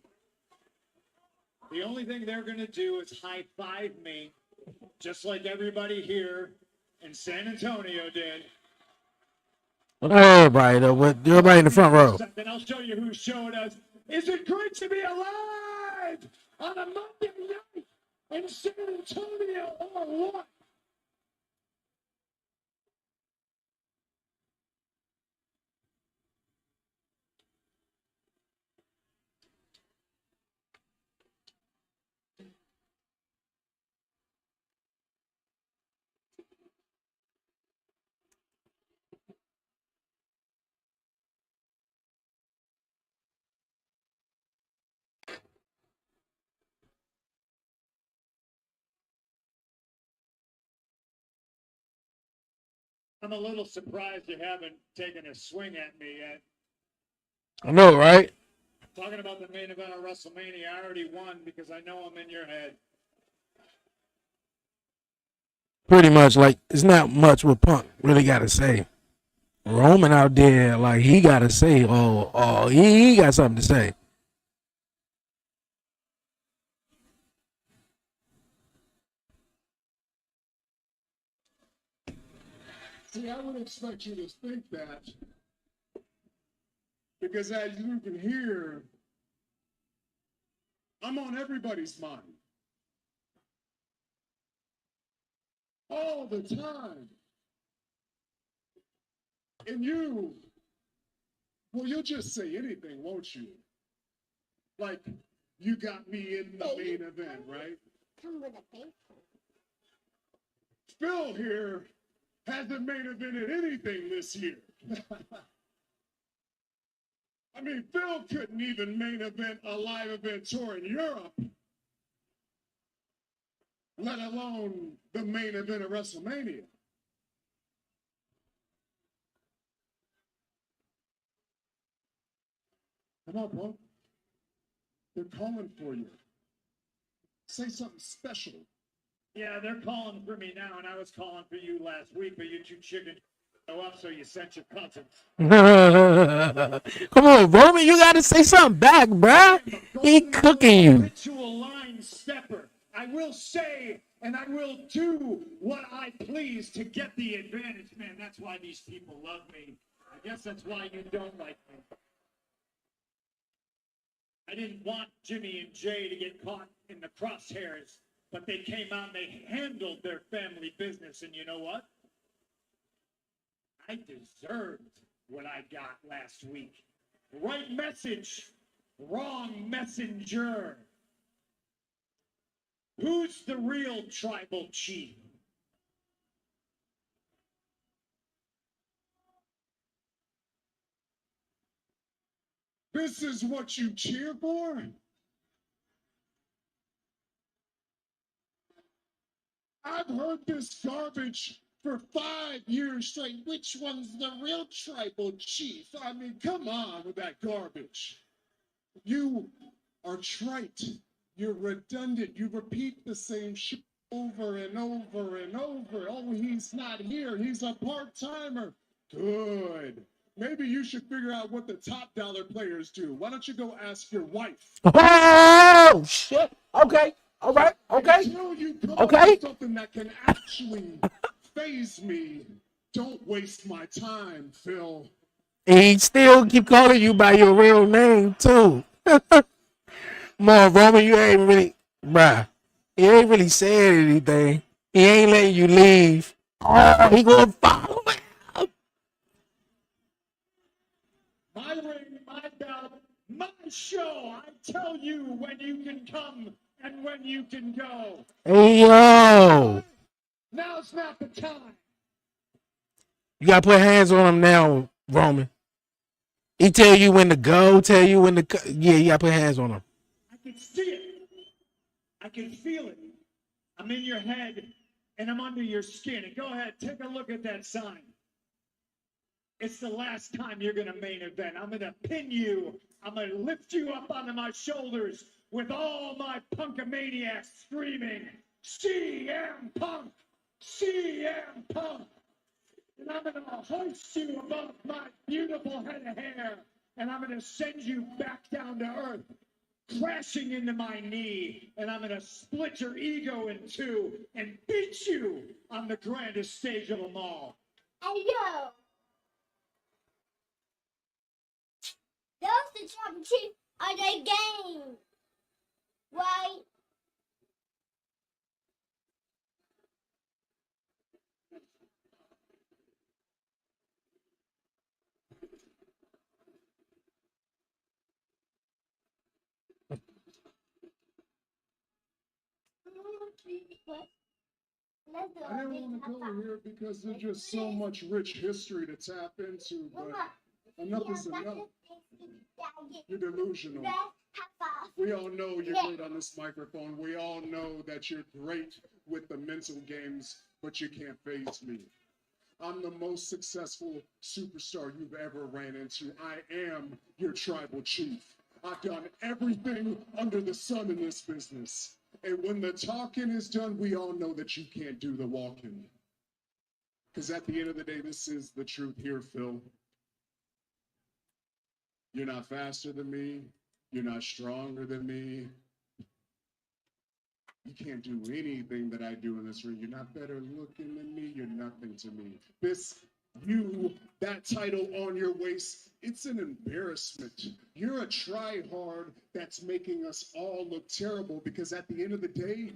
The only thing they're going to do is high-five me, just like everybody here in San Antonio did. Everybody, though, with everybody in the front row. Then I'll show you who's showing us. Is it great to be alive on a Monday night in San Antonio or what? I'm a little surprised you haven't taken a swing at me yet. I know, right? Talking about the main event of WrestleMania, I already won because I know I'm in your head. Pretty much, like, it's not much what Punk really got to say. Roman out there, like, he got to say, he got something to say. See, I would expect you to think that because as you can hear, I'm on everybody's mind all the time. And well, you'll just say anything, won't you? Like, you got me in the main event, right? Phil here hasn't main evented anything this year. I mean, Phil couldn't even main event a live event tour in Europe, let alone the main event of WrestleMania. Come on, bro. They're calling for you. Say something special. Yeah, they're calling for me now, and I was calling for you last week, but you two chickens go up, so you sent your cousins. Come on, Roman, you got to say something back, bruh. He cooking you. Habitual line stepper. I will say, and I will do what I please to get the advantage. Man, that's why these people love me. I guess that's why you don't like me. I didn't want Jimmy and Jay to get caught in the crosshairs, but they came out and they handled their family business. And you know what? I deserved what I got last week. Right message, wrong messenger. Who's the real tribal chief? This is what you cheer for? I've heard this garbage for 5 years straight. Which one's the real tribal chief? I mean, come on with that garbage. You are trite. You're redundant. You repeat the same shit over and over and over. Oh, he's not here. He's a part-timer. Good. Maybe you should figure out what the top dollar players do. Why don't you go ask your wife? Oh, shit. Okay. All right. Okay. Until you come up Okay. with something that can actually phase me, don't waste my time, Phil. He still keep calling you by your real name, too. Come on, Roman, you ain't really, bruh. He ain't really saying anything. He ain't letting you leave. Oh, he gonna follow him. My ring, my belt, my show. I tell you when you can come and when you can go. Hey, yo. Now's not the time. You gotta put hands on him now, Roman. He tell you when to go, tell you when to, yeah, you gotta put hands on him. I can see it. I can feel it. I'm in your head and I'm under your skin. And go ahead, take a look at that sign. It's the last time you're going to main event. I'm going to pin you. I'm going to lift you up onto my shoulders with all my punkamaniacs screaming, CM Punk! CM Punk! And I'm going to hoist you above my beautiful head of hair. And I'm going to send you back down to earth, crashing into my knee. And I'm going to split your ego in two and beat you on the grandest stage of them all. Hey, yo! Those the tribal chief of the game, right? I didn't want to go here because there's just so much rich history to tap into, but enough is enough. You're delusional. We all know you're great on this microphone. We all know that you're great with the mental games, but you can't faze me. I'm the most successful superstar you've ever ran into. I am your tribal chief. I've done everything under the sun in this business. And when the talking is done, we all know that you can't do the walking. Because at the end of the day, this is the truth here, Phil. You're not faster than me. You're not stronger than me. You can't do anything that I do in this ring. You're not better looking than me. You're nothing to me. That title on your waist, it's an embarrassment. You're a try-hard that's making us all look terrible because at the end of the day,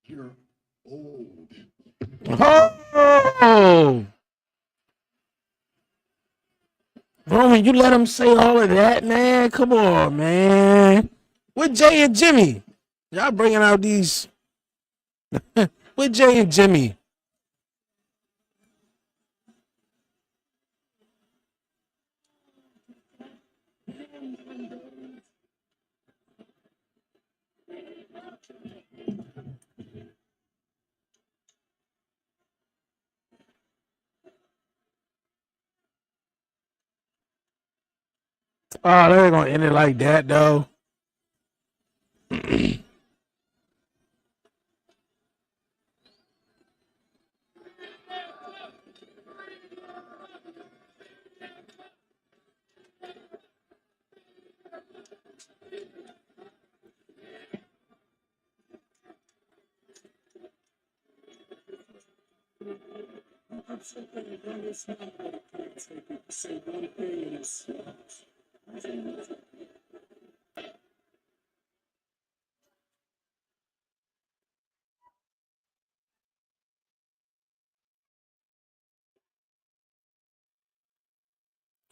you're old. Oh, Roman, you let him say all of that, man. Come on, man. With Jay and Jimmy, y'all bringing out these. With Jay and Jimmy. Oh, they're gonna end it like that, though.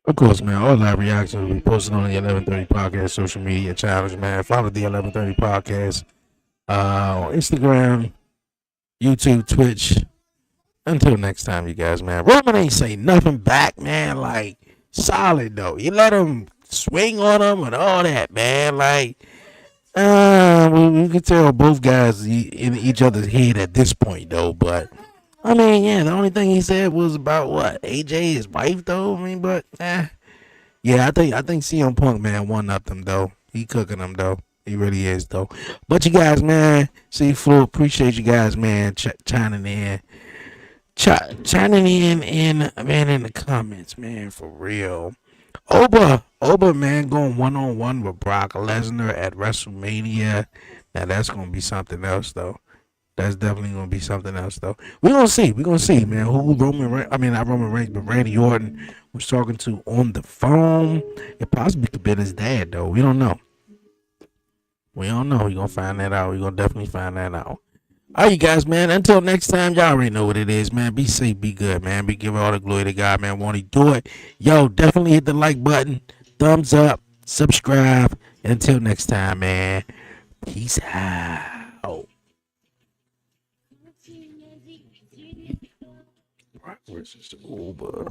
Of course, man. All live reactions will be posted on the 1130 podcast social media channels, man. Follow the 1130 podcast on Instagram, YouTube, Twitch. Until next time, you guys, man. Roman ain't say nothing back, man. Like, solid, though. You let him swing on him and all that, man. Like, we can tell both guys in each other's head at this point, though. But, I mean, yeah, the only thing he said was about what? AJ, his wife, though? I mean, but, yeah, I think CM Punk, man, one up them, though. He cooking them, though. He really is, though. But you guys, man, see, Flo, appreciate you guys, man, chiming in. Chiming in, man, in the comments, man, for real. Oba, man, going one-on-one with Brock Lesnar at WrestleMania. Now, that's going to be something else, though. That's definitely going to be something else, though. We're going to see, man, who not Roman Reigns, but Randy Orton was talking to on the phone. It possibly could be his dad, though. We don't know. We're going to find that out. We're going to definitely find that out. All right, you guys, man. Until next time, y'all already know what it is, man. Be safe, be good, man. Be give all the glory to God, man. Want to do it? Yo, definitely hit the like button, thumbs up, subscribe. And until next time, man. Peace out. Right, where's this Uber?